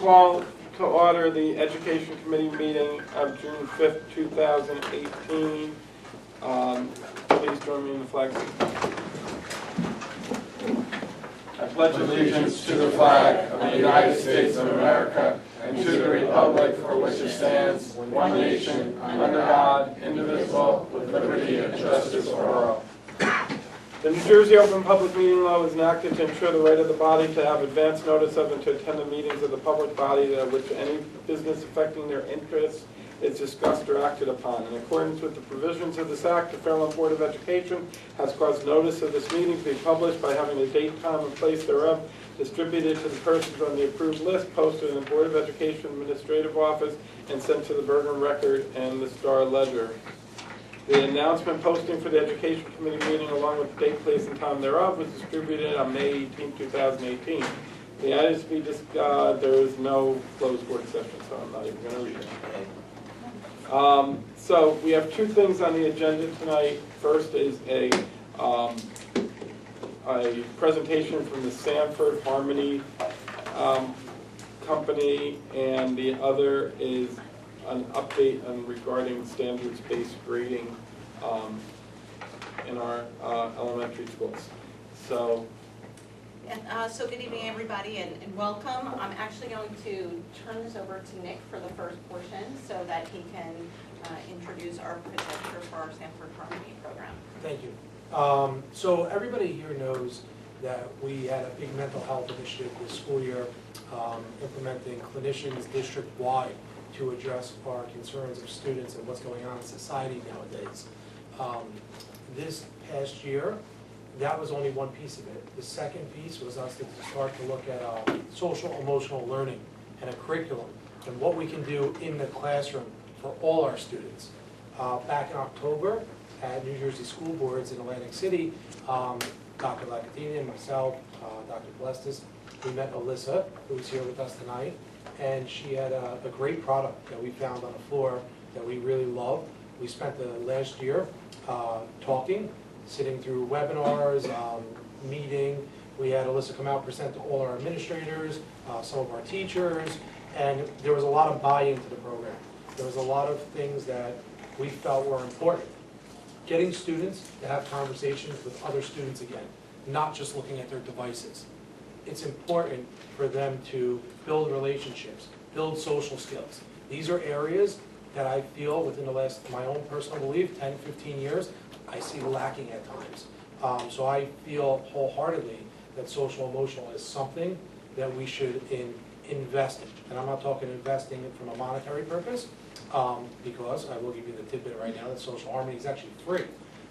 call to order the Education Committee meeting of June 5th, 2018. Please join me in the flag salute. I pledge allegiance to the flag of the United States of America and to the republic for which it stands, one nation, under God, indivisible, with liberty and justice for all. The New Jersey Open Public Meeting Law was enacted to ensure the right of the body to have advance notice of and to attend the meetings of the public body at which any business affecting their interests is discussed or acted upon. In accordance with the provisions of this Act, the Fairlawn Board of Education has caused notice of this meeting to be published by having the date, time, and place thereof distributed to the persons on the approved list, posted in the Board of Education Administrative Office, and sent to the Bergen Record and the Star Ledger. The announcement posting for the Education Committee meeting along with the date, place, and time thereof was distributed on May 18, 2018. The items to be discussed, there is no closed board session, so I'm not even going to read it. So we have two things on the agenda tonight. First is a presentation from the Sanford Harmony Company, and the other is an update regarding standards-based grading in our elementary schools. So good evening, everybody, and welcome. I'm actually going to turn this over to Nick for the first portion so that he can introduce our presenter for our Sanford Harmony program. Thank you. So everybody here knows that we had a big mental health initiative this school year, implementing clinicians district-wide to address our concerns of students and what's going on in society nowadays. This past year, that was only one piece of it. The second piece was us to start to look at social emotional learning and a curriculum and what we can do in the classroom for all our students. Back in October at New Jersey School Boards in Atlantic City, Dr. Lacatini and myself, Dr. Balestis, we met Alyssa, who's here with us tonight, and she had a great product that we found on the floor that we really love. We spent the last year talking, sitting through webinars, meeting. We had Alyssa come out, present to all our administrators, some of our teachers, and there was a lot of buy-in to the program. There was a lot of things that we felt were important. Getting students to have conversations with other students again, not just looking at their devices. It's important for them to build relationships, build social skills. These are areas that I feel within the last, my own personal belief, 10, 15 years, I see lacking at times. So I feel wholeheartedly that social emotional is something that we should invest in. And I'm not talking investing from a monetary purpose, because I will give you the tidbit right now that Social Harmony is actually free.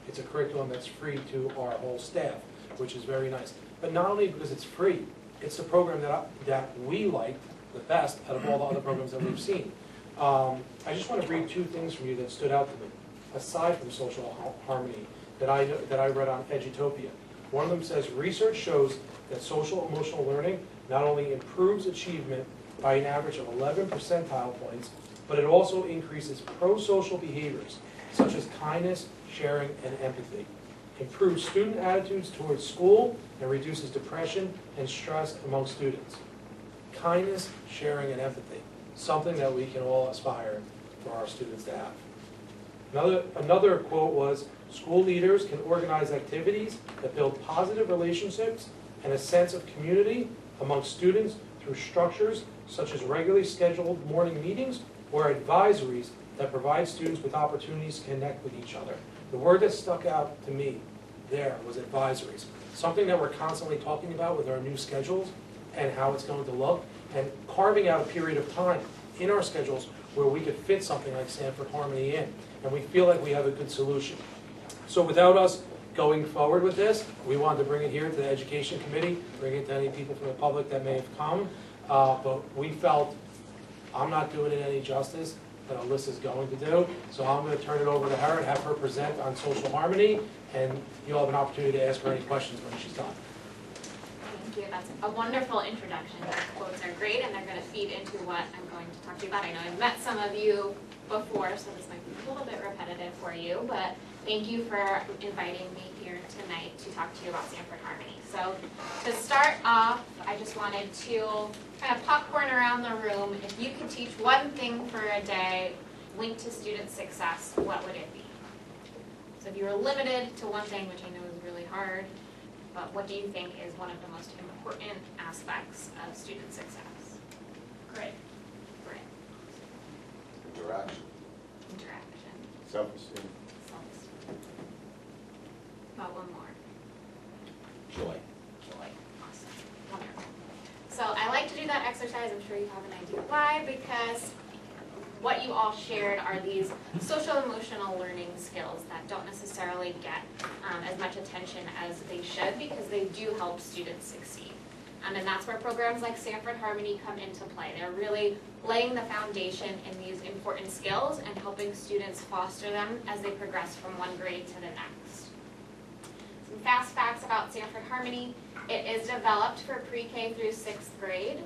It's a curriculum that's free to our whole staff, which is very nice. But not only because it's free, it's the program that we like the best out of all the other programs that we've seen. I just want to read two things from you that stood out to me, aside from Social Harmony, that I read on Edutopia. One of them says, research shows that social emotional learning not only improves achievement by an average of 11 percentile points, but it also increases pro-social behaviors, such as kindness, sharing, and empathy. Improves student attitudes towards school, and reduces depression and stress among students. Kindness, sharing, and empathy, something that we can all aspire for our students to have. Another quote was, school leaders can organize activities that build positive relationships and a sense of community among students through structures such as regularly scheduled morning meetings or advisories that provide students with opportunities to connect with each other. The word that stuck out to me there was advisories, something that we're constantly talking about with our new schedules and how it's going to look, and carving out a period of time in our schedules where we could fit something like Sanford Harmony in, and we feel like we have a good solution. So without us going forward with this, we wanted to bring it here to the Education Committee, bring it to any people from the public that may have come, but we felt I'm not doing it any justice that Alyssa's going to do, so I'm going to turn it over to her and have her present on Social Harmony, and you'll have an opportunity to ask her any questions when she's done. Thank you. That's a wonderful introduction. Those quotes are great, and they're going to feed into what I'm going to talk to you about. I know I've met some of you before, so this might be a little bit repetitive for you, but thank you for inviting me here tonight to talk to you about Sanford Harmony. So to start off, I just wanted to kind of popcorn around the room. If you could teach one thing for a day linked to student success, what would it be? So if you were limited to one thing, which I know is really hard, but what do you think is one of the most important aspects of student success? Great. Grit, Interaction. interaction, Self-esteem. self-esteem. About one more. Joy. Joy. Awesome. Wonderful. So I like to do that exercise. I'm sure you have an idea why, because what you all shared are these social emotional learning skills that don't necessarily get as much attention as they should, because they do help students succeed. And that's where programs like Sanford Harmony come into play. They're really laying the foundation in these important skills and helping students foster them as they progress from one grade to the next. Some fast facts about Sanford Harmony. It is developed for pre-K through 6th grade.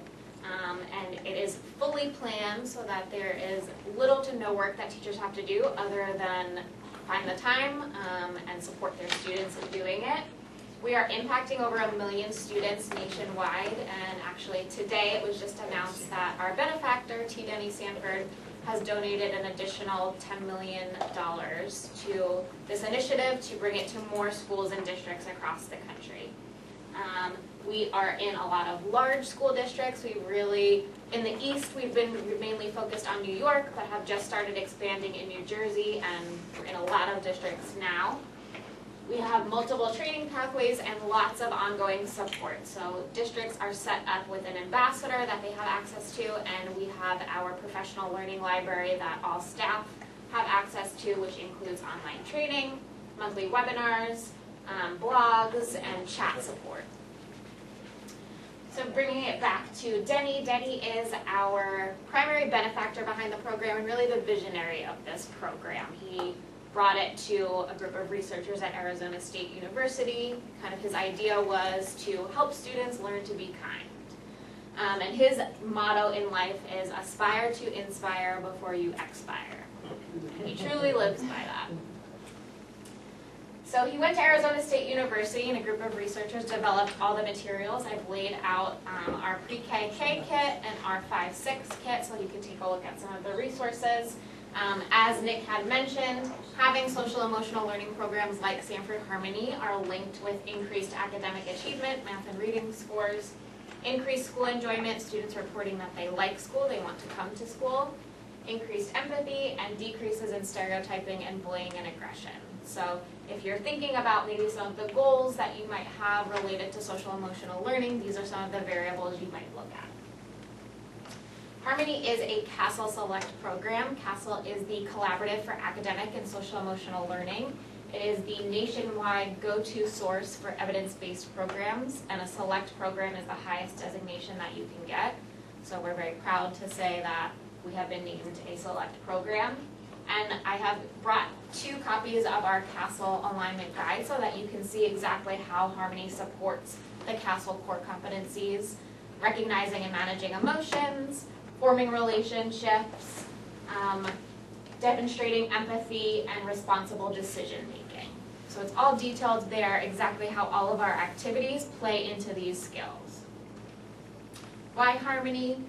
And it is fully planned so that there is little to no work that teachers have to do other than find the time and support their students in doing it. We are impacting over 1 million students nationwide, and actually today it was just announced that our benefactor, T. Denny Sanford, has donated an additional $10 million to this initiative to bring it to more schools and districts across the country. We are in a lot of large school districts. We really, in the East, we've been mainly focused on New York, but have just started expanding in New Jersey, and we're in a lot of districts now. We have multiple training pathways and lots of ongoing support. So districts are set up with an ambassador that they have access to, and we have our professional learning library that all staff have access to, which includes online training, monthly webinars, blogs, and chat support. So bringing it back to Denny, Denny is our primary benefactor behind the program and really the visionary of this program. He brought it to a group of researchers at Arizona State University. Kind of his idea was to help students learn to be kind. And his motto in life is aspire to inspire before you expire. And he truly lives by that. So he went to Arizona State University, and a group of researchers developed all the materials. I've laid out our pre-KK kit and our 5-6 kit, so you can take a look at some of the resources. As Nick had mentioned, having social emotional learning programs like Sanford Harmony are linked with increased academic achievement, math and reading scores, increased school enjoyment, students reporting that they like school, they want to come to school, increased empathy, and decreases in stereotyping and bullying and aggression. So if you're thinking about maybe some of the goals that you might have related to social emotional learning, these are some of the variables you might look at. Harmony is a CASEL Select program. CASEL is the Collaborative for Academic and Social Emotional Learning. It is the nationwide go-to source for evidence-based programs, and a Select program is the highest designation that you can get. So we're very proud to say that we have been named a Select program. And I have brought 2 copies of our CASEL alignment guide so that you can see exactly how Harmony supports the CASEL core competencies, recognizing and managing emotions, forming relationships, demonstrating empathy, and responsible decision making. So it's all detailed there, exactly how all of our activities play into these skills. Why Harmony?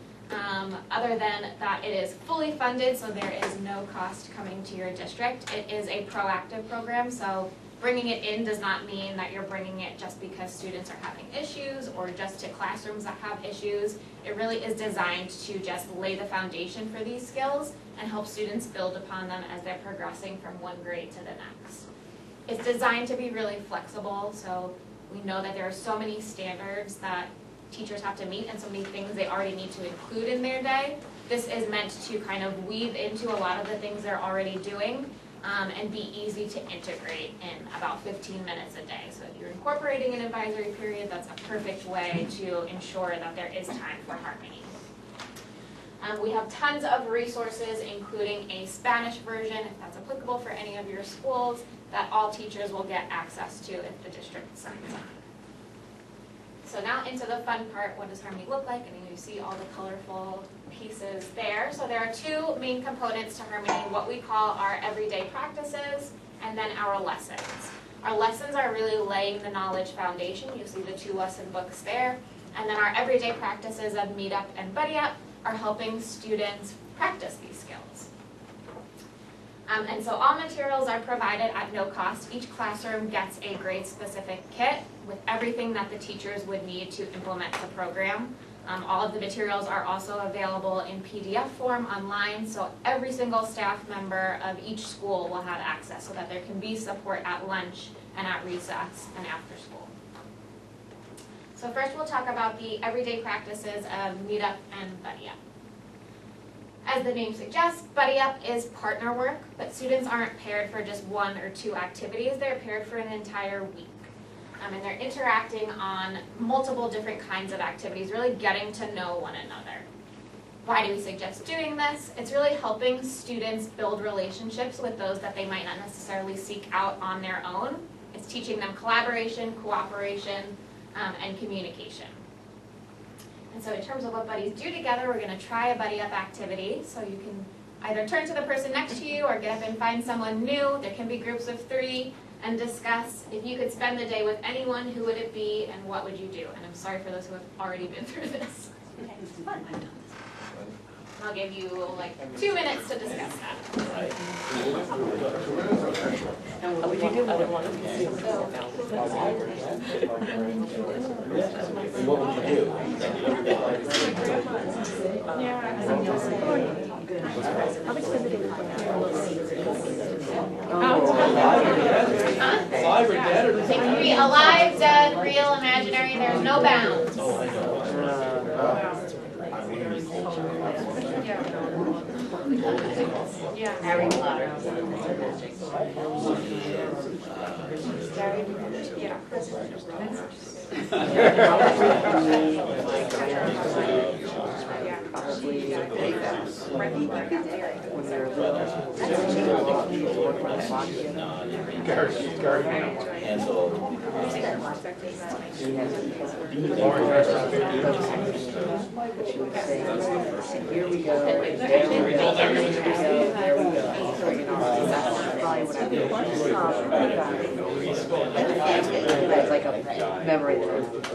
Other than that it is fully funded, so there is no cost coming to your district. It is a proactive program, so bringing it in does not mean that you're bringing it just because students are having issues or just to classrooms that have issues. It really is designed to just lay the foundation for these skills and help students build upon them as they're progressing from one grade to the next. It's designed to be really flexible, so we know that there are so many standards that teachers have to meet and so many things they already need to include in their day. This is meant to kind of weave into a lot of the things they're already doing and be easy to integrate in about 15 minutes a day. So if you're incorporating an advisory period, that's a perfect way to ensure that there is time for Harmony. We have tons of resources, including a Spanish version, if that's applicable for any of your schools, that all teachers will get access to if the district signs on. So now into the fun part, what does Harmony look like? And you see all the colorful pieces there. share. So there are two main components to Harmony, what we call our everyday practices and then our lessons. Our lessons are really laying the knowledge foundation. You see the 2 lesson books there. And then our everyday practices of Meet Up and Buddy Up are helping students practice these skills. And so all materials are provided at no cost. Each classroom gets a grade-specific kit with everything that the teachers would need to implement the program. All of the materials are also available in PDF form online, so every single staff member of each school will have access so that there can be support at lunch and at recess and after school. So first we'll talk about the everyday practices of Meet Up and Buddy Up. As the name suggests, Buddy Up is partner work, but students aren't paired for just 1 or 2 activities, they're paired for an entire week. And they're interacting on multiple different kinds of activities, really getting to know one another. Why do we suggest doing this? It's really helping students build relationships with those that they might not necessarily seek out on their own. It's teaching them collaboration, cooperation, and communication. And so in terms of what buddies do together, we're going to try a Buddy Up activity. So you can either turn to the person next to you or get up and find someone new. There can be groups of 3 and discuss if you could spend the day with anyone, who would it be and what would you do? And I'm sorry for those who have already been through this. Okay, it's fun. I'll give you like 2 minutes to discuss that. And what would you do? I don't want to see. And what would you do? How much time did it It can be alive, dead, real, imaginary, there's no bounds. Harry Potter. Here we go. There we go. There we go. So, you know, that's probably what I do. It's like a memory.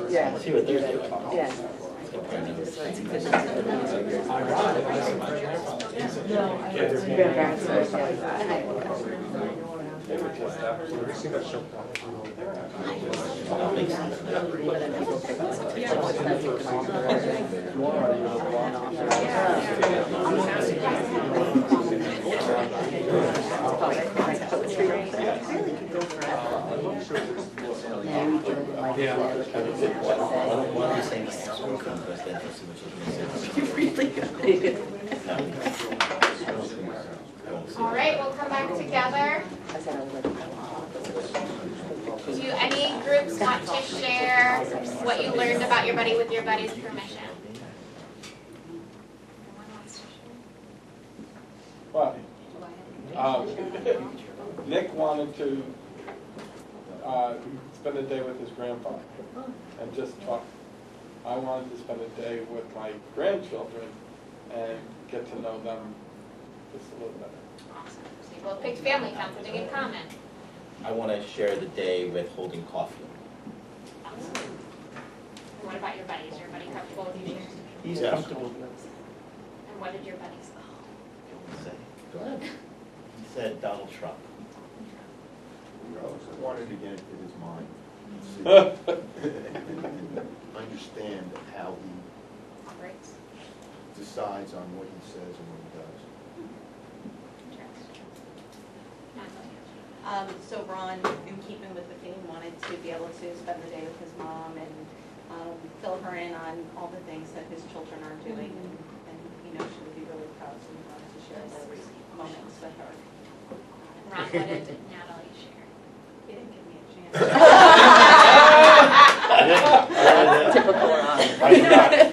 Yeah. See what they're doing. Yeah. All right, we'll come back together. Do any groups want to share what you learned about your buddy with your buddy's permission? Anyone wants to share? Well, Nick wanted to spend a day with his grandfather and just talk. I wanted to spend a day with my grandchildren and get to know them just a little better. Awesome. So you both picked family, found something in common. I want to share the day with holding coffee. Awesome. And what about your buddies? Your buddy comfortable with you sharing? He's comfortable. And what did your buddies say? Go ahead. He said Donald Trump. I wanted to get into his mind. Understand how he Operates. decides on what he says and what he does. Interesting. So Ron, in keeping with the theme, wanted to be able to spend the day with his mom and fill her in on all the things that his children are doing, and you know she would be really proud, so we wanted to share those moments with her. Ron, what did Natalie share? He didn't give me a chance. Typical Ron.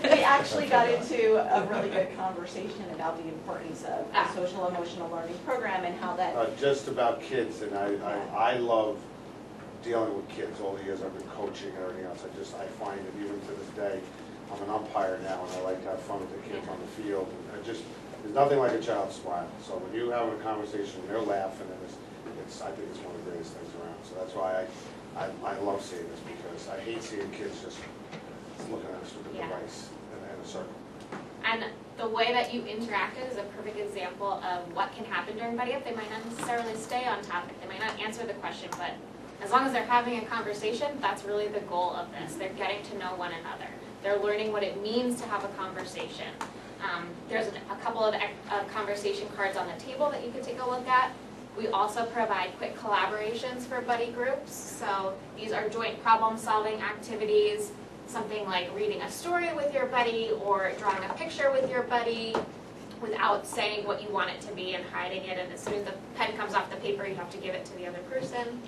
We actually got into a really good conversation about the importance of the social emotional learning program and how that. Just about kids, and I love dealing with kids. All the years I've been coaching and everything else, I find that even to this day, I'm an umpire now, and I like to have fun with the kids on the field. And there's nothing like a child's smile. So when you have a conversation, they're laughing, and I think it's one of the greatest things around. So that's why I love seeing this, because I hate seeing kids just looking at a stupid Yeah. device in a circle. And the way that you interacted is a perfect example of what can happen during Buddy Up. They might not necessarily stay on topic, they might not answer the question, but as long as they're having a conversation, that's really the goal of this. They're getting to know one another. They're learning what it means to have a conversation. There's a couple of conversation cards on the table that you can take a look at. We also provide quick collaborations for buddy groups. So these are joint problem-solving activities, something like reading a story with your buddy or drawing a picture with your buddy without saying what you want it to be and hiding it. And as soon as the pen comes off the paper, you have to give it to the other person.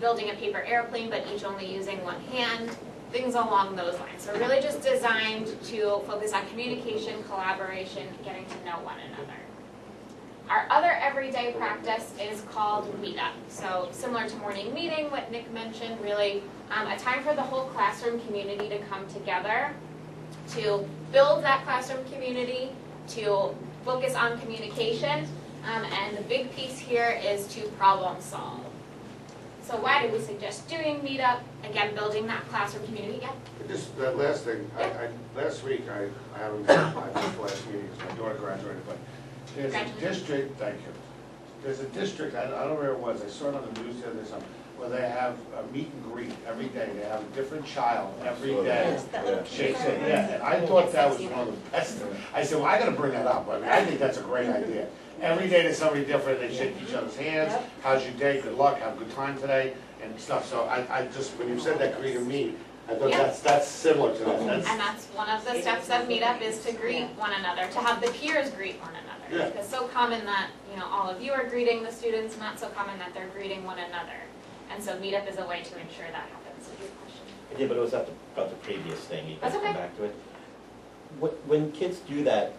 Building a paper airplane, but each only using one hand. Things along those lines. So really just designed to focus on communication, collaboration, getting to know one another. Our other everyday practice is called Meetup. So similar to morning meeting, what Nick mentioned, really a time for the whole classroom community to come together, to build that classroom community, to focus on communication, and the big piece here is to problem solve. So why do we suggest doing Meetup? Again, building that classroom community. Yeah. Just that last thing, last week, I haven't, I missed the last meeting because my daughter graduated, but there's a district, thank you. There's a district, I don't know where it was, I saw it on the news the other day, where they have a meet and greet every day. They have a different child every day. Yes, that little Shakes kid. it, yeah, and I thought that was one of the best. I said, well, I gotta bring that up. I mean, I think that's a great idea. Every day there's somebody different, they shake each other's hands. Yep. How's your day? Good luck, have a good time today, and stuff. So I just, when you said that greet and meet, I thought Yep. that's similar to that. And that's one of the steps of Meetup is to greet one another, to have the peers greet one another. Yeah. It's so common that, all of you are greeting the students, not so common that they're greeting one another. And so Meetup is a way to ensure that happens. Good question. Yeah, but it was about the previous thing, you can That's come okay. back to it. When kids do that,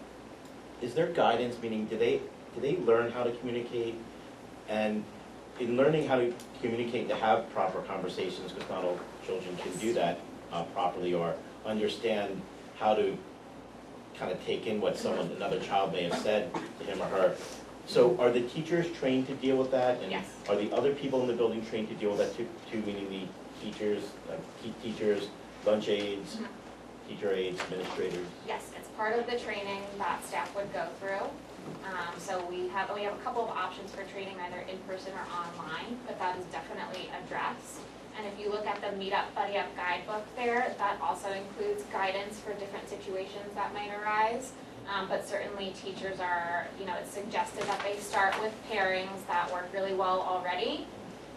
is there guidance, meaning do they learn how to communicate? And in learning how to communicate, to have proper conversations, because not all children can do that properly, or understand how to kind of take in what another child may have said to him or her. So are the teachers trained to deal with that? And Yes. are the other people in the building trained to deal with that too, meaning the teachers, teachers, lunch aides, teacher aides, administrators? Yes, it's part of the training that staff would go through. So we have a couple of options for training, either in person or online, but that is definitely addressed. And if you look at the Meetup Buddy Up guidebook there, that also includes guidance for different situations that might arise. But certainly teachers are, it's suggested that they start with pairings that work really well already.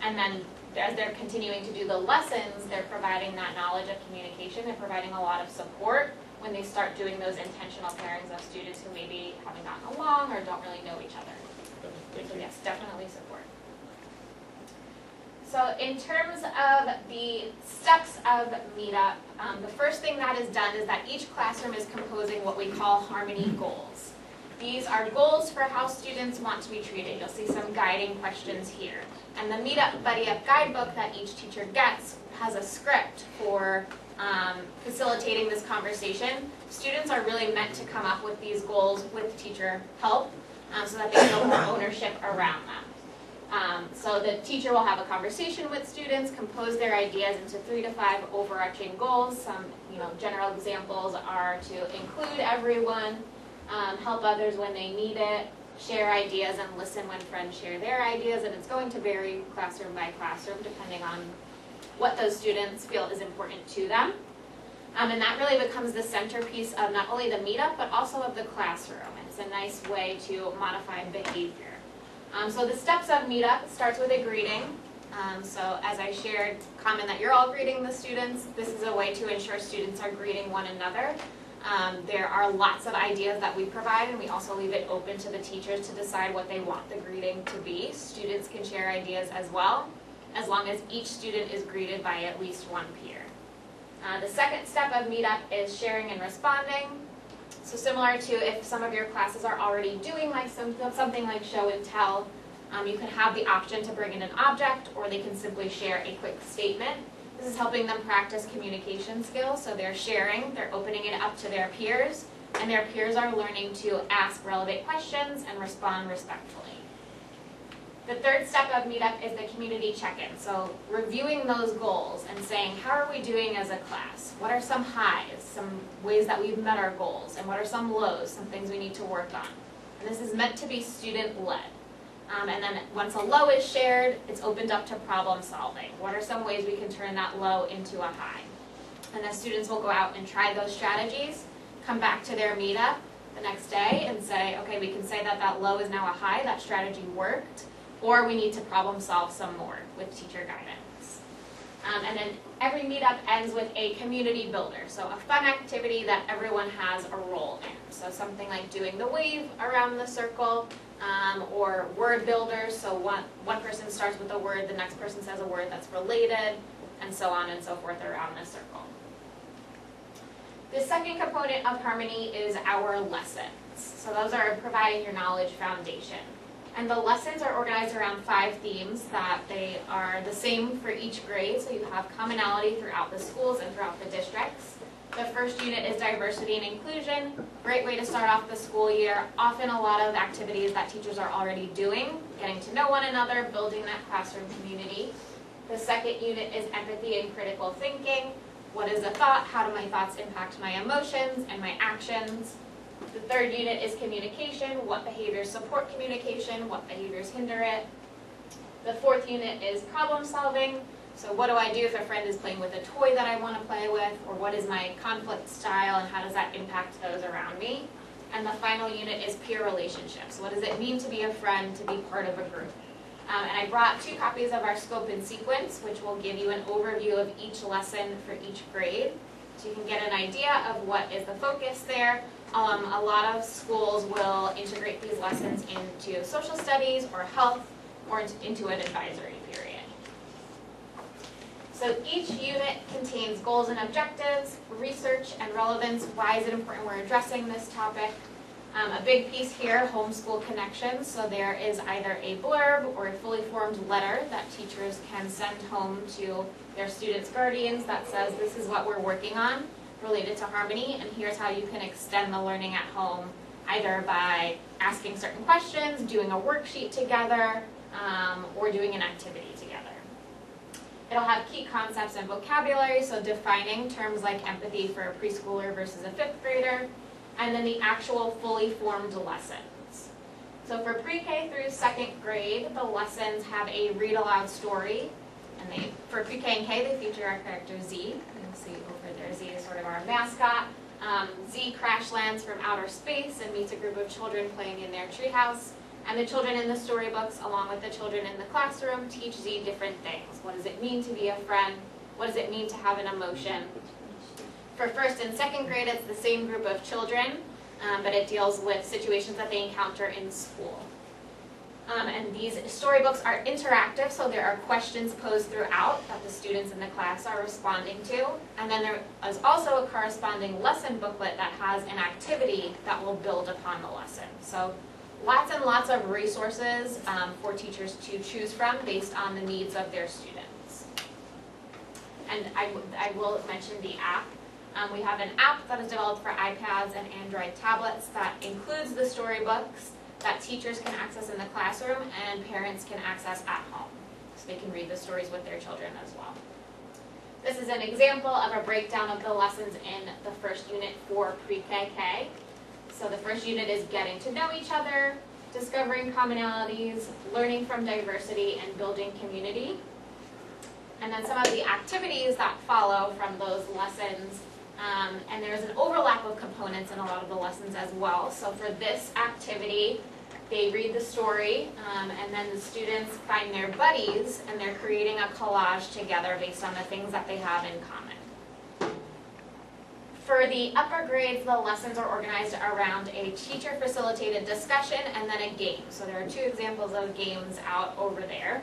And then as they're continuing to do the lessons, they're providing that knowledge of communication and providing a lot of support when they start doing those intentional pairings of students who maybe haven't gotten along or don't really know each other. Thank So you. yes, definitely support. So in terms of the steps of Meetup, the first thing that is done is that each classroom is composing what we call Harmony goals. These are goals for how students want to be treated. You'll see some guiding questions here. And the Meetup Buddy Up guidebook that each teacher gets has a script for facilitating this conversation. Students are really meant to come up with these goals with teacher help so that they feel more ownership around them. So the teacher will have a conversation with students, compose their ideas into 3 to 5 overarching goals. Some general examples are to include everyone, help others when they need it, share ideas and listen when friends share their ideas, and it's going to vary classroom by classroom depending on what those students feel is important to them. And that really becomes the centerpiece of not only the Meetup, but also of the classroom. It's a nice way to modify behavior. So the steps of Meetup starts with a greeting. So as I shared, common that you're all greeting the students. This is a way to ensure students are greeting one another. There are lots of ideas that we provide, and we also leave it open to the teachers to decide what they want the greeting to be. Students can share ideas as well, as long as each student is greeted by at least one peer. The second step of Meetup is sharing and responding. So similar to if some of your classes are already doing like something like show and tell, you can have the option to bring in an object, or they can simply share a quick statement. This is helping them practice communication skills, so they're sharing, they're opening it up to their peers, and their peers are learning to ask relevant questions and respond respectfully. The third step of Meetup is the community check-in. So reviewing those goals and saying, how are we doing as a class? What are some highs, some ways that we've met our goals? And what are some lows, some things we need to work on? And this is meant to be student-led. And then once a low is shared, it's opened up to problem solving. What are some ways we can turn that low into a high? And the students will go out and try those strategies, come back to their meetup the next day and say, okay, we can say that that low is now a high, that strategy worked, or we need to problem solve some more with teacher guidance. And then every meetup ends with a community builder, so a fun activity that everyone has a role in. So something like doing the wave around the circle, or word builders, so one person starts with a word, the next person says a word that's related, and so on and so forth around the circle. The second component of Harmony is our lessons. So those are providing your knowledge foundation. And the lessons are organized around 5 themes that they are the same for each grade, so you have commonality throughout the schools and throughout the districts. The first unit is diversity and inclusion. Great way to start off the school year. Often a lot of activities that teachers are already doing, getting to know one another, building that classroom community. The second unit is empathy and critical thinking. What is a thought? How do my thoughts impact my emotions and my actions? The third unit is communication. What behaviors support communication? What behaviors hinder it? The fourth unit is problem solving. So what do I do if a friend is playing with a toy that I want to play with? Or what is my conflict style and how does that impact those around me? And the final unit is peer relationships. What does it mean to be a friend, to be part of a group? And I brought 2 copies of our scope and sequence, which will give you an overview of each lesson for each grade. So you can get an idea of what is the focus there. A lot of schools will integrate these lessons into social studies or health or into an advisory period. So each unit contains goals and objectives, research and relevance. Why is it important we're addressing this topic? A big piece here, homeschool connections. So there is either a blurb or a fully formed letter that teachers can send home to their students' guardians that says this is what we're working on related to Harmony, and here's how you can extend the learning at home, either by asking certain questions, doing a worksheet together, or doing an activity together. It'll have key concepts and vocabulary, so defining terms like empathy for a preschooler versus a 5th grader, and then the actual fully formed lessons. So for pre-K through 2nd grade, the lessons have a read aloud story, and for pre-K and K, they feature our character Z. You can see over there, Z is sort of our mascot. Z crash lands from outer space and meets a group of children playing in their treehouse. And the children in the storybooks, along with the children in the classroom, teach Z different things. What does it mean to be a friend? What does it mean to have an emotion? For 1st and 2nd grade, it's the same group of children, but it deals with situations that they encounter in school. And these storybooks are interactive, so there are questions posed throughout that the students in the class are responding to. And then there is also a corresponding lesson booklet that has an activity that will build upon the lesson. So lots and lots of resources for teachers to choose from based on the needs of their students. And I will mention the app. We have an app that is developed for iPads and Android tablets that includes the storybooks that teachers can access in the classroom and parents can access at home. So they can read the stories with their children as well. This is an example of a breakdown of the lessons in the first unit for pre-KK. So the first unit is getting to know each other, discovering commonalities, learning from diversity, and building community. And then some of the activities that follow from those lessons, and there's an overlap of components in a lot of the lessons as well. So for this activity, they read the story, and then the students find their buddies, and they're creating a collage together based on the things that they have in common. For the upper grades, the lessons are organized around a teacher-facilitated discussion and then a game. So there are 2 examples of games out over there.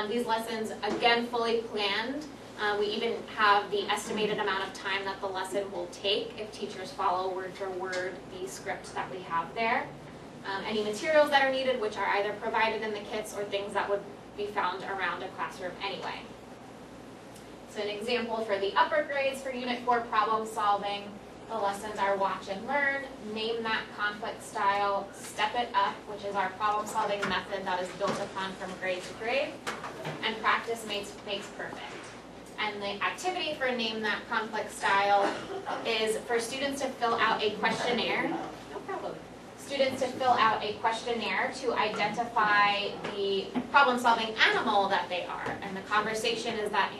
These lessons, again, fully planned. We even have the estimated amount of time that the lesson will take if teachers follow word for word the script that we have there. Any materials that are needed, which are either provided in the kits or things that would be found around a classroom anyway. So an example for the upper grades for Unit 4 problem solving, The lessons are watch and learn, name that conflict style, step it up, which is our problem solving method that is built upon from grade to grade, and practice makes perfect. And the activity for name that conflict style is for students to fill out a questionnaire. No problem. Students to fill out a questionnaire to identify the problem-solving animal that they are. And the conversation is that,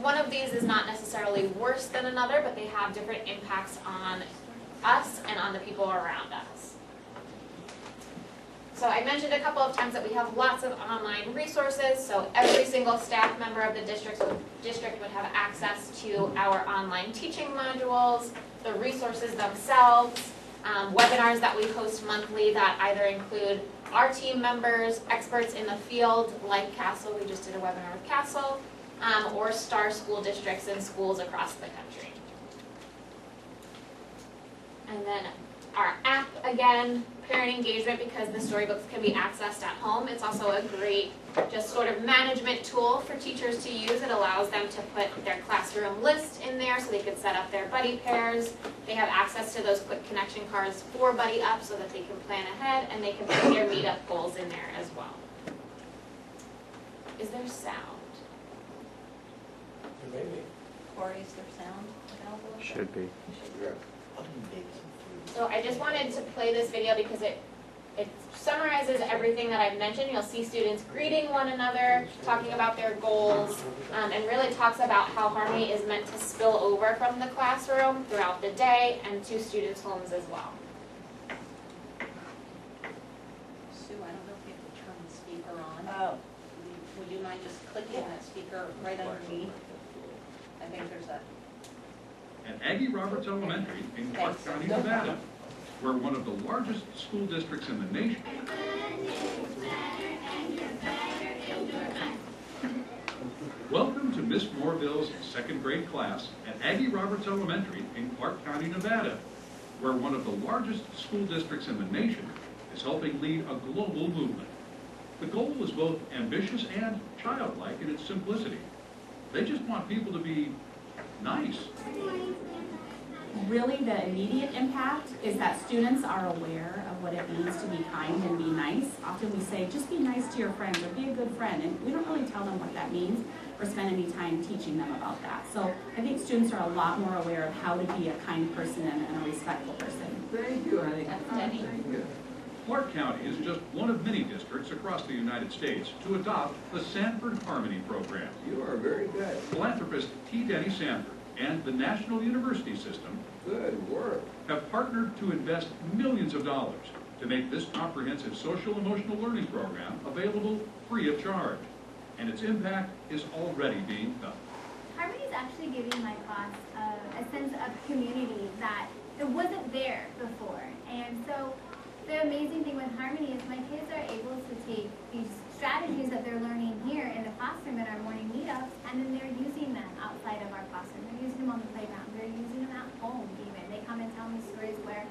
one of these is not necessarily worse than another, but they have different impacts on us and on the people around us. So I mentioned a couple of times that we have lots of online resources, so every single staff member of the district would have access to our online teaching modules, the resources themselves, webinars that we host monthly that either include our team members, experts in the field like Castle, we just did a webinar with Castle, or STAR school districts and schools across the country. And then our app, again, parent engagement, because the storybooks can be accessed at home. It's also a great just sort of management tool for teachers to use. It allows them to put their classroom list in there so they can set up their buddy pairs. They have access to those quick connection cards for Buddy Up so that they can plan ahead, and they can put their meetup goals in there as well. Is there sound? Maybe. Corey, is there sound available? Should be. So I just wanted to play this video because it summarizes everything that I've mentioned. You'll see students greeting one another, talking about their goals, and really talks about how Harmony is meant to spill over from the classroom throughout the day and to students' homes as well. Sue, I don't know if you have to turn the speaker on. Oh. Would you mind just clicking that speaker right underneath? I think there's a... At Aggie Roberts Elementary in Clark County, Nevada, we're one of the largest school districts in the nation. Welcome to Miss Moorville's second grade class at Aggie Roberts Elementary in Clark County, Nevada, where one of the largest school districts in the nation is helping lead a global movement. The goal is both ambitious and childlike in its simplicity. They just want people to be nice. Really, the immediate impact is that students are aware of what it means to be kind and be nice. Often we say, just be nice to your friends or be a good friend, and we don't really tell them what that means or spend any time teaching them about that. So I think students are a lot more aware of how to be a kind person and a respectful person. Very good. That's Denny. Clark County is just one of many districts across the United States to adopt the Sanford Harmony program. You are very good. Philanthropist T. Denny Sanford and the National University System Good work. have partnered to invest millions of dollars to make this comprehensive social emotional learning program available free of charge. And its impact is already being felt. Harmony is actually giving my class a sense of community that it wasn't there before. And so the amazing thing with Harmony is my kids are able to take these strategies that they're learning here in the classroom in our morning meetups, and then they're using them outside of our classroom. They're using them on the playground. They're using them at home even. They come and tell me stories where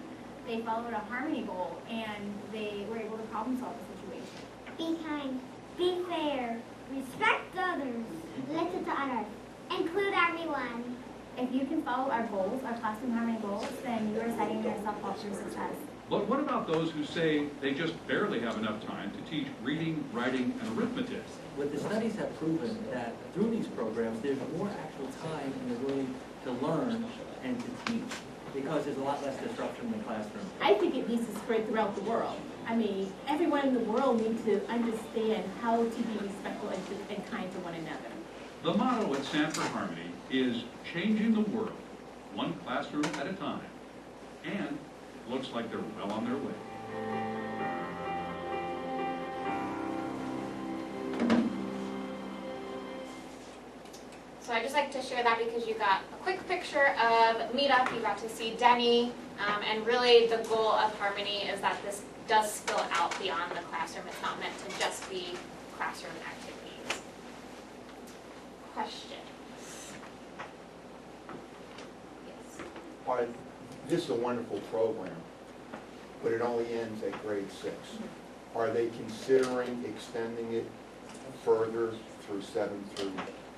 they followed a Harmony goal and they were able to problem solve the situation. Be kind, be fair, respect others, listen to others, include everyone. If you can follow our goals, our classroom Harmony goals, then you are setting yourself up for success. But what about those who say they just barely have enough time to teach reading, writing, and arithmetic? What the studies have proven that through these programs, there's more actual time and ability to learn and to teach because there's a lot less disruption in the classroom. I think it needs to spread throughout the world. I mean, everyone in the world needs to understand how to be respectful and kind to one another. The motto at Sanford Harmony is changing the world, one classroom at a time. And looks like they're well on their way. So I just like to share that because you got a quick picture of Meetup, you got to see Denny, and really the goal of Harmony is that this does spill out beyond the classroom. It's not meant to just be classroom activities. Questions? Yes. Well, this is a wonderful program, but it only ends at grade 6. Are they considering extending it further through 7th through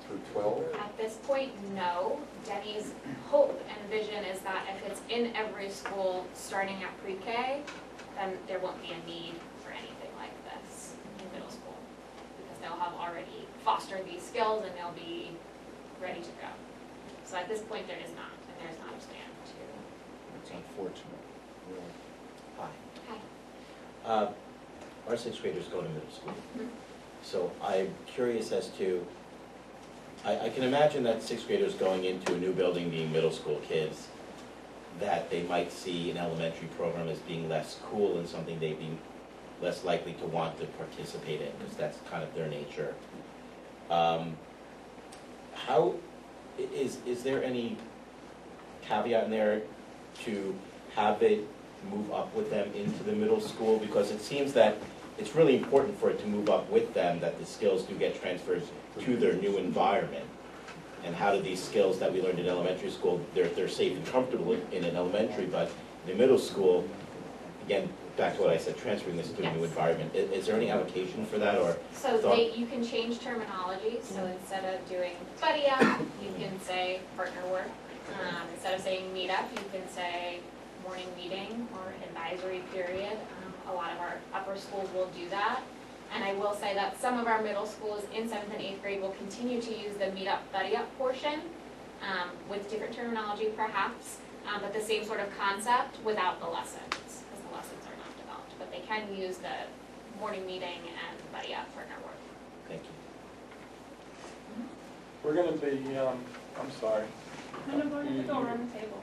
through 12? At this point, no. Denny's hope and vision is that if it's in every school starting at pre-K, then there won't be a need for anything like this in middle school. Because they'll have already fostered these skills and they'll be ready to go. So at this point, there is not, and there's not a plan to. It's unfortunate, really. Hi. Hi. Our sixth graders go to middle school. Mhm. So I'm curious as to, I can imagine that sixth graders going into a new building being middle school kids, that they might see an elementary program as being less cool and something they'd be less likely to want to participate in, because that's kind of their nature. How, is there any caveat in there to have it move up with them into the middle school? Because it seems that it's really important for it to move up with them, that the skills do get transferred to their new environment. And how do these skills that we learned in elementary school, they're safe and comfortable in an elementary, but in the middle school, again, back to what I said, transferring this to a new Yes. environment, is there any allocation for that, or? So thought- you can change terminology, so instead of doing buddy up, you can say partner work. Instead of saying meet up, you can say morning meeting or advisory period. A lot of our upper schools will do that. And I will say that some of our middle schools in 7th and 8th grade will continue to use the meet up, buddy up portion with different terminology perhaps, but the same sort of concept without the lessons, because the lessons are not developed. But they can use the morning meeting and buddy up partner work. Thank you. We're gonna be, I'm sorry. No, go ahead, go around the table.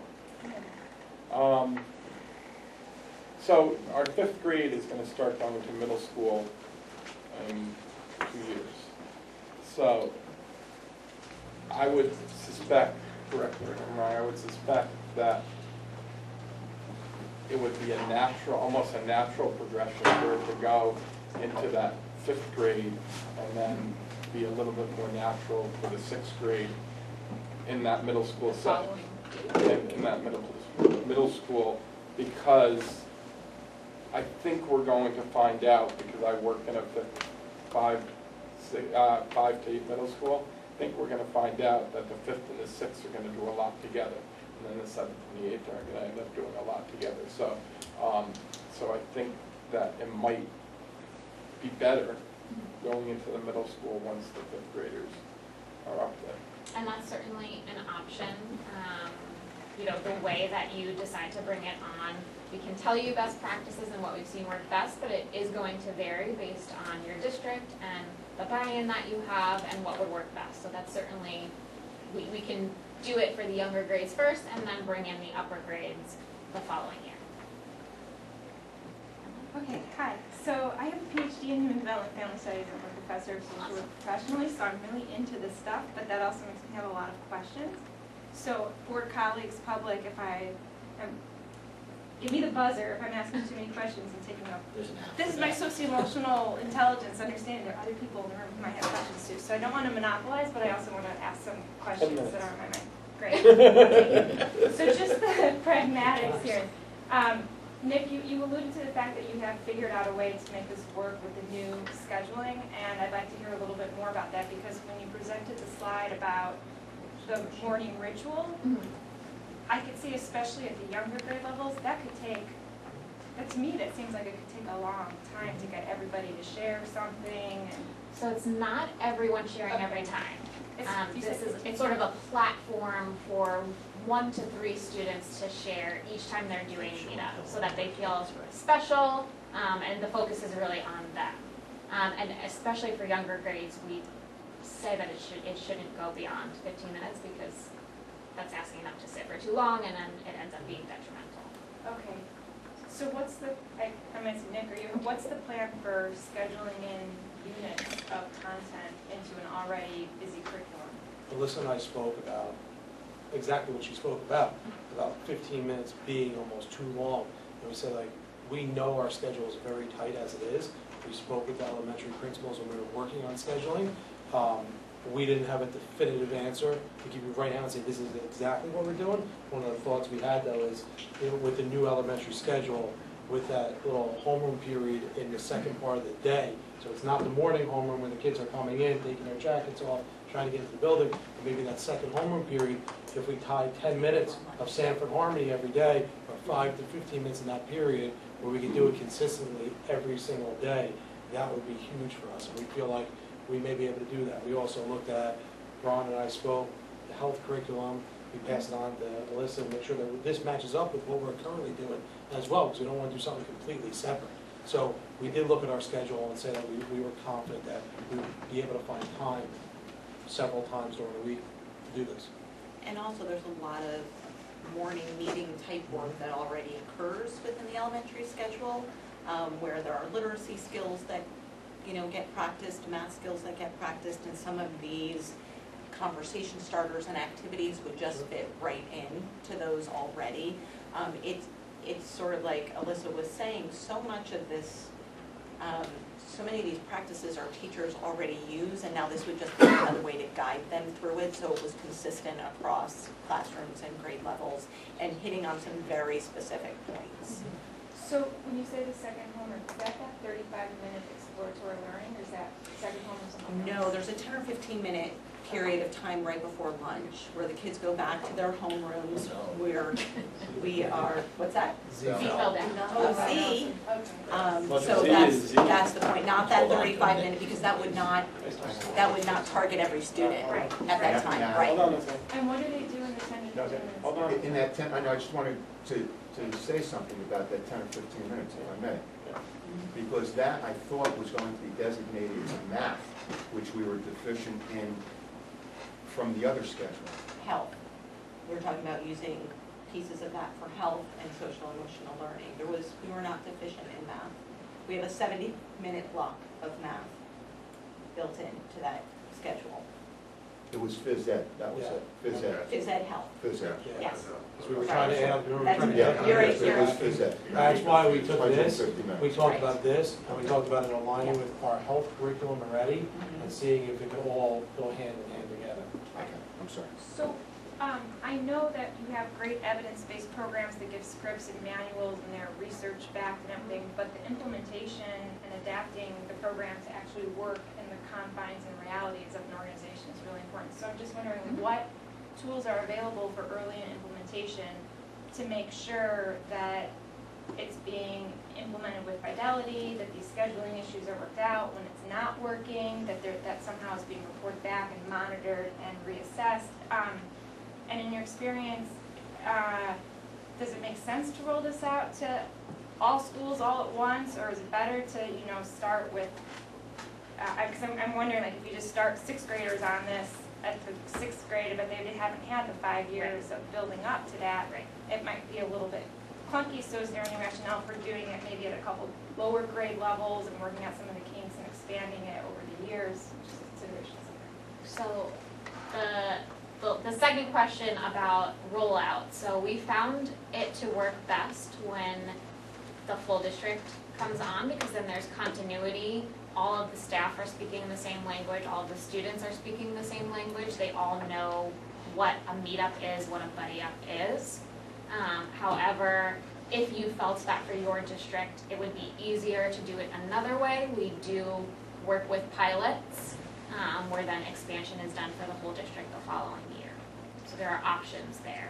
So our 5th grade is gonna start going to middle school in 2 years. So I would suspect, correct me if I'm wrong, I would suspect that it would be a natural, almost a natural progression for it to go into that 5th grade and then be a little bit more natural for the 6th grade in that middle school setting. In that middle school, because I think we're going to find out, because I work in a 5 to 8 middle school, I think we're gonna find out that the 5th and the 6th are gonna do a lot together, and then the 7th and the 8th are gonna end up doing a lot together. So, so I think that it might be better going into the middle school once the 5th graders are up there. And that's certainly an option. You know, the way that you decide to bring it on, we can tell you best practices and what we've seen work best, but it is going to vary based on your district and the buy-in that you have and what would work best. So that's certainly, we can do it for the younger grades first and then bring in the upper grades the following year. Okay, hi. So I have a PhD in Human Development Family Studies. I'm a professor of social work professionally, so I'm really into this stuff, but that also makes me have a lot of questions. So for colleagues, public, if give me the buzzer if I'm asking too many questions and taking up. This is my socio-emotional intelligence, understanding there are other people in the room who might have questions too. So I don't want to monopolize, but I also want to ask some questions that are on my mind. Great. So just the pragmatics here. Nick, you alluded to the fact that you have figured out a way to make this work with the new scheduling, and I'd like to hear a little bit more about that, because when you presented the slide about the morning ritual, I could see, especially at the younger grade levels, that to me, that seems like it could take a long time to get everybody to share something. So it's not everyone sharing every time. It's sort of a platform for 1 to 3 students to share each time they're doing meetup, so that they feel special, and the focus is really on them. And especially for younger grades, we say that it shouldn't go beyond 15 minutes, because that's asking them to sit for too long, and then it ends up being detrimental. Okay. So what's I'm asking Nick, what's the plan for scheduling in units of content into an already busy curriculum? Alyssa and I spoke about exactly what she spoke about 15 minutes being almost too long. And we said, like, we know our schedule is very tight as it is. We spoke with the elementary principals when we were working on scheduling. We didn't have a definitive answer to give you right now and say this is exactly what we're doing. One of the thoughts we had, though, is with the new elementary schedule, with that little homeroom period in the second part of the day. So it's not the morning homeroom when the kids are coming in, taking their jackets off, trying to get into the building, and maybe that second homeroom period, if we tie 10 minutes of Sanford Harmony every day, or 5 to 15 minutes in that period, where we can do it consistently every single day, that would be huge for us, and we feel like we may be able to do that. We also looked at, Ron and I spoke, the health curriculum, we passed it on to Alyssa and make sure that this matches up with what we're currently doing as well, because we don't want to do something completely separate. So we did look at our schedule and say that we were confident that we would be able to find time several times during the week to do this. And also, there's a lot of morning meeting type work that already occurs within the elementary schedule, where there are literacy skills that, get practiced, math skills that get practiced, and some of these conversation starters and activities would just fit right in to those already. It's sort of like Alyssa was saying, so much of this, so many of these practices our teachers already use, and now this would just be another way to guide them through it, so it was consistent across classrooms and grade levels, and hitting on some very specific points. So when you say the second homework, is that 35-minute exploratory learning, or is that second homework something else? No, there's a 10 or 15-minute period of time right before lunch where the kids go back to their homerooms, where we are, what's that? Oh, Z. So that's the point, not that 35-minute, because that would not target every student at that time, right? And what do they do in the 10 to 15 minutes? In that 10, I know, I just wanted to say something about that 10 or 15 minutes, if I may. Because that, I thought, was going to be designated to math, which we were deficient in from the other schedule. Health. We're talking about using pieces of that for health and social emotional learning. We were not deficient in math. We have a 70-minute block of math built into that schedule. It was phys ed, that was it, phys ed. Phys ed health. Phys ed. Yes. So we were trying to add, Yeah, You're right, it was phys ed. That's why we took this, 50 minutes. we talked about this, and we talked about it aligning with our health curriculum already, and seeing if it could all go hand in hand together. Okay, I'm sorry. So, I know that you have great evidence-based programs that give scripts and manuals and they're research-backed and everything, but the implementation and adapting the program to actually work in the confines and realities of an organization is really important. So I'm just wondering what tools are available for early implementation to make sure that it's being implemented with fidelity, that these scheduling issues are worked out, when it's not working, that somehow it's being reported back and monitored and reassessed. And in your experience, does it make sense to roll this out to all schools all at once, or is it better to start with? Because I'm wondering, like, if you just start 6th graders on this at the 6th grade, but they haven't had the 5 years of building up to that, it might be a little bit clunky. So is there any rationale for doing it maybe at a couple lower grade levels and working out some of the kinks and expanding it over the years? Just considerations there. So the second question about rollout. So we found it to work best when the full district comes on, because then there's continuity. All of the staff are speaking the same language, all of the students are speaking the same language. They all know what a meetup is, what a buddy up is. However, if you felt that for your district, it would be easier to do it another way. We do work with pilots, where then expansion is done for the whole district the following year. So there are options there.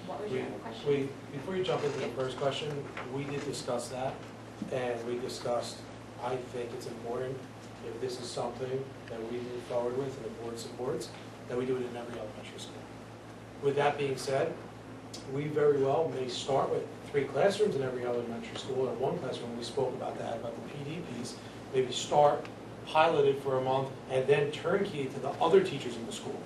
What was your other question? Before you jump into the first question, we did discuss that, and we discussed, I think it's important, if this is something that we move forward with and the board supports, that we do it in every elementary school. With that being said, we very well may start with 3 classrooms in every elementary school, and 1 classroom, we spoke about that, about the PD piece, maybe start piloted for a month, and then turnkey to the other teachers in the school,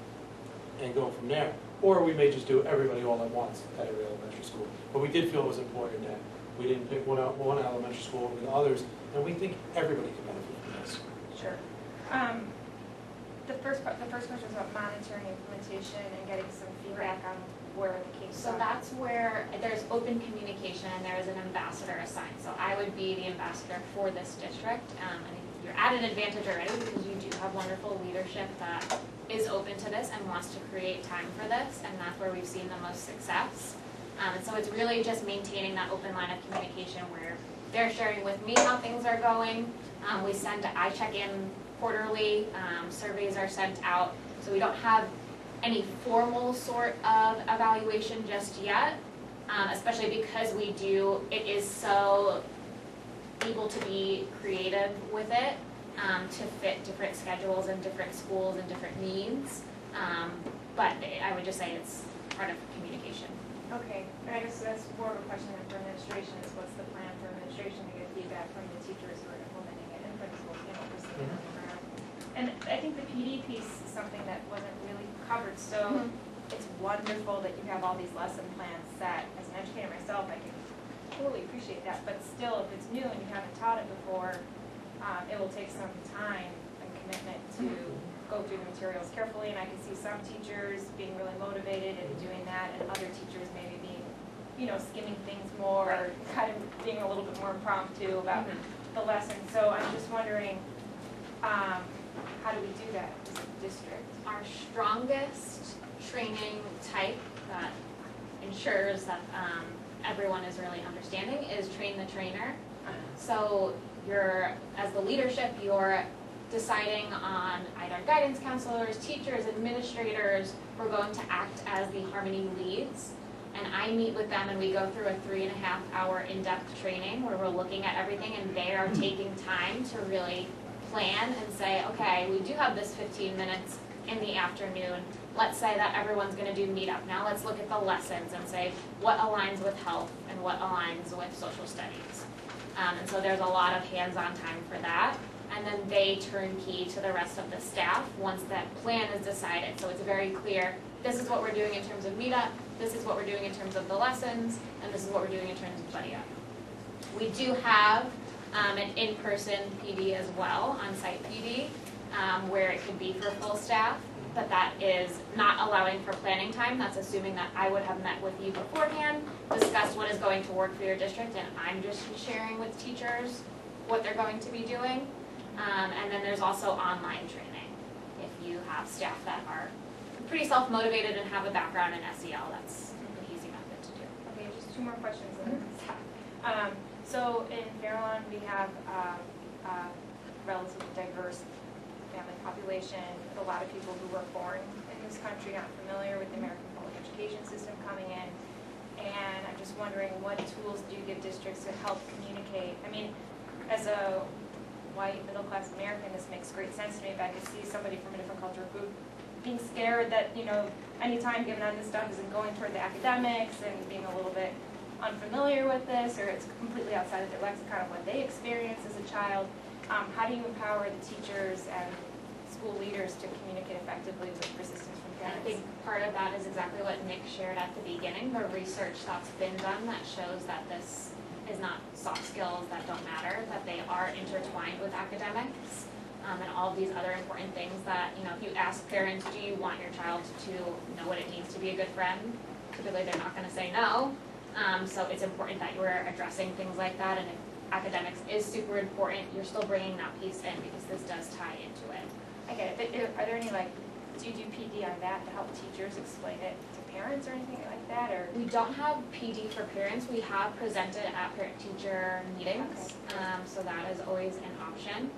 and go from there. Or we may just do everybody all at once at every elementary school. But we did feel it was important that we didn't pick one elementary school over the others, and we think everybody can benefit from this. Sure. The first question was about monitoring implementation and getting some feedback on where the kinks are. So that's where there's open communication and there is an ambassador assigned. So I would be the ambassador for this district. And you're at an advantage already because you do have wonderful leadership that is open to this and wants to create time for this, and that's where we've seen the most success. And so it's really just maintaining that open line of communication where they're sharing with me how things are going. I check in quarterly, surveys are sent out. So we don't have any formal sort of evaluation just yet, especially because it is so able to be creative with it, to fit different schedules and different schools and different needs. But I would just say it's part of communication. Okay, and I guess that's more of a question than for administration, is what's the plan for administration to get feedback from the teachers who are implementing it and principals, what we're seeing on the ground. And I think the PD piece is something that wasn't really covered, so it's wonderful that you have all these lesson plans set. As an educator myself, I can totally appreciate that, but still, if it's new and you haven't taught it before, it will take some time and commitment to go through the materials carefully, and I can see some teachers being really motivated in doing that, and other teachers maybe being, skimming things more, or kind of being a little bit more impromptu about the lesson. So I'm just wondering, how do we do that as a district? Our strongest training type that ensures that everyone is really understanding is train the trainer. So as the leadership, you're deciding on either guidance counselors, teachers, administrators, who are going to act as the Harmony leads. And I meet with them and we go through a 3.5-hour in-depth training where we're looking at everything, and they are taking time to really plan and say, okay, we do have this 15 minutes in the afternoon. Let's say that everyone's going to do meetup. Now let's look at the lessons and say what aligns with health and what aligns with social studies. And so there's a lot of hands-on time for that. And then they turnkey to the rest of the staff once that plan is decided. So it's very clear, this is what we're doing in terms of meetup, this is what we're doing in terms of the lessons, and this is what we're doing in terms of buddy up. We do have an in-person PD as well, on-site PD, where it could be for full staff, but that is not allowing for planning time. That's assuming that I would have met with you beforehand, discussed what is going to work for your district, and I'm just sharing with teachers what they're going to be doing. And then there's also online training. If you have staff that are pretty self-motivated and have a background in SEL, that's an easy method to do. Okay, just two more questions. So in Fairlawn, we have a relatively diverse family population, with a lot of people who were born in this country, not familiar with the American public education system coming in. And I'm just wondering, what tools do you give districts to help communicate? I mean, as a white, middle-class American, this makes great sense to me, but I could see somebody from a different culture group being scared that, any time given on this stuff isn't going toward the academics and being a little bit unfamiliar with this, or it's completely outside of their lexicon of what they experienced as a child. How do you empower the teachers and school leaders to communicate effectively with resistance from I parents? think part of that is exactly what Nick shared at the beginning, the research that's been done that shows that this is not soft skills that don't matter, that they are intertwined with academics, and all of these other important things that, if you ask parents, do you want your child to know what it means to be a good friend? Typically they're not going to say no. So it's important that you're addressing things like that, and if academics is super important, you're still bringing that piece in because this does tie into it. I get it, but are there any, do you do PD on that to help teachers explain it to parents or anything like that, or? We don't have PD for parents. We have presented at parent-teacher meetings, so that is always an option.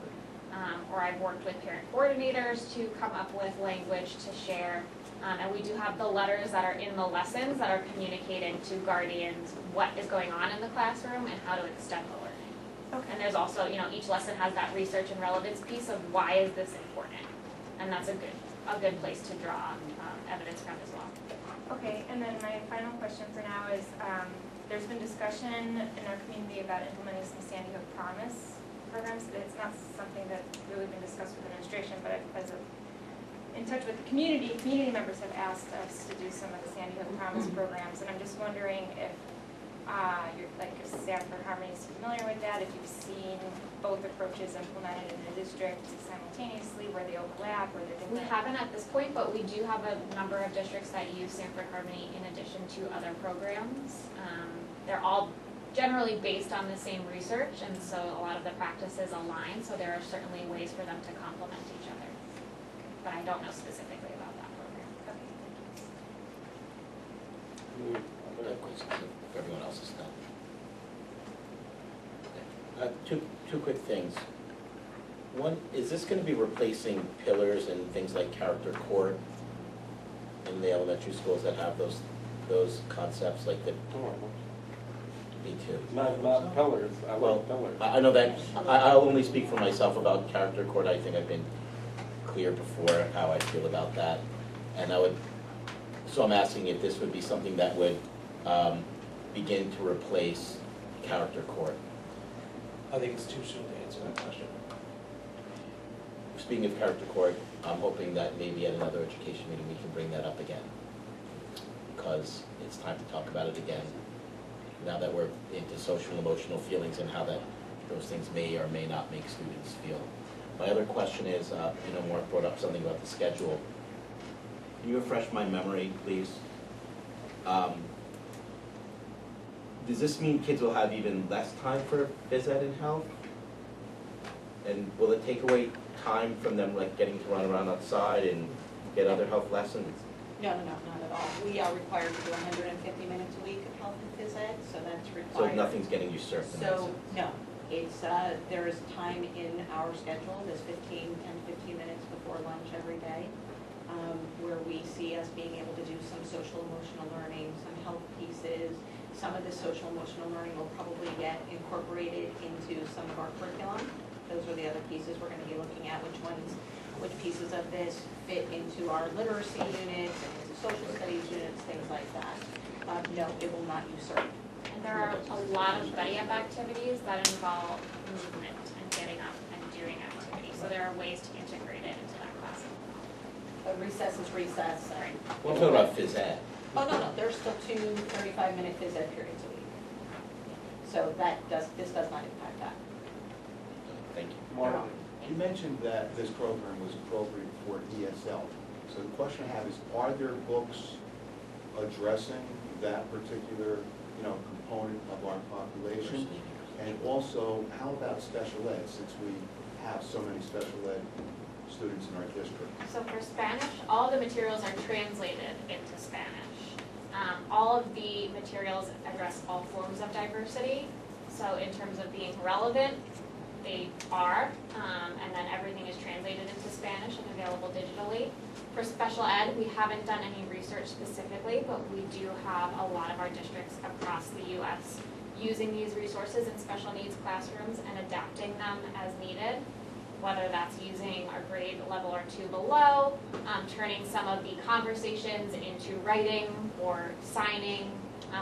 Or I've worked with parent coordinators to come up with language to share. And we do have the letters that are in the lessons that are communicating to guardians what is going on in the classroom and how to extend the learning. Okay. And there's also, each lesson has that research and relevance piece of why is this important? And that's a good place to draw evidence from as well. Okay, and then my final question for now is, there's been discussion in our community about implementing some Sandy Hook Promise programs. It's not something that's really been discussed with administration, but in touch with the community members have asked us to do some of the Sandy Hook Promise programs, and I'm just wondering if if Sanford Harmony is familiar with that, if you've seen both approaches implemented in the district simultaneously, where they overlap, or they're different. We haven't at this point, but we do have a number of districts that use Sanford Harmony in addition to other programs. They're all generally based on the same research, and so a lot of the practices align, so there are certainly ways for them to complement each other. But I don't know specifically about that program. Okay, Other questions if everyone else is done? Two quick things. One, is this gonna be replacing pillars and things like character court in the elementary schools that have those concepts like the, me too? Not pillars, I Well, like pillars. I know that, I'll only speak for myself about character court. I think I've been clear before how I feel about that. And so I'm asking if this would be something that would begin to replace character court. I think it's too soon to answer that question. Speaking of character court, I'm hoping that maybe at another education meeting we can bring that up again. Because it's time to talk about it again. Now that we're into social and emotional feelings and how those things may or may not make students feel. My other question is, Mark brought up something about the schedule. Can you refresh my memory, please? Does this mean kids will have even less time for phys ed and health? And will it take away time from them, like getting to run around outside and get other health lessons? No, not at all. We are required to do 150 minutes a week of health and phys ed, so that's required. So nothing's getting usurped in that So, sense? no, it's, there is time in our schedule, there's 10 to 15 minutes before lunch every day, where we see us being able to do some social emotional learning, some health pieces. Some of the social emotional learning will probably get incorporated into some of our curriculum. Those are the other pieces we're gonna be looking at, which pieces of this fit into our literacy units, and into social studies units, things like that. No, it will not usurp. And there are a lot of buddy up activities that involve movement and getting up and doing activities. So there are ways to integrate it into that class. Recess is recess. Well, I'm talking about phys ed. Oh, no, there's still 2 35-minute phys ed periods a week. So this does not impact that. Thank you. Mark, you mentioned that this program was appropriate for ESL. So the question I have is, are there books addressing that particular, component of our population? And also, how about special ed, since we have so many special ed students in our district? So for Spanish, all the materials are translated into Spanish. All of the materials address all forms of diversity. So in terms of being relevant, they are, and then everything is translated into Spanish and available digitally. For special ed, we haven't done any research specifically, but we do have a lot of our districts across the U.S. using these resources in special needs classrooms and adapting them as needed, whether that's using our grade level or 2 below, turning some of the conversations into writing or signing,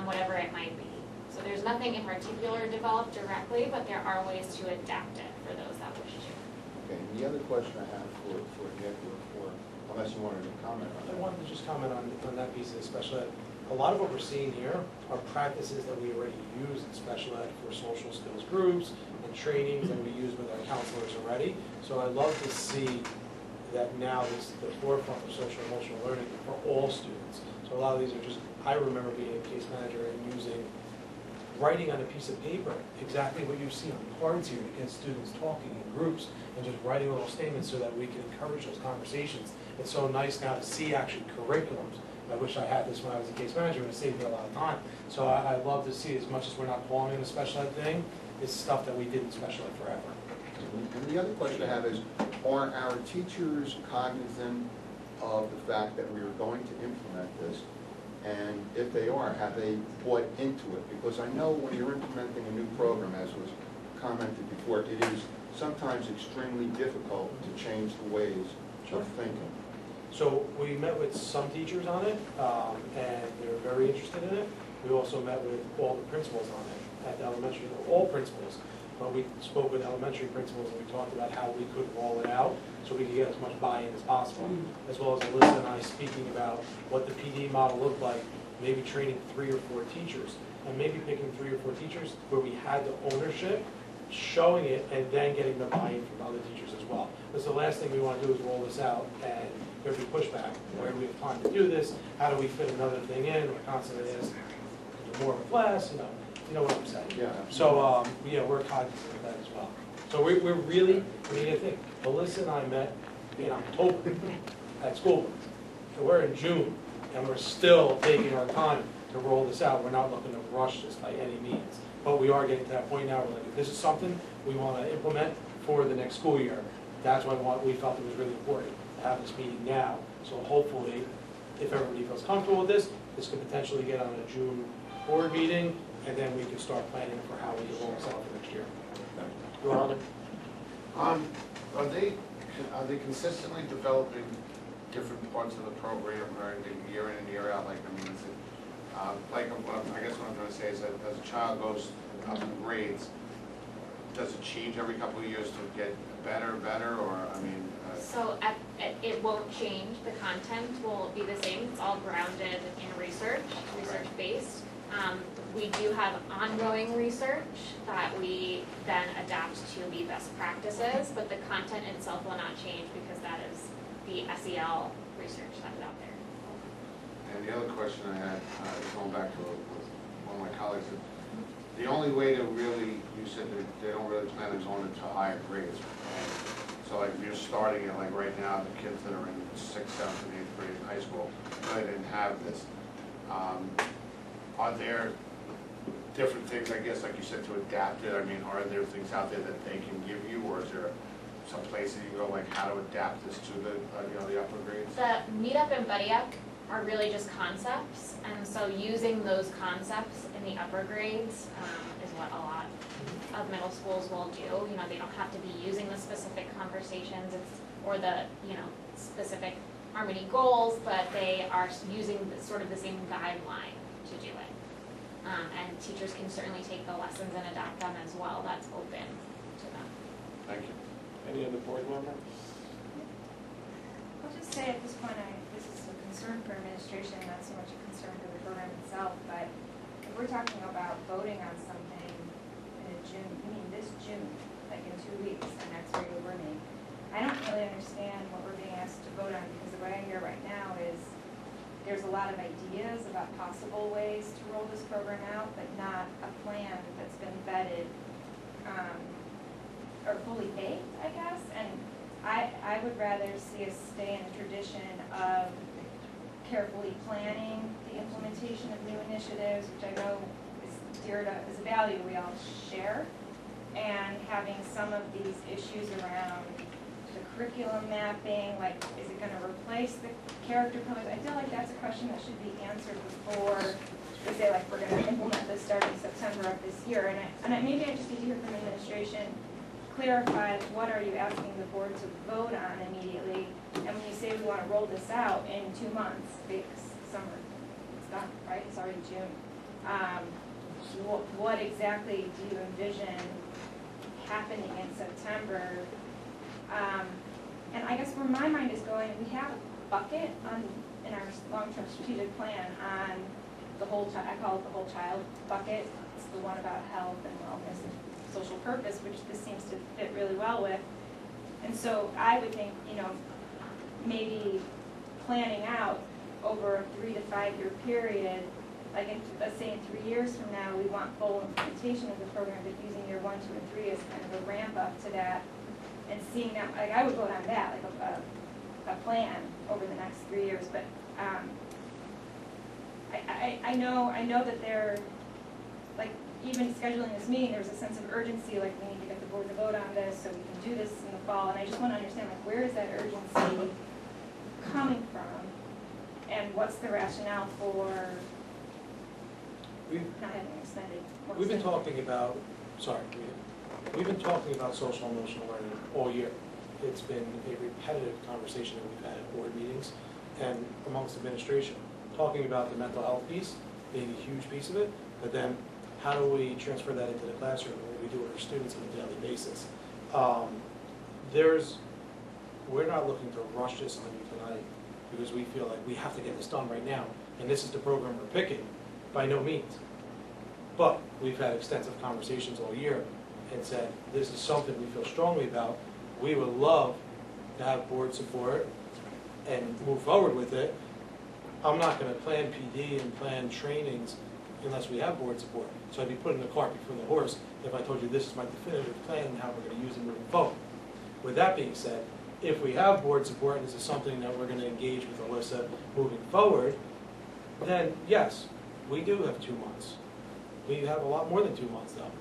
whatever it might be. So there's nothing in particular developed directly, but there are ways to adapt it for those that wish to. Okay, and the other question I have for Nick, or unless you wanted to comment on I that. wanted to just comment on that piece of special ed. A lot of what we're seeing here are practices that we already use in special ed for social skills groups and trainings that we use with our counselors already. So I love to see that now this is the forefront of social emotional learning for all students. So a lot of these are just, I remember being a case manager and using writing on a piece of paper, exactly what you see on cards here, to get students talking in groups and just writing little statements so that we can encourage those conversations. It's so nice now to see actually curriculums. I wish I had this when I was a case manager, and it saved me a lot of time. So I love to see, as much as we're not calling it a special ed thing, it's stuff that we did in special ed forever. And the other question I have is, are our teachers cognizant of the fact that we are going to implement this? And if they are, have they bought into it? Because I know when you're implementing a new program, as was commented before, it is sometimes extremely difficult to change the ways of thinking. So we met with some teachers on it, and they were very interested in it. We also met with all the principals on it at the elementary, all principals. But we spoke with elementary principals and we talked about how we could roll it out so we could get as much buy-in as possible, as well as Alyssa and I speaking about what the PD model looked like, maybe training 3 or 4 teachers, and maybe picking 3 or 4 teachers where we had the ownership, showing it, and then getting the buy-in from other teachers as well. Because the last thing we want to do is roll this out and there'll be pushback. Where do we have time to do this? How do we fit another thing in? We're constantly asking, more of a class, you know what I'm saying. Yeah. So, yeah, we're cognizant of that as well. So we're really, I mean, I think Alyssa and I met in October at school. So we're in June, and we're still taking our time to roll this out. We're not looking to rush this by any means. But we are getting to that point now where like, if this is something we want to implement for the next school year. That's why we felt it was really important to have this meeting now. So hopefully, if everybody feels comfortable with this could potentially get on a June board meeting, and then we can start planning for how we roll this out for next year. Ron? Are they consistently developing different parts of the program during the year in and year out? Like, I mean, is it, I guess what I'm trying to say is that as a child goes up in grades, does it change every couple of years to get better, or, I mean? So it won't change, the content will be the same, it's all grounded in research-based. We do have ongoing research that we then adapt to be best practices, but the content itself will not change because that is the SEL research that is out there. And the other question I had, going back to one of my colleagues, the only way to really, you said that they don't really plan on going into higher grades. So like if you're starting it, like right now, the kids that are in 6th, 7th, and 8th grade in high school, they didn't have this. Are there different things, I guess, like you said, to adapt it? I mean, are there things out there that they can give you, or is there some place that you go, like, how to adapt this to the, the upper grades? The Meetup and Buddy Up are really just concepts, and so using those concepts in the upper grades is what a lot of middle schools will do. You know, they don't have to be using the specific conversations or the, specific Harmony goals, but they are using sort of the same guideline to do it. And teachers can certainly take the lessons and adapt them as well. That's open to them. Thank you. Any other board members? I'll just say at this point, this is a concern for administration, not so much a concern for the program itself, but if we're talking about voting on something in June, this June, like in 2 weeks, our next regular board meeting, I don't really understand what we're being asked to vote on, because the way I hear right now is there's a lot of ideas about possible ways to roll this program out, but not a plan that's been vetted or fully baked, I guess. And I would rather see us stay in a tradition of carefully planning the implementation of new initiatives, which I know is dear to, is a value we all share, and having some of these issues around the curriculum mapping, like, is it going to replace the character pillars? I feel like that's a question that should be answered before we say, like, we're going to implement this starting September of this year. And maybe I just need to hear from administration, clarify what are you asking the board to vote on immediately, and when you say we want to roll this out in 2 months, because summer, it's done, right? It's already June. What exactly do you envision happening in September? And I guess where my mind is going, we have a bucket in our long-term strategic plan on the whole child, I call it the whole child bucket. It's the one about health and wellness and social purpose, which this seems to fit really well with. And so I would think, maybe planning out over a 3 to 5 year period, like let's say in 3 years from now, we want full implementation of the program, but using year 1, 2, and 3 as kind of a ramp up to that, and seeing that, like I would vote on that, like a plan over the next 3 years. But I know that they're, like, even scheduling this meeting, there's a sense of urgency, like we need to get the board to vote on this so we can do this in the fall. And I just want to understand, like, where is that urgency coming from, and what's the rationale for not having extended? We've been talking about, we've been talking about social and emotional learning all year. It's been a repetitive conversation that we've had at board meetings and amongst administration, talking about the mental health piece being a huge piece of it, but then how do we transfer that into the classroom and what we do with our students on a daily basis? We're not looking to rush this on you tonight because we feel like we have to get this done right now, and this is the program we're picking, by no means. But we've had extensive conversations all year and said, this is something we feel strongly about. We would love to have board support and move forward with it. I'm not going to plan PD and plan trainings unless we have board support. So I'd be putting the cart before the horse if I told you this is my definitive plan and how we're going to use it moving forward. With that being said, if we have board support and this is something that we're going to engage with Alyssa moving forward, then yes, we do have 2 months. We have a lot more than 2 months though.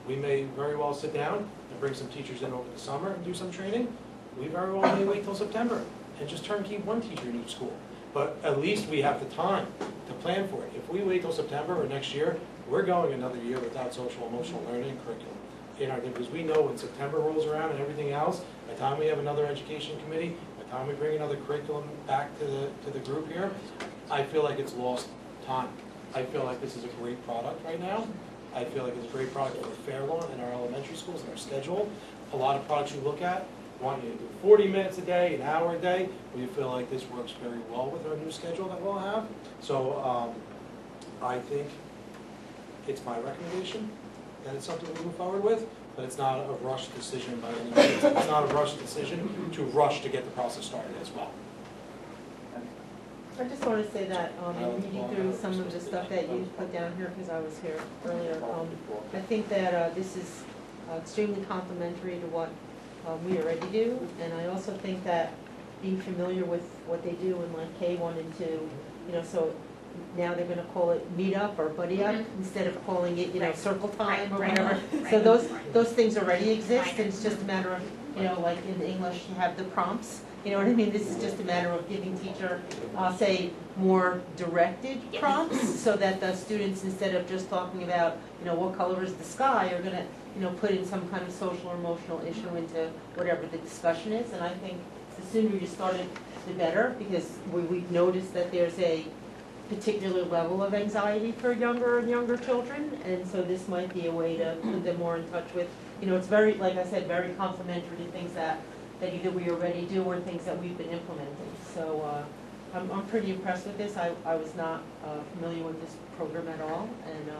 We may very well sit down and bring some teachers in over the summer and do some training. We very well may wait till September and just turnkey one teacher in each school. But at least we have the time to plan for it. If we wait till September or next year, we're going another year without social emotional learning curriculum in our, because we know when September rolls around and everything else, by the time we have another education committee, by the time we bring another curriculum back to the group here, I feel like it's lost time. I feel like this is a great product right now. I feel like it's a great product for Fairlawn and our elementary schools and our schedule. A lot of products you look at want you to do 40 minutes a day, an hour a day. We feel like this works very well with our new schedule that we'll have. So I think it's my recommendation that it's something we move forward with, but it's not a rushed decision by any means. It's not a rushed decision to rush to get the process started as well. I just want to say that, in reading through some of the stuff that you put down here, because I was here earlier, I think that this is extremely complementary to what we already do, and I also think that being familiar with what they do in like K1 and 2, you know, so now they're gonna call it meet up or buddy up instead of calling it, you know, circle time or whatever. So those things already exist, and it's just a matter of, you know, like in English, you have the prompts. You know what I mean? This is just a matter of giving teacher, say, more directed prompts, so that the students, instead of just talking about, you know, what color is the sky, are gonna, you know, put in some kind of social or emotional issue into whatever the discussion is. And I think the sooner you start it, the better, because we've noticed that there's a particular level of anxiety for younger and younger children, and so this might be a way to put them more in touch with, you know, it's very, like I said, very complementary to things that either we already do or things that we've been implementing. So I'm pretty impressed with this. I was not familiar with this program at all, and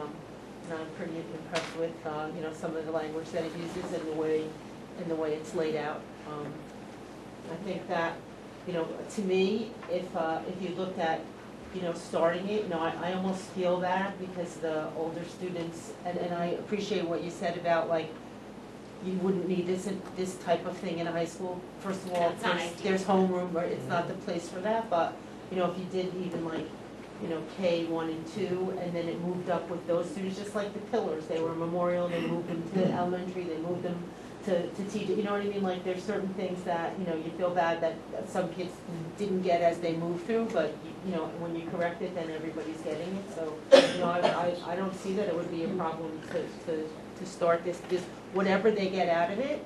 I'm pretty impressed with you know, some of the language that it uses and the way it's laid out. I think that, you know, to me, if you looked at, you know, starting it, you know, I almost feel that because the older students, and I appreciate what you said about, like, you wouldn't need this type of thing in a high school. First of all, there's homeroom, or it's not the place for that, but, you know, if you did even like, you know, K1 and 2, and then it moved up with those students, just like the pillars, they were memorial, they moved them to elementary, they moved them to teach, you know what I mean? Like, there's certain things that, you know, you feel bad that some kids didn't get as they moved through, but, you know, when you correct it, then everybody's getting it. So, you know, I don't see that it would be a problem to start this. Whatever they get out of it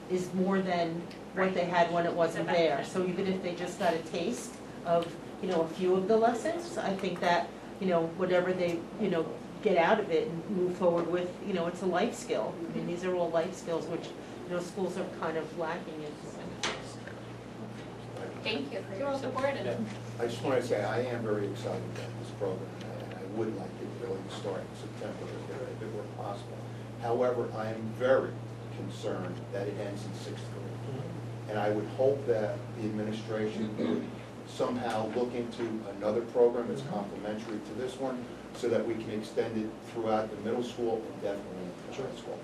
is more than what they had when it wasn't there. So even if they just got a taste of, you know, a few of the lessons, I think that, you know, whatever they, you know, get out of it and move forward with, you know, it's a life skill. I mean, these are all life skills which, you know, schools are kind of lacking in. Thank you for your support. And I just want to say, I am very excited about this program, and I would like it really to start in September if it were possible. However, I am very concerned that it ends in sixth grade. And I would hope that the administration would somehow look into another program that's complementary to this one, so that we can extend it throughout the middle school and definitely into high school.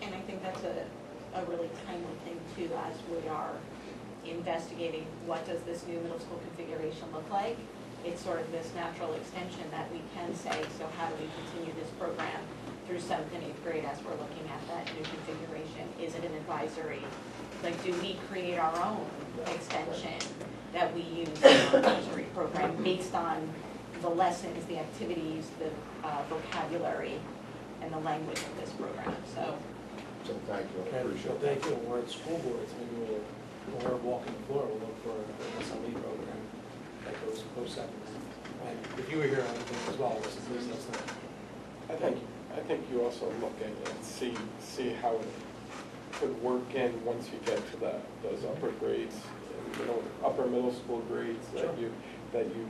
And I think that's a really timely thing too, as we are investigating what does this new middle school configuration look like. It's sort of this natural extension that we can say, so how do we continue this program through 7th and 8th grade as we're looking at that new configuration? Is it an advisory? Like, do we create our own extension that we use in our advisory program based on the lessons, the activities, the vocabulary, and the language of this program? So thank you, I appreciate it. Thank you. We're at school boards, maybe when we're walking the floor, we'll look for an SLE program that goes post-second. And if you were here, I would think as well, this is not. I think you also look at it and see how it could work in once you get to those upper grades, upper middle school grades that you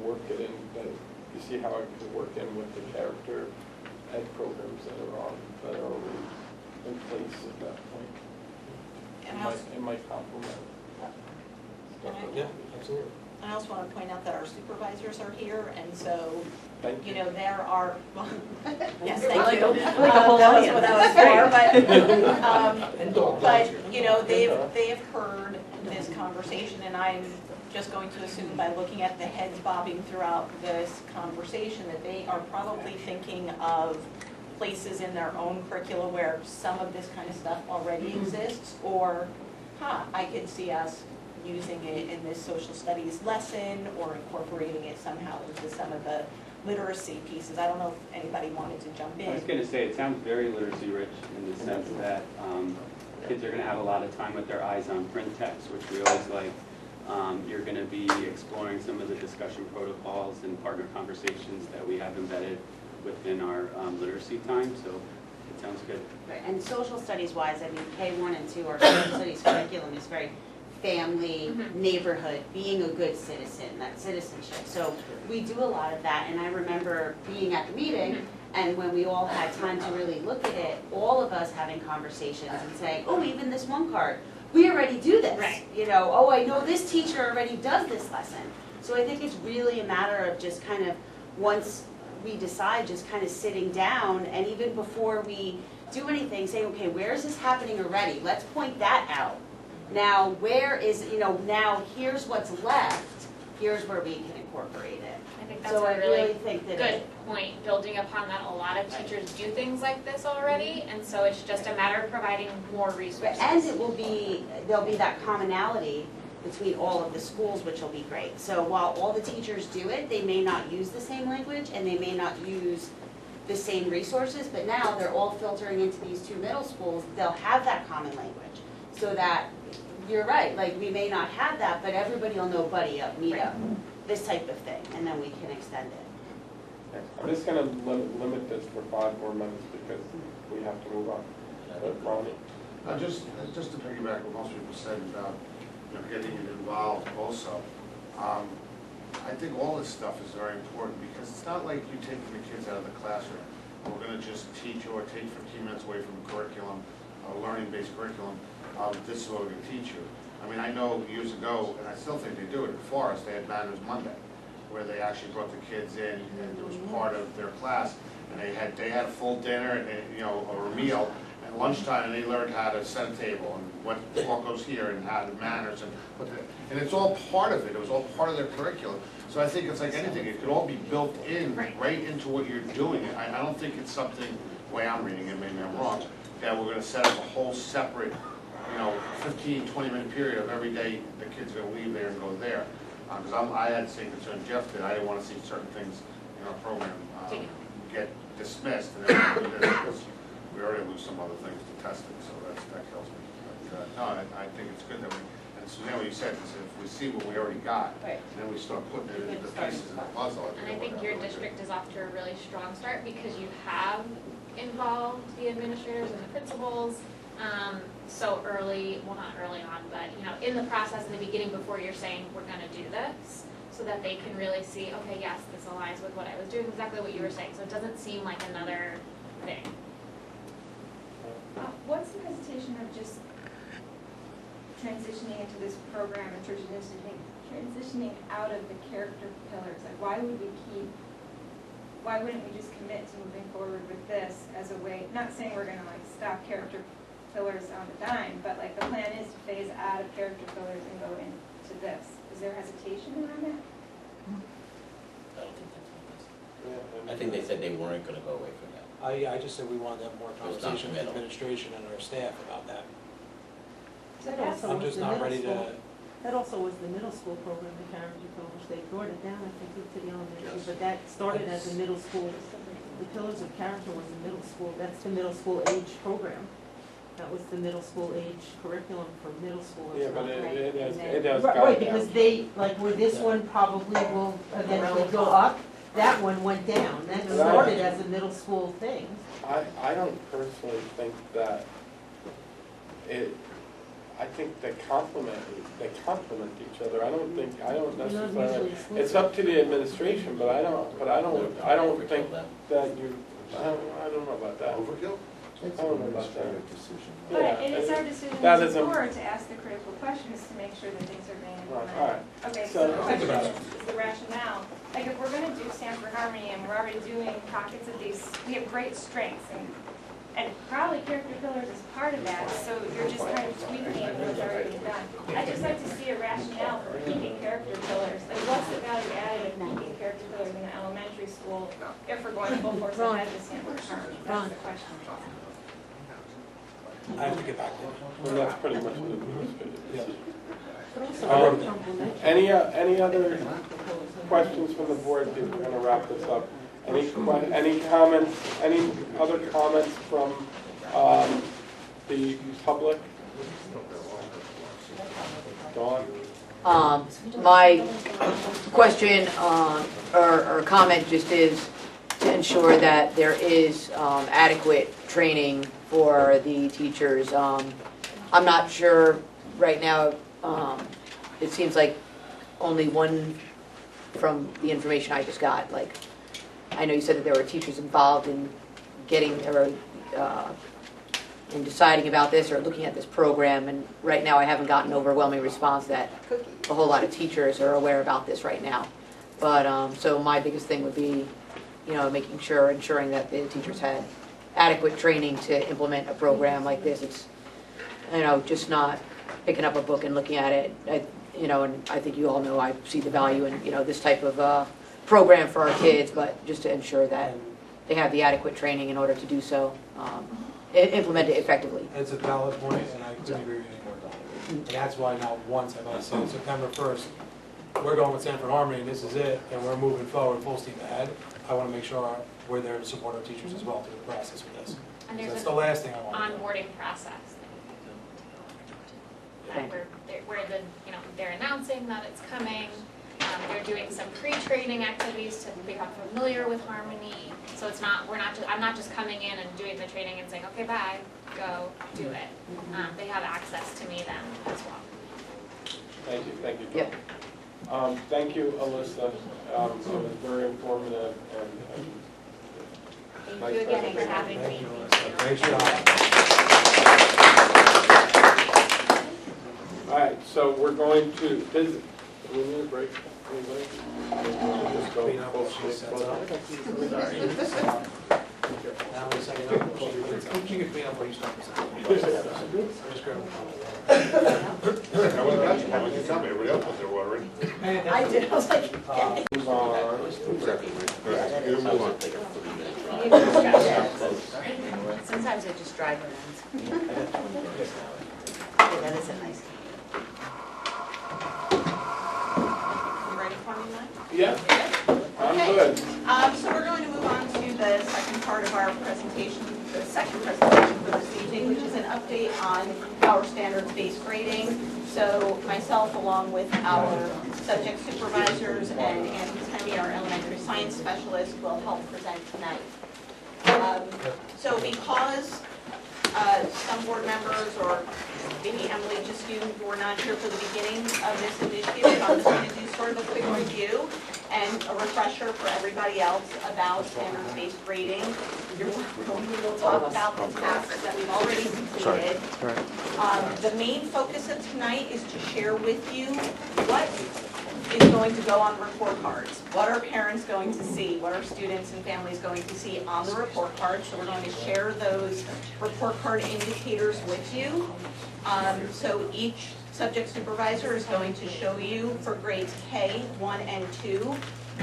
work it in, that you see how it could work in with the character ed programs that are already in place at that point. It might complement. Yeah, absolutely. I also want to point out that our supervisors are here, and so, Thank you. you know, there are, well, yes, thank you. That was for, but you know, they have heard this conversation, and I'm just going to assume by looking at the heads bobbing throughout this conversation that they are probably thinking of places in their own curricula where some of this kind of stuff already exists, or, I could see us using it in this social studies lesson or incorporating it somehow into some of the literacy pieces. I don't know if anybody wanted to jump in. I was going to say, it sounds very literacy rich in the sense that kids are going to have a lot of time with their eyes on print text, which we always like. You're going to be exploring some of the discussion protocols and partner conversations that we have embedded within our literacy time, so it sounds good. Right, and social studies wise, I mean, K1 and 2, our social studies curriculum is very family, neighborhood, being a good citizen, that citizenship. So we do a lot of that, and I remember being at the meeting, and when we all had time to really look at it, all of us having conversations and saying, oh, even this one card, we already do this. Right. You know, oh, I know this teacher already does this lesson. So I think it's really a matter of just kind of, once we decide, just kind of sitting down, and even before we do anything, saying, okay, where is this happening already? Let's point that out. Now, where is, you know, now here's what's left, here's where we can incorporate it. I think that's So a I really really think that good point, building upon that. A lot of teachers do things like this already, and so it's just a matter of providing more resources. And it will be, there'll be that commonality between all of the schools, which will be great. So while all the teachers do it, they may not use the same language, and they may not use the same resources, but now they're all filtering into these 2 middle schools, they'll have that common language. So that, you're right, like, we may not have that, but everybody will know buddy up, meet up, this type of thing, and then we can extend it. I'm just gonna limit this for 5 more minutes because we have to move on. Ronnie? Just to piggyback what most people said about, you know, getting it involved also. I think all this stuff is very important because it's not like you taking the kids out of the classroom and we're gonna just teach or take 15 minutes away from curriculum, learning-based curriculum. This is what we're gonna teach you. I mean, I know years ago, and I still think they do it in Forest, they had Manners Monday, where they actually brought the kids in and it was part of their class, and they had a full dinner and, you know, or a meal, and lunchtime, and they learned how to set a table and what goes here and how to manners and it's all part of it. It was all part of their curriculum. So I think it's like anything, it could all be built in right into what you're doing. I don't think it's something, the way I'm reading it, maybe I'm wrong, that we're gonna set up a whole separate, you know, 15, 20-minute period of every day the kid's gonna leave there and go there. Because I had the same concern Jeff did. I didn't want to see certain things in our program get dismissed, and then we did it because we already lose some other things to testing, so that kills me. But, no, I think it's good that we, and Suzanne, what you said is if we see what we already got, and then we start putting it into the pieces in the puzzle. And I think your district is off to a really strong start because you have involved the administrators and the principals so early, well, not early on, but, you know, in the process in the beginning before you're saying we're going to do this, so that they can really see, okay, yes, this aligns with what I was doing, exactly what you were saying, so it doesn't seem like another thing. What's the hesitation of just transitioning into this program and transitioning out of the character pillars? Like, why wouldn't we just commit to moving forward with this as a way, not saying we're gonna like stop character pillars on the dime, but like the plan is to phase out of character pillars and go into this. Is there hesitation around that? I don't think that's I think they said they weren't gonna go away from that. I just said we wanted to have more conversation with administration and our staff about that. That also I'm was just the not middle ready school. to, That also was the middle school program, the Character Pillars. They brought it down, I think, to the elementary, but that started as a middle school. The Pillars of Character was the middle school, that's the middle school age program. That was the middle school age curriculum for middle school. Yeah, but it has Right, gone right, down. because they, like where this one probably will eventually go up, that one went down. That started as a middle school thing. I don't personally think that I think they complement each other. I don't necessarily, it's up to the administration, but I don't think that I don't know about that. Overkill? I don't know about that. But Yeah, it is our decision that as is a a- board to ask the critical questions to make sure that things are being implemented. All right. Okay, So so the think question about is the rationale. Like if we're gonna do Stanford Harmony and we're already doing pockets of these, we have great strengths and probably character pillars is part of that, so you're just kind of tweaking what's already been done. I'd just like to see a rationale for keeping character pillars. Like what's the value added of keeping character pillars in the elementary school if we're going full force Ron. ahead this year? That's the question. I have to get back to it. And that's pretty much the administrative Yeah. decision. Any other questions from the board? We're going to wrap this up. Any comments, any other comments from the public? Dawn? My question or comment just is to ensure that there is adequate training for the teachers. I'm not sure right now, it seems like only one from the information I just got. Like, I know you said that there were teachers involved in getting or in deciding about this or looking at this program, and right now I haven't gotten an overwhelming response that a whole lot of teachers are aware about this right now. But so my biggest thing would be, ensuring that the teachers had adequate training to implement a program like this. It's, just not picking up a book and looking at it. And I think you all know I see the value in, this type of program for our kids, but just to ensure that they have the adequate training in order to do so, implement it effectively. It's a valid point, and I couldn't agree with you more, Don. And that's why not once have I said September 1st, we're going with Sanford Harmony, and this is it, and we're moving forward full steam ahead. I want to make sure we're there to support our teachers as well through the process with this. And So there's that's an the last thing I want. onboarding process. That where they're announcing that it's coming. They're doing some pre-training activities to become familiar with Harmony. So it's not, I'm not just coming in and doing the training and saying, okay, bye, go do it. They have access to me then as well. Thank you, Dawn. Yep. Thank you, Alyssa. It was very informative and Thank you again for having me. Thank you, Alyssa. Great job. All right, so we're going to visit. Do we need a break? Anybody? Just go Clean up full what she speed. sets up. Now we're setting up what she cleans up. She can clean up what you start to set. Just grab I wouldn't got you, why would you tell me? Everybody else put their water in. I did, I was like, Move on. Exactly. All right, you move on. Sometimes I just drive around. That is a nice. you ready for me, Mike? Yeah, I'm Okay. good. So we're going to move on to the second part of our presentation, the second presentation for this evening, which is an update on our standards-based grading. So myself, along with our subject supervisors and Andy Temmie, our elementary science specialist, will help present tonight. So because some board members, or maybe Emily, just you, were not here for the beginning of this initiative, I'm just going to do sort of a quick review and a refresher for everybody else about standards-based grading. We will talk about the tasks that we've already completed. The main focus of tonight is to share with you what is going to go on report cards. What are parents going to see? What are students and families going to see on the report cards? So we're going to share those report card indicators with you. So each subject supervisor is going to show you for grades K, 1, and 2,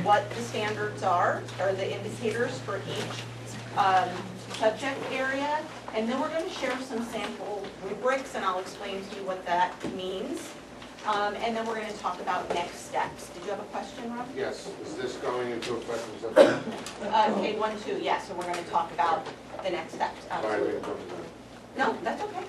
what the standards are, or the indicators for each subject area. And then we're going to share some sample rubrics, and I'll explain to you what that means. And then we're going to talk about next steps. Did you have a question, Rob? Yes, is this going into effect in September? K, 1, 2, yes, so we're going to talk about the next steps. Sorry, we didn't come to that. No, that's okay.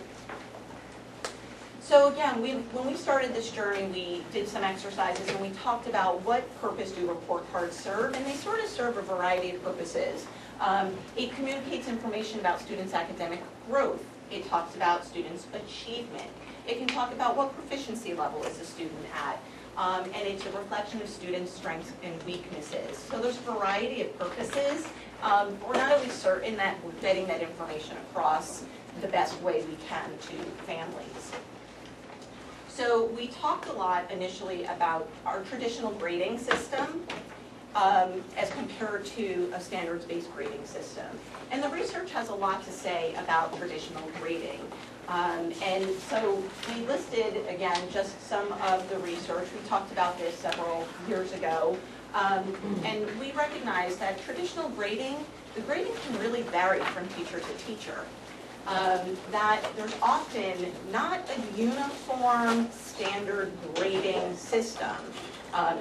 So again, when we started this journey, we did some exercises and we talked about what purpose do report cards serve, and they sort of serve a variety of purposes. It communicates information about students' academic growth. It talks about students' achievement. It can talk about what proficiency level is a student at. And it's a reflection of students' strengths and weaknesses. So there's a variety of purposes. We're not always certain that we're getting that information across the best way we can to families. So we talked a lot initially about our traditional grading system as compared to a standards-based grading system. And the research has a lot to say about traditional grading. And so we listed, again, just some of the research. We talked about this several years ago. And we recognize that traditional grading, the grading can really vary from teacher to teacher. That there's often not a uniform standard grading system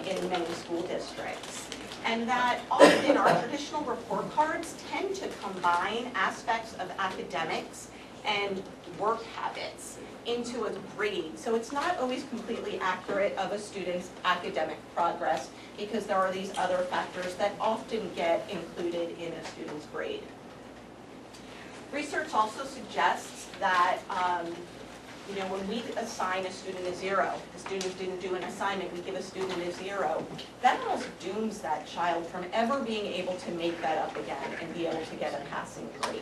in many school districts. And that often our traditional report cards tend to combine aspects of academics and work habits into a grade. So it's not always completely accurate of a student's academic progress because there are these other factors that often get included in a student's grade. Research also suggests that when we assign a student a 0, the student didn't do an assignment, we give a student a 0, that almost dooms that child from ever being able to make that up again and be able to get a passing grade.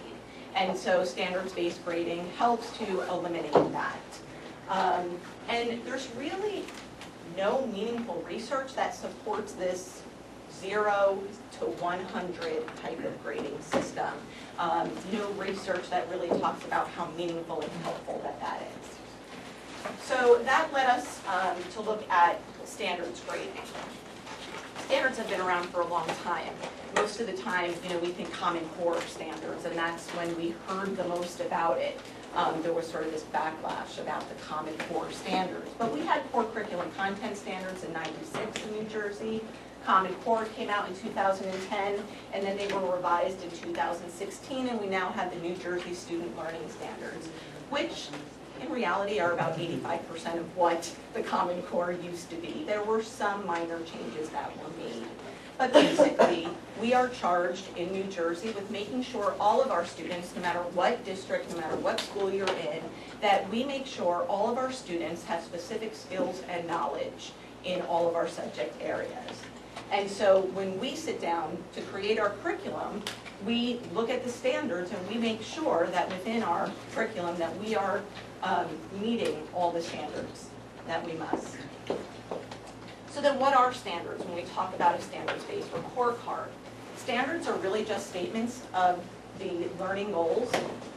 And so standards-based grading helps to eliminate that. And there's really no meaningful research that supports this 0 to 100 type of grading system. No research that really talks about how meaningful and helpful that is. So that led us to look at standards grading. Standards have been around for a long time. Most of the time, we think Common Core standards, and that's when we heard the most about it. There was sort of this backlash about the Common Core standards. But we had core curriculum content standards in '96 in New Jersey. Common Core came out in 2010, and then they were revised in 2016, and we now have the New Jersey Student Learning Standards, which in reality are about 85% of what the Common Core used to be. There were some minor changes that were made. But basically, we are charged in New Jersey with making sure all of our students, no matter what district, no matter what school you're in, that we make sure all of our students have specific skills and knowledge in all of our subject areas. And so when we sit down to create our curriculum, we look at the standards and we make sure that within our curriculum that we are meeting all the standards that we must. So then what are standards when we talk about a standards-based report card? Standards are really just statements of the learning goals.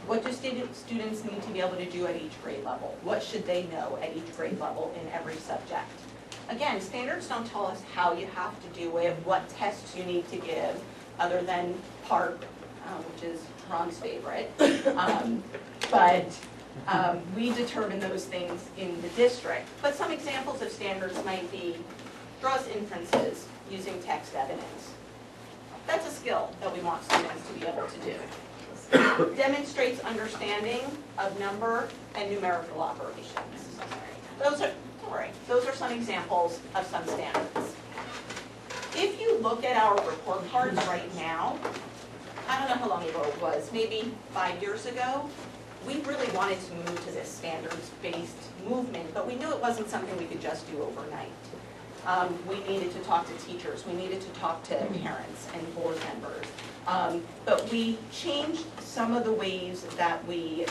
What do students need to be able to do at each grade level? What should they know at each grade level in every subject? Again, standards don't tell us how you have to do it, what tests you need to give, other than PARCC, which is Ron's favorite. We determine those things in the district. But some examples of standards might be draws inferences using text evidence. That's a skill that we want students to be able to do. Demonstrates understanding of number and numerical operations. Those are some examples of some standards. If you look at our report cards right now, I don't know how long ago it was, maybe 5 years ago, we really wanted to move to this standards-based movement, but we knew it wasn't something we could just do overnight. We needed to talk to teachers, we needed to talk to parents and board members. But we changed some of the ways that we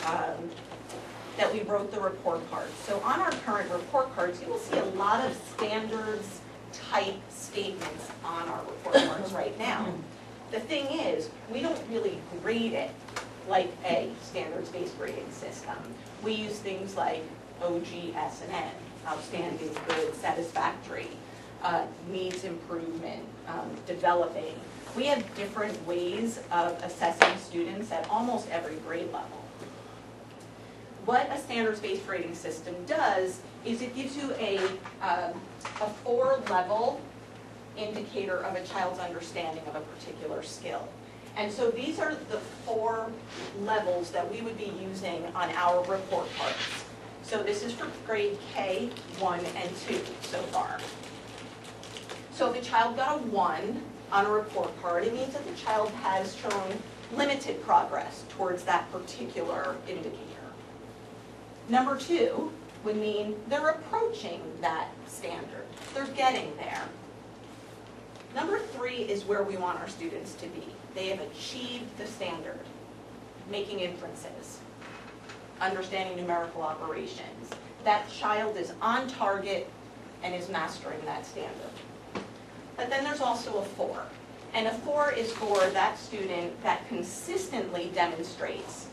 wrote the report cards. So on our current report cards, you will see a lot of standards type statements on our report cards right now. The thing is, we don't really grade it like a standards-based grading system. We use things like OG, S&N, outstanding, good, satisfactory, needs improvement, developing. We have different ways of assessing students at almost every grade level. What a standards-based grading system does is it gives you a 4-level indicator of a child's understanding of a particular skill. And so these are the 4 levels that we would be using on our report cards. So this is for grade K, 1, and 2 so far. So if a child got a 1 on a report card, it means that the child has shown limited progress towards that particular indicator. Number 2 would mean they're approaching that standard. They're getting there. Number 3 is where we want our students to be. They have achieved the standard, making inferences, understanding numerical operations. That child is on target and is mastering that standard. But then there's also a 4. And a 4 is for that student that consistently demonstrates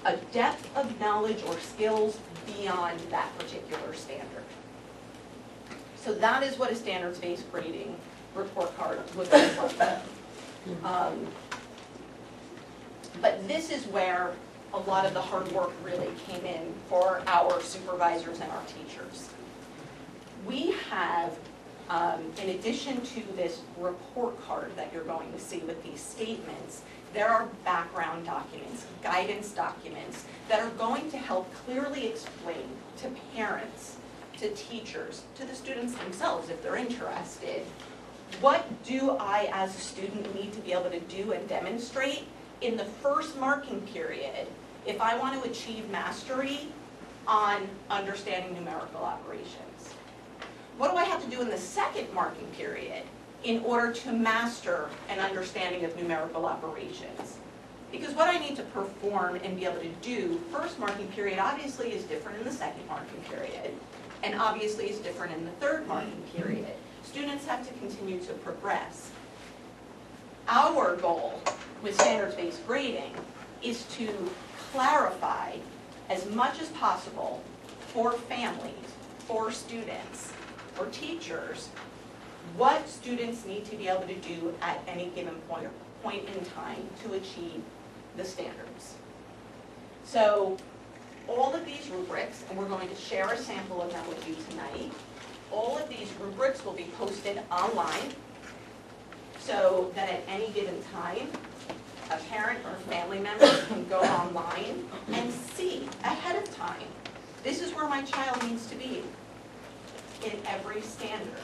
a depth of knowledge or skills beyond that particular standard. So that is what a standards-based grading report card looks like that. But this is where a lot of the hard work really came in for our supervisors and our teachers. We have, in addition to this report card that you're going to see with these statements, there are background documents, guidance documents that are going to help clearly explain to parents, to teachers, to the students themselves if they're interested, what do I as a student need to be able to do and demonstrate in the first marking period if I want to achieve mastery on understanding numerical operations? What do I have to do in the second marking period in order to master an understanding of numerical operations? Because what I need to perform and be able to do first marking period obviously is different in the second marking period, and obviously is different in the third marking period. Students have to continue to progress. Our goal with standards-based grading is to clarify as much as possible for families, for students, for teachers, what students need to be able to do at any given point in time to achieve the standards. So all of these rubrics, and we're going to share a sample of them with you tonight, all of these rubrics will be posted online so that at any given time, a parent or a family member can go online and see ahead of time, this is where my child needs to be in every standard.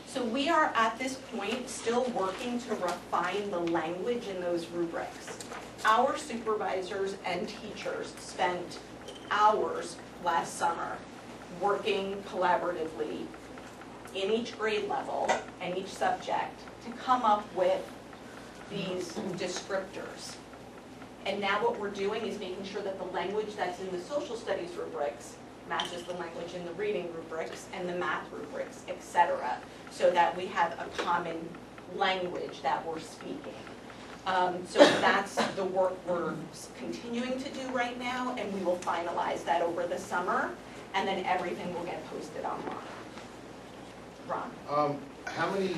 So we are at this point still working to refine the language in those rubrics. Our supervisors and teachers spent hours last summer working collaboratively in each grade level and each subject to come up with these descriptors. And now what we're doing is making sure that the language that's in the social studies rubrics matches the language in the reading rubrics and the math rubrics, etc., so that we have a common language that we're speaking. So that's the work we're continuing to do right now, and we will finalize that over the summer, and then everything will get posted online. Ron? How many,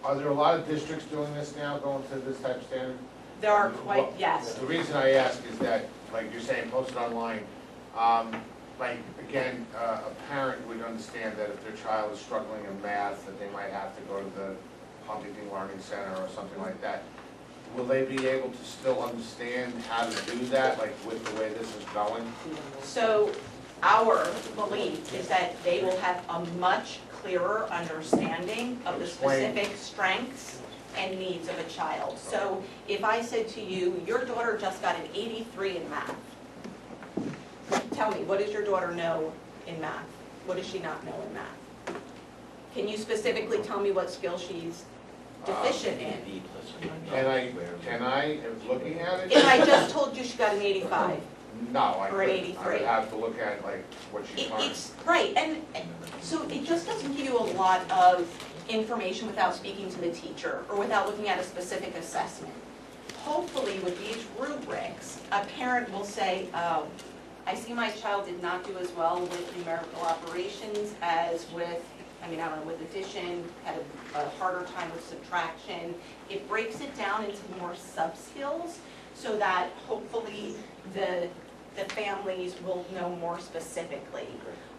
are there a lot of districts doing this now, going to this type of standard? There are quite, yes. The reason I ask is that, like you're saying, posted online, like, again, a parent would understand that if their child is struggling in math, that they might have to go to the Huntington Learning Center or something like that. Will they be able to still understand how to do that, like with the way this is going? So our belief is that they will have a much clearer understanding of the specific strengths and needs of a child. So if I said to you, your daughter just got an 83 in math, tell me, what does your daughter know in math? What does she not know in math? Can you specifically tell me what skill she's deficient in? Can I, looking at it? If I just told you she got an 85? No, I Or an couldn't. 83. I would have to look at like what she's learning. It's, right, and so it just doesn't give you a lot of information without speaking to the teacher or without looking at a specific assessment. Hopefully with these rubrics, a parent will say, oh, I see my child did not do as well with numerical operations as with, I don't know, with addition, had a harder time with subtraction. It breaks it down into more sub-skills so that hopefully the families will know more specifically.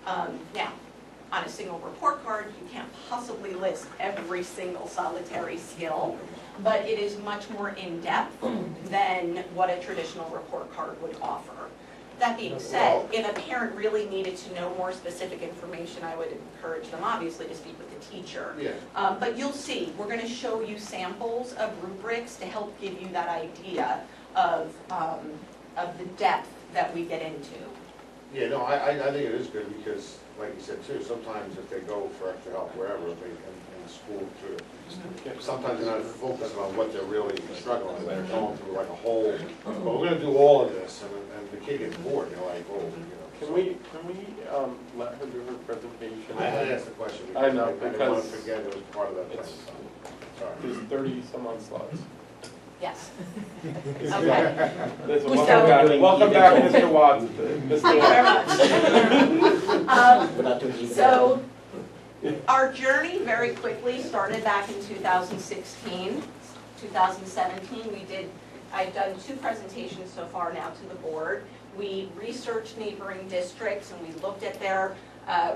Now, on a single report card, you can't possibly list every single solitary skill, but it is much more in-depth than what a traditional report card would offer. That being said, if a parent really needed to know more specific information, I would encourage them, obviously, to speak with the teacher. Yeah. But you'll see, we're going to show you samples of rubrics to help give you that idea of the depth that we get into. Yeah, no, I think it is good because, like you said too, sometimes if they go for extra help wherever, if they in the school too, sometimes they're not focusing on what they're really struggling with. They're going through like a whole, well, we're gonna do all of this, and the kid gets bored, they're like, oh, Can we let her do her presentation? I had asked the question I because know, I didn't want because to forget it was part of that plan. it's- Sorry. There's 30 some odd slides. Yes. Okay. So- Welcome back, Mr. Watts. Thank you very much. We're not doing either. So, Our journey very quickly started back in 2016, 2017. I've done 2 presentations so far now to the board. We researched neighboring districts and we looked at their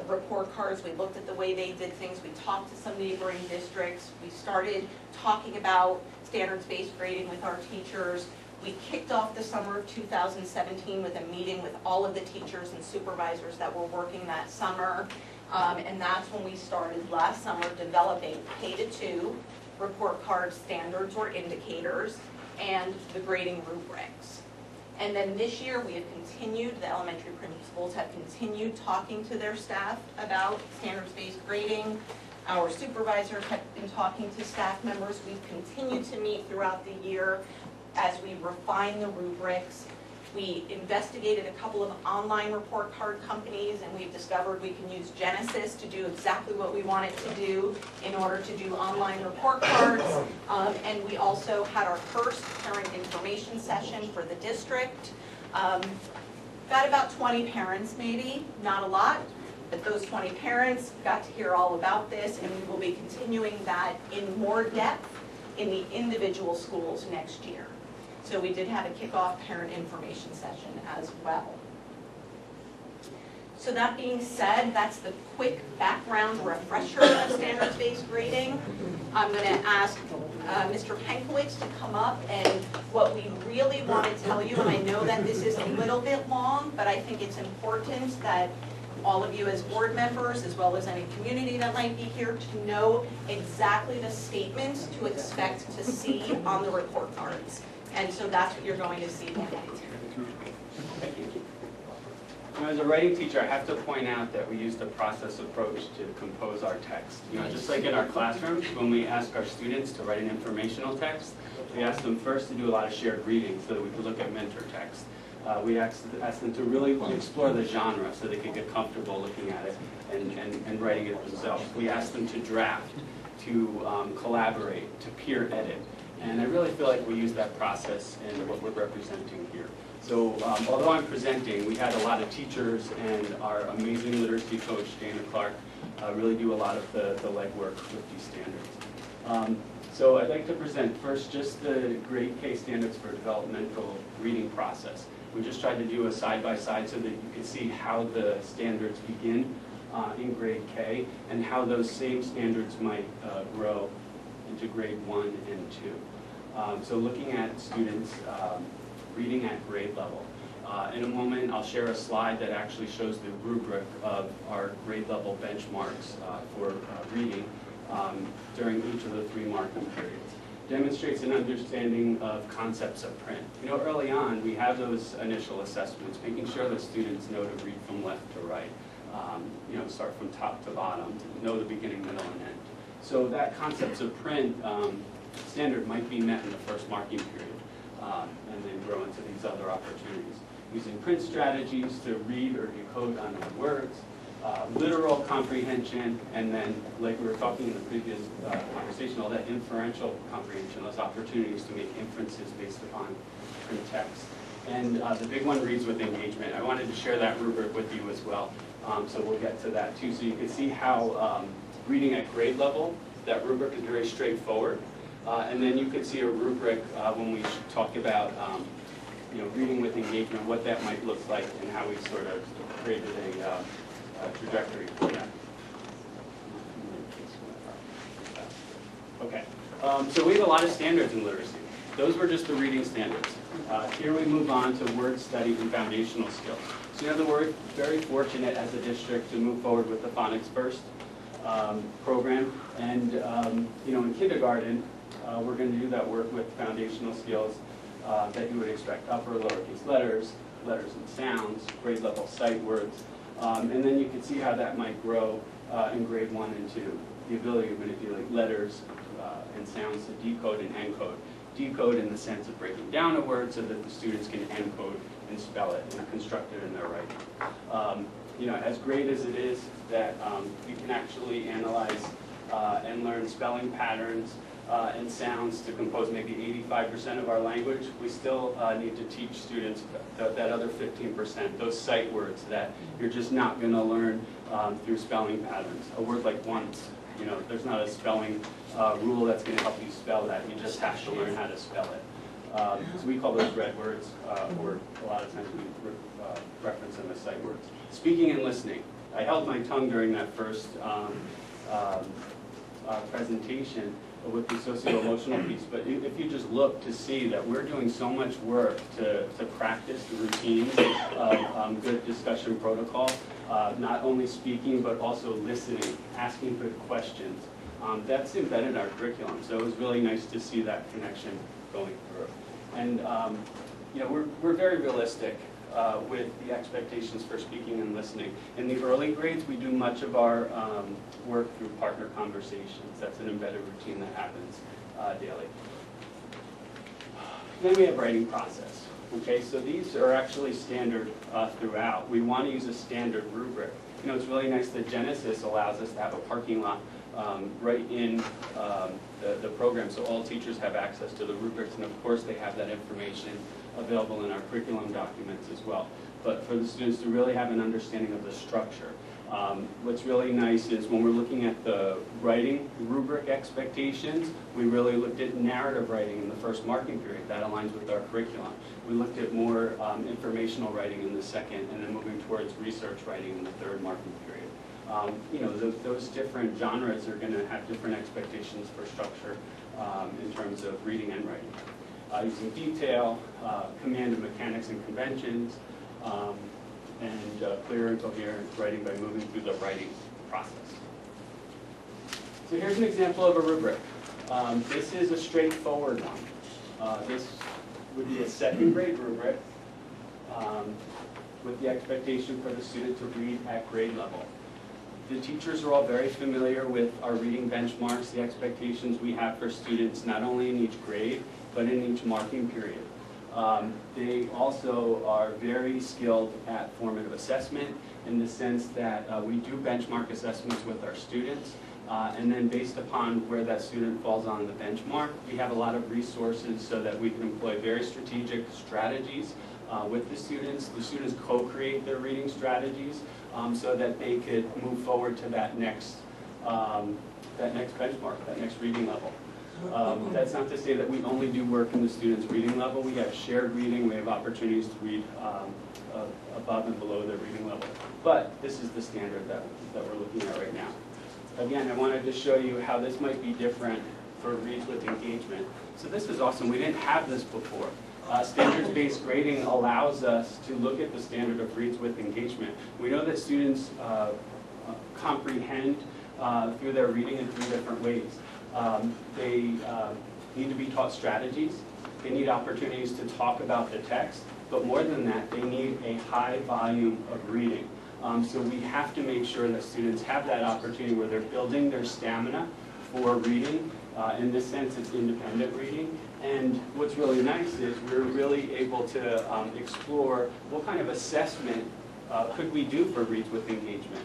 report cards. We looked at the way they did things. We talked to some neighboring districts. We started talking about standards-based grading with our teachers. We kicked off the summer of 2017 with a meeting with all of the teachers and supervisors that were working that summer. And that's when we started last summer developing K-2 report card standards or indicators and the grading rubrics. And then this year we have continued, the elementary principals have continued talking to their staff about standards-based grading. Our supervisors have been talking to staff members. We've continued to meet throughout the year as we refine the rubrics. We investigated a couple of online report card companies and we've discovered we can use Genesis to do exactly what we want it to do in order to do online report cards. And we also had our first parent information session for the district. Got about 20 parents maybe, not a lot, but those 20 parents got to hear all about this and we will be continuing that in more depth in the individual schools next year. So we did have a kickoff parent information session as well. So that being said, that's the quick background refresher of standards-based grading. I'm going to ask Mr. Penkowitz to come up, and what we really want to tell you, and I know that this is a little bit long, but I think it's important that all of you as board members, as well as any community that might be here, to know exactly the statements to expect to see on the report cards. And so that's what you're going to see tonight. Thank you. As a writing teacher, I have to point out that we used a process approach to compose our text. Just like in our classrooms, when we ask our students to write an informational text, we ask them first to do a lot of shared reading so that we could look at mentor text. We asked them to really explore the genre so they could get comfortable looking at it and writing it themselves. We asked them to draft, to collaborate, to peer edit. And I really feel like we use that process in what we're representing here. So although I'm presenting, we had a lot of teachers and our amazing literacy coach, Dana Clark, really do a lot of the legwork with these standards. So I'd like to present first just the grade K standards for developmental reading process. We just tried to do a side-by-side so that you could see how the standards begin in grade K and how those same standards might grow into grade 1 and 2. So looking at students reading at grade level. In a moment, I'll share a slide that actually shows the rubric of our grade level benchmarks for reading during each of the 3 marking periods. Demonstrates an understanding of concepts of print. Early on, we have those initial assessments, making sure that students know to read from left to right, start from top to bottom, to know the beginning, middle, and end. So that concepts of print standard might be met in the first marking period, and then grow into these other opportunities. Using print strategies to read or decode unknown words, literal comprehension, and then, like we were talking in the previous conversation, all that inferential comprehension, those opportunities to make inferences based upon print text. And the big one reads with engagement. I wanted to share that rubric with you as well, so we'll get to that too. So you can see how reading at grade level, that rubric is very straightforward. And then you could see a rubric when we talk about reading with engagement, what that might look like and how we sort of created a trajectory for that. Okay, so we have a lot of standards in literacy. Those were just the reading standards. Here we move on to word study and foundational skills. So we're very fortunate as a district to move forward with the Phonics First program. And in kindergarten, we're going to do that work with foundational skills that you would expect: upper, lowercase letters, letters and sounds, grade level sight words. And then you can see how that might grow in grade 1 and 2. The ability to manipulate letters and sounds to decode and encode. Decode in the sense of breaking down a word so that the students can encode and spell it and construct it in their writing. As great as it is that you can actually analyze and learn spelling patterns and sounds to compose maybe 85% of our language, we still need to teach students that other 15%, those sight words that you're just not going to learn through spelling patterns. A word like once, you know, there's not a spelling rule that's going to help you spell that. You just have to learn how to spell it. So we call those red words, or a lot of times we reference them as sight words. Speaking and listening. I held my tongue during that first presentation with the socio-emotional piece, but if you just look to see that we're doing so much work to practice the routines of good discussion protocol, not only speaking but also listening, asking good questions. That's embedded in our curriculum, so it was really nice to see that connection going through. And you know, we're very realistic with the expectations for speaking and listening. In the early grades, we do much of our work through partner conversations. That's an embedded routine that happens daily. Then we have writing process. Okay, so these are actually standard throughout. We want to use a standard rubric. You know, it's really nice that Genesis allows us to have a parking lot right in the program, so all teachers have access to the rubrics, and of course they have that information available in our curriculum documents as well. But for the students to really have an understanding of the structure. What's really nice is when we're looking at the writing rubric expectations, we really looked at narrative writing in the first marking period. That aligns with our curriculum. We looked at more informational writing in the second, and then moving towards research writing in the third marking period. You know, those different genres are going to have different expectations for structure in terms of reading and writing. Using detail, command of mechanics and conventions, and clear and coherent writing by moving through the writing process. So here's an example of a rubric. This is a straightforward one. This would be a second grade rubric with the expectation for the student to read at grade level. The teachers are all very familiar with our reading benchmarks, the expectations we have for students, not only in each grade, but in each marking period. They also are very skilled at formative assessment in the sense that we do benchmark assessments with our students, and then based upon where that student falls on the benchmark, we have a lot of resources so that we can employ very strategic strategies with the students. The students co-create their reading strategies so that they could move forward to that next benchmark, that next reading level. That's not to say that we only do work in the students' reading level. We have shared reading. We have opportunities to read above and below their reading level. But this is the standard that we're looking at right now. Again, I wanted to show you how this might be different for Reads with Engagement. So this is awesome. We didn't have this before. Standards-based grading allows us to look at the standard of Reads with Engagement. We know that students comprehend through their reading in 3 different ways. They need to be taught strategies. They need opportunities to talk about the text. But more than that, they need a high volume of reading. So we have to make sure that students have that opportunity where they're building their stamina for reading. In this sense, it's independent reading. And what's really nice is we're really able to explore what kind of assessment could we do for Reads with Engagement.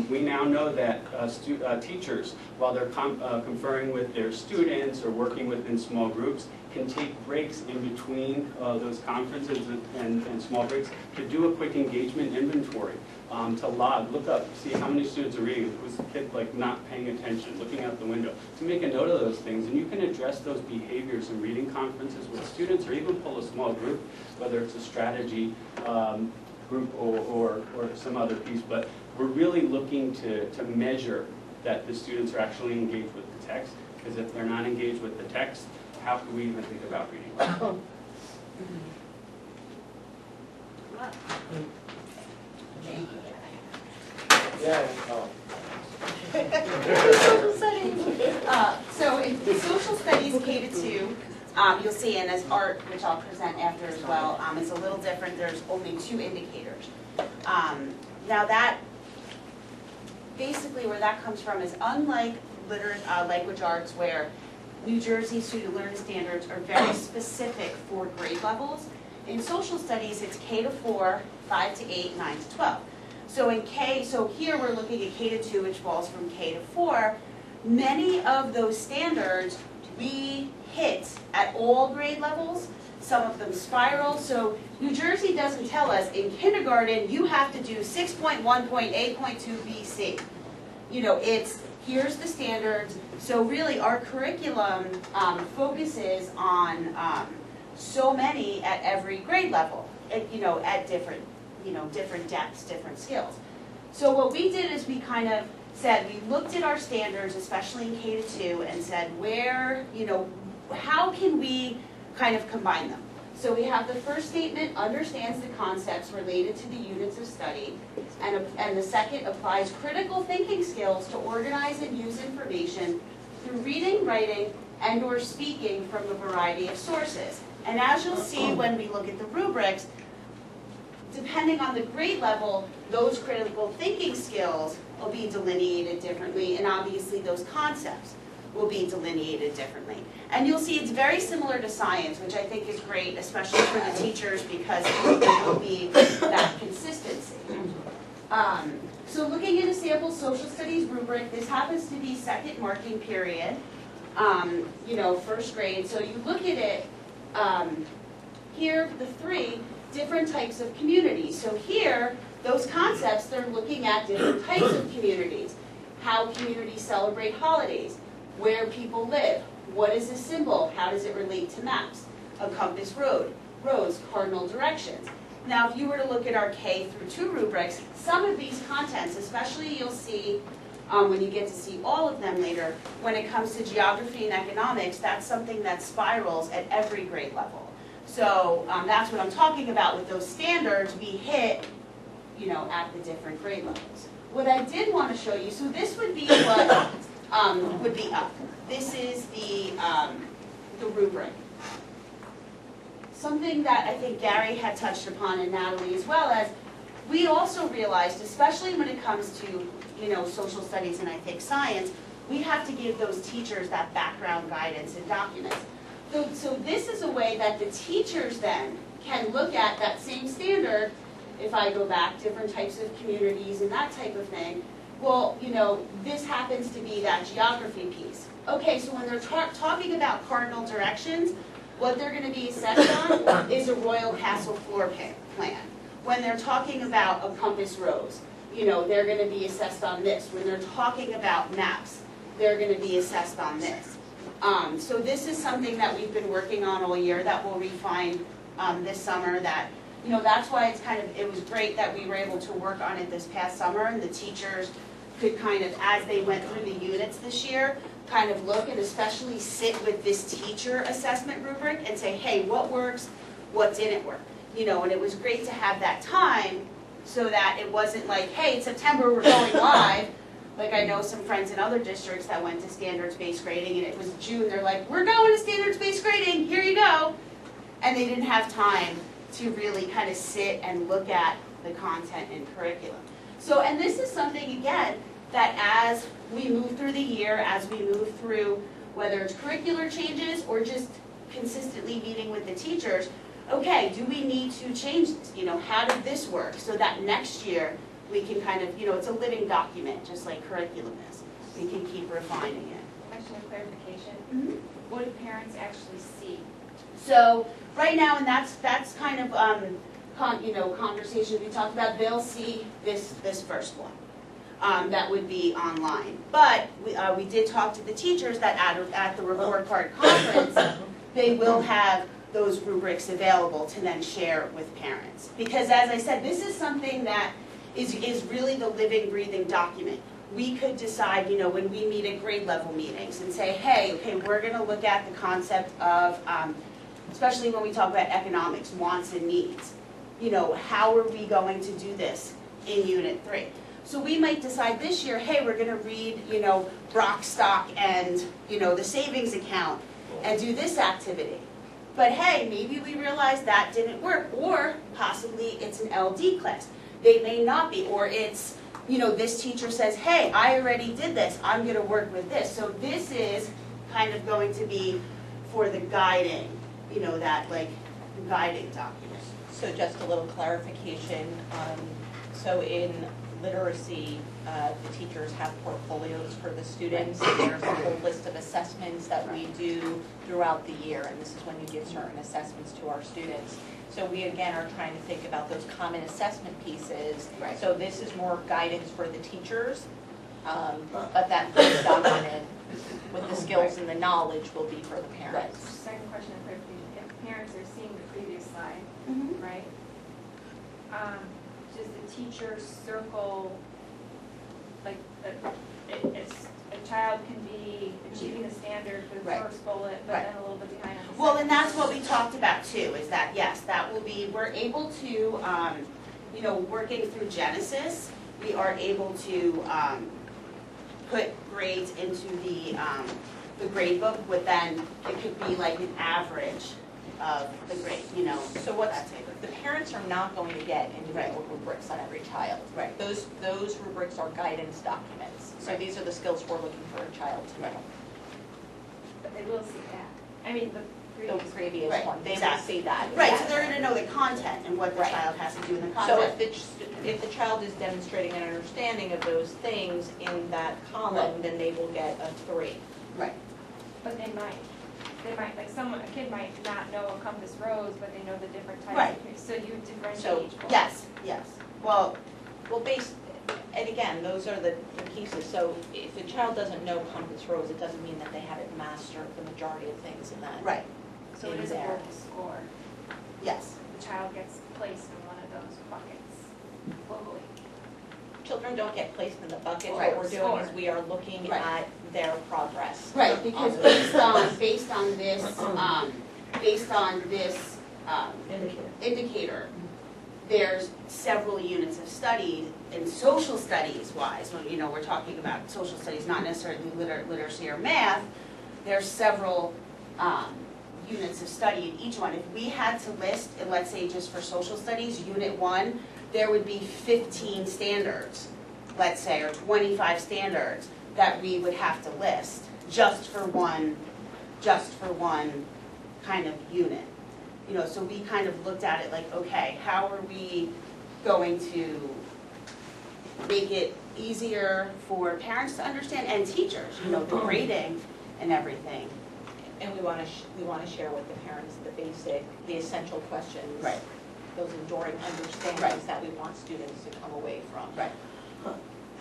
We now know that teachers, while they're conferring with their students or working within small groups, can take breaks in between those conferences and small breaks to do a quick engagement inventory, to log, look up, see how many students are reading, who's the kid like not paying attention, looking out the window, to make a note of those things. And you can address those behaviors in reading conferences with students, or even pull a small group, whether it's a strategy group or some other piece. But we're really looking to measure that the students are actually engaged with the text, because if they're not engaged with the text, how can we even think about reading? Yeah. Social studies. So in social studies K-2, you'll see, and as art, which I'll present after as well, it's a little different. There's only 2 indicators. Now that, basically where that comes from is unlike language arts, where New Jersey student learning standards are very specific for grade levels. In social studies, it's K-4, 5 to 8, 9 to 12. So here we're looking at K-2, which falls from K-4. Many of those standards we hit at all grade levels. Some of them spiral. So New Jersey doesn't tell us in kindergarten you have to do 6.1.8.2 BC. You know, it's here's the standards. So really our curriculum focuses on so many at every grade level, at different, different depths, different skills. So what we did is we kind of said, we looked at our standards, especially in K-2, and said where, how can we kind of combine them? So we have the first statement understands the concepts related to the units of study, and the second applies critical thinking skills to organize and use information through reading, writing, and or speaking from a variety of sources. And as you'll see when we look at the rubrics, depending on the grade level, those critical thinking skills will be delineated differently, and obviously those concepts will be delineated differently. And you'll see it's very similar to science, which I think is great, especially for the teachers, because there will be that consistency. So looking at a sample social studies rubric, this happens to be second marking period, first grade. So you look at it, here, the three different types of communities. So here, those concepts, they're looking at different types of communities. How communities celebrate holidays, where people live, what is a symbol, how does it relate to maps, a compass roads, cardinal directions. Now if you were to look at our K through 2 rubrics, some of these contents, especially you'll see when you get to see all of them later, when it comes to geography and economics, that's something that spirals at every grade level. So that's what I'm talking about with those standards we hit, at the different grade levels. What I did want to show you, so this would be what would be up. This is the rubric. Something that I think Gary had touched upon and Natalie as well as, we also realized, especially when it comes to social studies and I think science, we have to give those teachers that background guidance and documents. So this is a way that the teachers then can look at that same standard, if I go back, different types of communities and that type of thing. Well, this happens to be that geography piece. Okay, so when they're talking about cardinal directions, what they're going to be assessed on is a royal castle floor plan. When they're talking about a compass rose, they're going to be assessed on this. When they're talking about maps, they're going to be assessed on this. So this is something that we've been working on all year that we'll refine this summer. That that's why it was great that we were able to work on it this past summer, and the teachers could kind of, as they went through the units this year, kind of look and especially sit with this teacher assessment rubric and say, hey, what works, what didn't work? And it was great to have that time so that it wasn't like, hey, it's September, we're going live. Like I know some friends in other districts that went to standards-based grading and it was June, they're like, we're going to standards-based grading, here you go. And they didn't have time to really kind of sit and look at the content and curriculum. So, and this is something, again, that as we move through the year, as we move through whether it's curricular changes or just consistently meeting with the teachers, okay, do we need to change this? How did this work? So that next year we can kind of, it's a living document, just like curriculum is. We can keep refining it. Question of clarification. What do parents actually see? So right now, and that's kind of conversations we talked about. They'll see this first one. That would be online. But we did talk to the teachers that at the report card conference, they will have those rubrics available to then share with parents. Because as I said, this is something that is really the living, breathing document. We could decide, when we meet at grade level meetings and say, hey, okay, we're going to look at the concept of, especially when we talk about economics, wants and needs. How are we going to do this in Unit 3? So we might decide this year, hey, we're going to read, Brock stock and, the savings account and do this activity. But hey, maybe we realize that didn't work, or possibly it's an LD class. They may not be, or it's, this teacher says, hey, I already did this, I'm going to work with this. So this is kind of going to be for the guiding, that like guiding document. So just a little clarification. So in literacy, the teachers have portfolios for the students. There's a whole list of assessments that we do throughout the year, and this is when you give certain assessments to our students. So we again are trying to think about those common assessment pieces. Right. So this is more guidance for the teachers, but that is documented with the skills and the knowledge will be for the parents. Second question of clarification, if parents are seeing the previous slide, Mhm. right? Does the teacher circle, like, it's, a child can be achieving the standard for the Right. first bullet, but Right. then a little bit behind on the Well, second. and that's what we talked about too, is that, yes, that will be, we're able to, you know, working through Genesis, we are able to, put grades into the grade book, but then it could be like an average of the grade, you know. So what's, that's it. the parents are not going to get individual rubrics on every child. Right. Those rubrics are guidance documents. So Right. these are the skills we're looking for a child to know. But they will see that. I mean, the The previous. previous Right, one, they will exactly. see that. Right, yes. so they're gonna know the content and what the Right. child has to do in the So content. if the child is demonstrating an understanding of those things in that column, then they will get a 3. Right. But they might, like a kid might not know a compass rose, but they know the different types. Right. So you differentiate each one. Yes, yes. Well, And again, those are the pieces. So if a child doesn't know compass rose, it doesn't mean that they haven't mastered the majority of things in that. right, So it in is a there. global score. yes. The child gets placed in one of those buckets globally. Children don't get placed in the bucket. Right. What we're doing is we are looking Right. at their progress. Right, because based on this indicator, there's several units of study, and social studies wise, when, you know, we're talking about social studies, not necessarily literacy or math, there's several, units of study in each one. If we had to list, and let's say just for social studies, unit 1, there would be 15 standards, let's say, or 25 standards that we would have to list just for one kind of unit. You know, so we kind of looked at it like, okay, how are we going to make it easier for parents to understand and teachers, you know, the grading and everything. And we want to share with the parents the essential questions. Right. Those enduring understandings Right. that we want students to come away from. Right.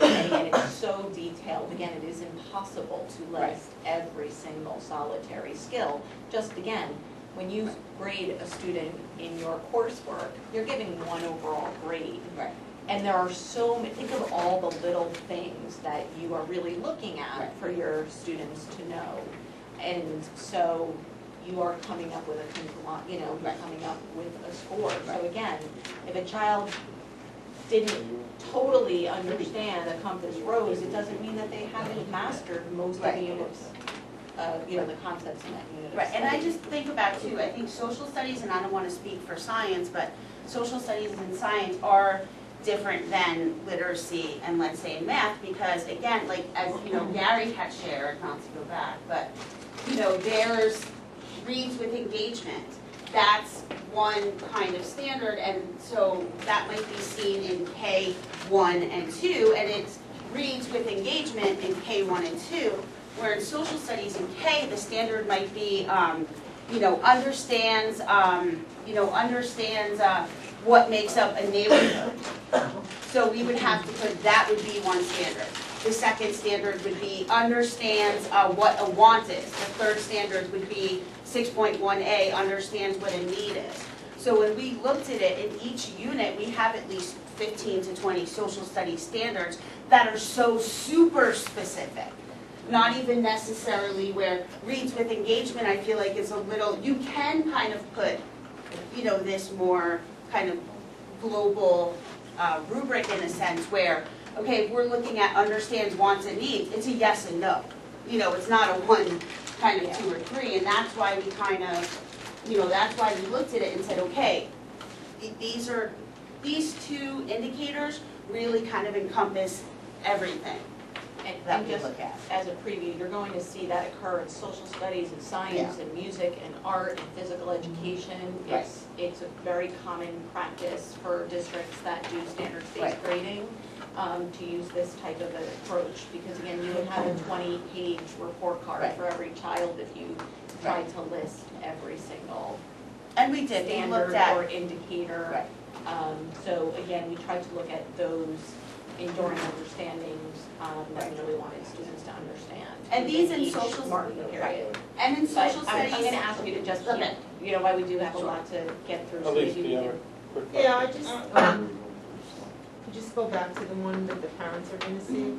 And again, it's so detailed, again, it is impossible to Right. list every single solitary skill. Just again, when you grade a student in your coursework, you're giving one overall grade. Right. And there are so many, think of all the little things that you are really looking at Right. for your students to know. And so you are coming up with you're Right. coming up with a score. Right. So again, if a child didn't totally understand a compass rose, it doesn't mean that they haven't mastered most of the Right. units, the concepts in that unit of Right, and I study. just think about too, I think social studies, and I don't want to speak for science, but social studies and science are different than literacy and let's say math, because again, like as you know, Gary had shared, not to go back, but you know, there's reads with engagement. That's one kind of standard, and so that might be seen in K1 and 2, and it's reads with engagement in K1 and 2, where in social studies in K, the standard might be, understands what makes up a neighborhood. So we would have to put, that would be one standard. The second standard would be understands what a want is. The third standard would be 6.1a, understands what a need is. So when we looked at it, in each unit, we have at least 15 to 20 social studies standards that are so super specific. Not even necessarily where reads with engagement, I feel like is a little, you can kind of put, this more kind of global rubric in a sense where, okay, if we're looking at understands, wants, and needs, it's a yes and no. It's not a one, kind of 2 or 3, and that's why we kind of, that's why we looked at it and said, okay, these two indicators really kind of encompass everything that And we just look at. as a preview, you're going to see that occur in social studies and science and music and art and physical education. Right. It's it's a very common practice for districts that do standards-based Right. grading to use this type of an approach, because again, you would have a 20-page report card Right. for every child if you tried to list every single And we did, we standard looked at. or indicator. Right. So again, we tried to look at those enduring understandings that we really wanted students to understand. And these in each social- marking period. And in But social I'm studies. gonna ask you to just keep, Okay. you know, why we do have a lot to get through, so maybe we can. Yeah, I just, just go back to the one that the parents are gonna see.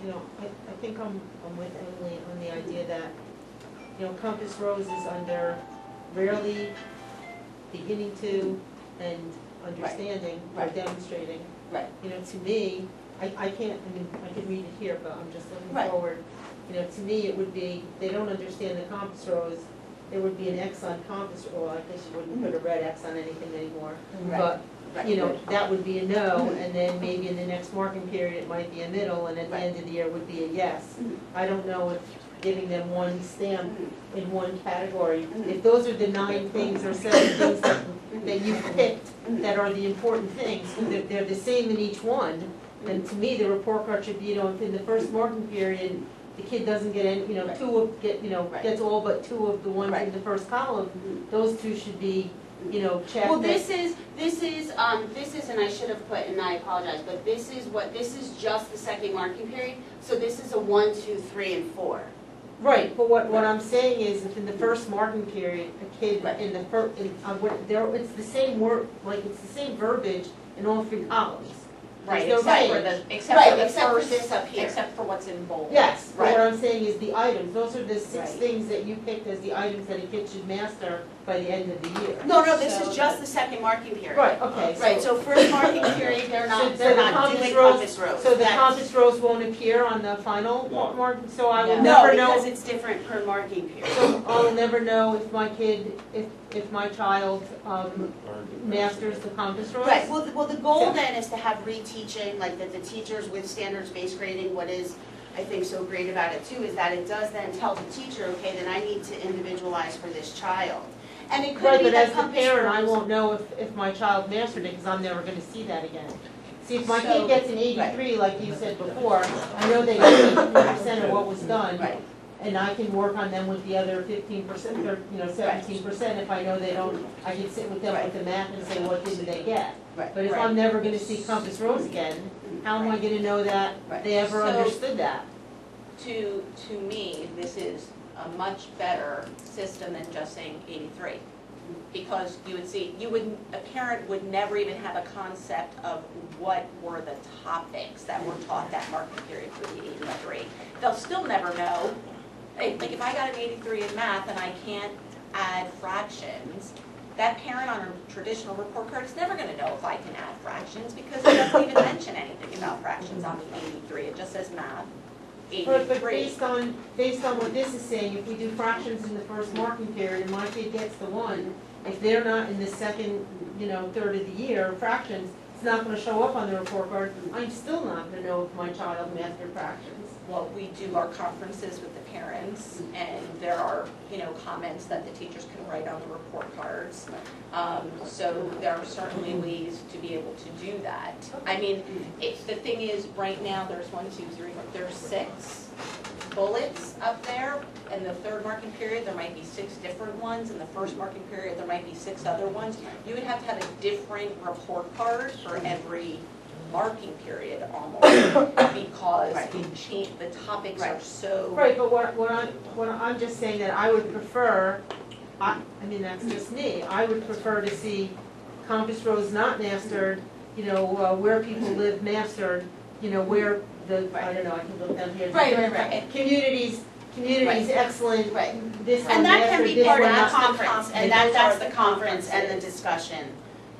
You know, I think I'm with Emily on the idea that, you know, Compass Rose is under rarely beginning to and understanding or Right. demonstrating. Right. You know, to me, I can't, I mean, I can read it here, but I'm just looking Right. forward. You know, to me, it would be, they don't understand the Compass Rose, there would be an X on Compass, or I guess you wouldn't put a red X on anything anymore. Right. But, Right. you know, that would be a no, and then maybe in the next marking period, it might be a middle, and at the end of the year would be a yes. I don't know if giving them one stamp in one category, if those are the 9 things or 7 things that you picked that are the important things, they're the same in each one, then to me, the report card should be, you know, if in the first marking period, the kid doesn't get any, you know, Right. 2 of, gets all but 2 of the ones Right. in the first column, those 2 should be, you know, checked. Well, this is, and I should have put, and I apologize, but this is just the second marking period, so this is a 1, 2, 3, and 4. Right, but what I'm saying is, if in the first marking period, a kid Right. in the first, it's the same word, like, it's the same verbiage in all 3 columns. Right, There's no except for range. the, except for the except for first, this up here. except for what's in bold. Yes, but what Right. I'm saying is the items, those are the 6 Right. things that you picked as the items that a kid should master by the end of the year. No, this So is just the second marking period. Right, okay, Right, so first marking period, they're So not, the they're not Compass doing Rose- Compass Rose. So the That's- Compass Rose won't appear on the final mark, so I will No, never know. because it's different per marking period. So I'll never know if my kid, if my child, masters the Compass Rose? Right, well, the goal then is to have reteaching, like that the teachers with standards-based grading, what is, I think, so great about it too, is that it does then tell the teacher, okay, then I need to individualize for this child. And it could Right, be but that as the Compass parent, I Rose- won't know if my child mastered it, because I'm never gonna see that again. See, if my So- kid gets an 83, like you said before, I know they got 83% of what was done. Right. And I can work on them with the other 15%, or, 17%, if I know they don't, I can sit with them with the math and say, what did they get? Right. But if I'm never gonna see Compass Rose again, how am I gonna know that Right. they ever So- understood that? To me, this is a much better system than just saying 83. Because you would see, a parent would never even have a concept of what were the topics that were taught that marking period for the 83. They'll still never know, like if I got an 83 in math and I can't add fractions, that parent on a traditional report card is never gonna know if I can add fractions, because it doesn't even mention anything about fractions on the 83, it just says math, 83. But based on what this is saying, if we do fractions in the first marking period and my kid gets the 1, if they're not in the second, third of the year, fractions, it's not gonna show up on the report card, I'm still not gonna know if my child mastered fractions. Well, we do our conferences with the parents, and there are, comments that the teachers can write on the report cards. So there are certainly ways to be able to do that. I mean, the thing is, right now, there's 6 bullets up there. In the third marking period, there might be 6 different ones. In the first marking period, there might be 6 other ones. You would have to have a different report card for every marking period almost, because the topics are so. Right, but what I'm just saying that I would prefer, I mean, that's just me, I would prefer to see Compass Rose not mastered, where people live mastered, where I don't know, I can look down here. Right. Communities excellent, this one And that can mastered, be this part of one the not. conference, and that's are the the conference and the conferences. discussion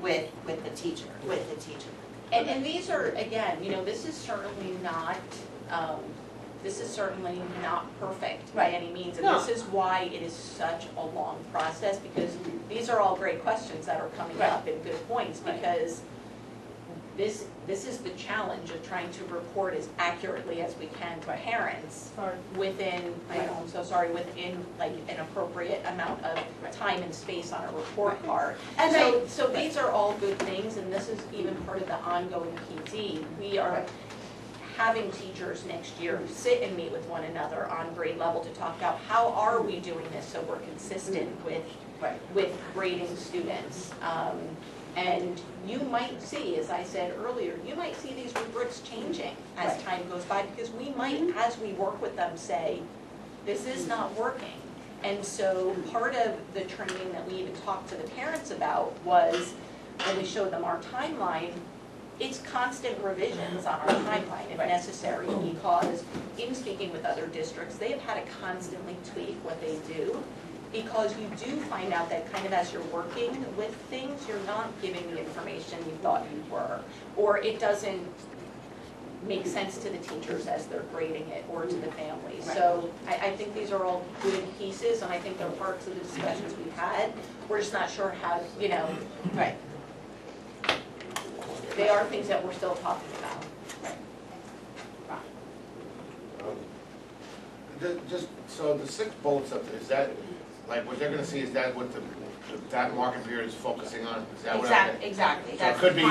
with the teacher. And these are, again, this is certainly not perfect by any means. And No. this is why it is such a long process, because these are all great questions that are coming up and good points, because this is the challenge of trying to report as accurately as we can to parents within, I know, I'm so sorry, within like an appropriate amount of time and space on a report card. And So these are all good things, and this is even part of the ongoing PD. We are having teachers next year sit and meet with one another on grade level to talk about how are we doing this so we're consistent with grading students. And you might see, as I said earlier, you might see these rubrics changing as time goes by, because we might, as we work with them, say, this is not working. And so part of the training that we even talked to the parents about was, when we showed them our timeline, it's constant revisions on our timeline if necessary, because in speaking with other districts, they have had to constantly tweak what they do, because you do find out that kind of as you're working with things, you're not giving the information you thought you were, or it doesn't make sense to the teachers as they're grading it, or to the families. So I think these are all good pieces, and I think they're parts of the discussions we've had. We're just not sure how, you know. Right. They are things that we're still talking about. Just, so the 6 bullets up there, is that, like, what they're gonna see, is that what that marking period is focusing on? Is that what I'm Exactly. So it could be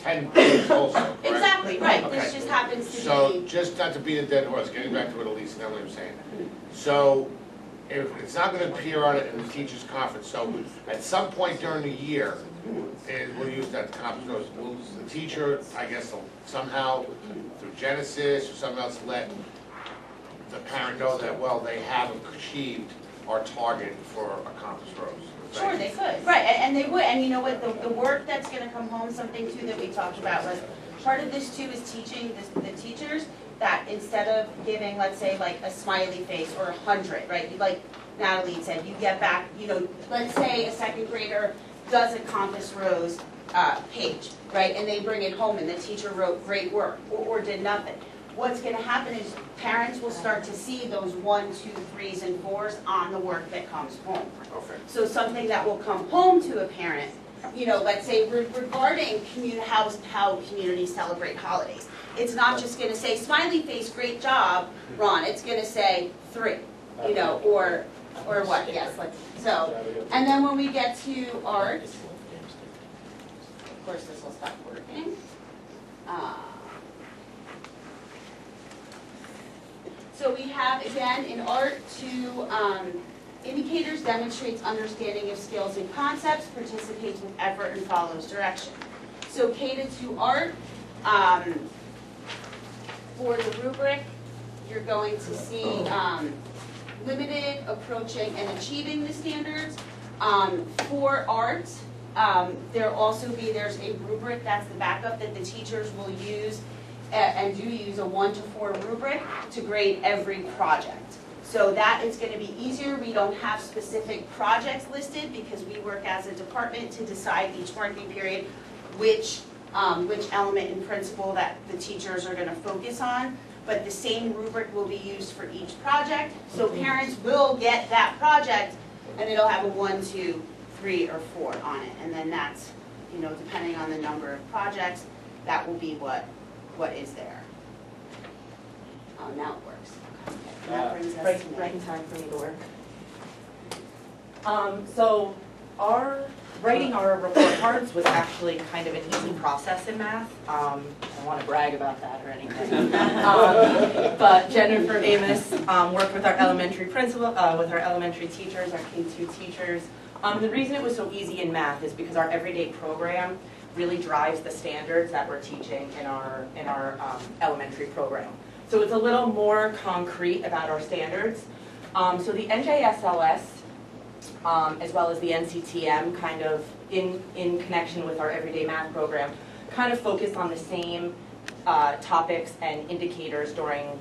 10 pages also, correct? Exactly, right. Okay. This just happens to be. So, just not to beat a dead horse, getting back to what Elise and Emily were saying. So, if it's not gonna appear on it in the teachers' conference, so at some point during the year, and we'll use that conference, will the teacher, I guess, somehow, through Genesis or something else, let the parent know that, well, they have achieved our target for accomplished rows. Sure, they could. Right, and they would, and you know what, the work that's gonna come home, something too that we talked about was, part of this too is teaching the teachers that instead of giving, let's say, like a smiley face or 100, right? Like Natalie said, you get back, you know, let's say a 2nd grader does a Compass Rose page, right? And they bring it home and the teacher wrote great work or did nothing. What's gonna happen is parents will start to see those 1, 2, 3s, and 4s on the work that comes home. Okay. So something that will come home to a parent, you know, let's say regarding how communities celebrate holidays. It's not just gonna say, smiley face, great job, Ron. It's gonna say 3, you know, or what, yes, so. And then when we get to art, of course this will stop working. So we have, again, in art, 2 indicators: demonstrates understanding of skills and concepts, participates with effort, and follows direction. So K-2 art, for the rubric, you're going to see limited, approaching, and achieving the standards. For art, there's a rubric, that's the backup, that the teachers will use and do use a 1 to 4 rubric to grade every project. So that is going to be easier. We don't have specific projects listed because we work as a department to decide each working period which element and principle that the teachers are going to focus on. But the same rubric will be used for each project. So parents will get that project and it'll have a 1, 2, 3, or 4 on it. And then that's, you know, depending on the number of projects, that will be what is there. Now it works. Okay. And that brings us to Right in time for me to work. So writing our report cards was actually kind of an easy process in math. I don't want to brag about that or anything. But Jennifer Amos worked with our elementary principal, with our elementary teachers, our K-2 teachers. The reason it was so easy in math is because our everyday program really drives the standards that we're teaching in our elementary program. So it's a little more concrete about our standards. So the NJSLS, as well as the NCTM, kind of in connection with our everyday math program, kind of focus on the same topics and indicators during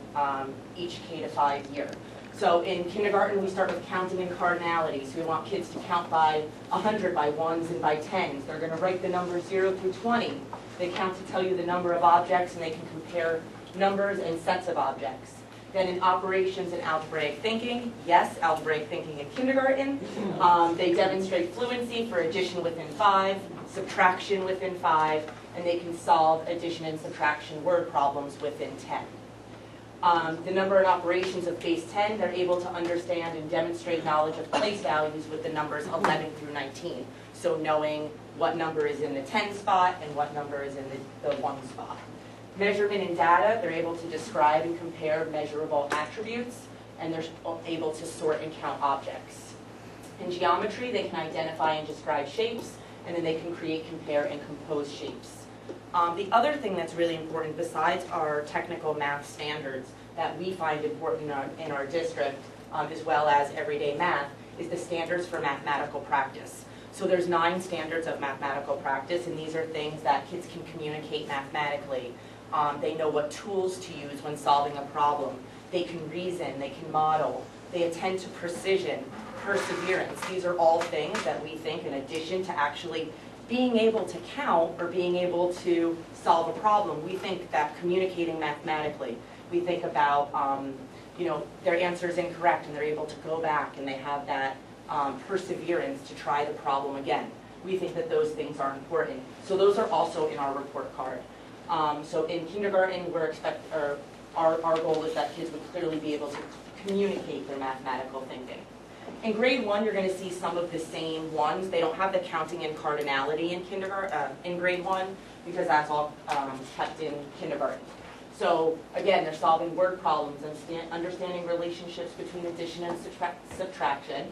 each K-5 year. So in kindergarten, we start with counting and cardinality. So we want kids to count by 100, by 1s, and by 10s. They're going to write the numbers 0 through 20. They count to tell you the number of objects, and they can compare numbers and sets of objects. Then in operations and algebraic thinking, yes, algebraic thinking in kindergarten. They demonstrate fluency for addition within 5, subtraction within 5, and they can solve addition and subtraction word problems within 10. The number and operations of base 10, they're able to understand and demonstrate knowledge of place values with the numbers 11 through 19. So knowing what number is in the 10 spot and what number is in the 1 spot. Measurement and data, they're able to describe and compare measurable attributes, and they're able to sort and count objects. In geometry, they can identify and describe shapes, and then they can create, compare, and compose shapes. The other thing that's really important, besides our technical math standards that we find important in our district, as well as everyday math, is the standards for mathematical practice. So there's 9 standards of mathematical practice, and these are things that kids can communicate mathematically. They know what tools to use when solving a problem. They can reason, they can model, they attend to precision, perseverance. These are all things that we think, in addition to actually being able to count or being able to solve a problem, we think that communicating mathematically, we think about, their answer is incorrect and they're able to go back and they have that perseverance to try the problem again. We think that those things are important. So those are also in our report card. So in kindergarten, our goal is that kids would clearly be able to communicate their mathematical thinking. In grade 1, you're going to see some of the same ones. They don't have the counting and cardinality in grade 1 because that's all kept in kindergarten. So again, they're solving word problems and understanding relationships between addition and subtraction,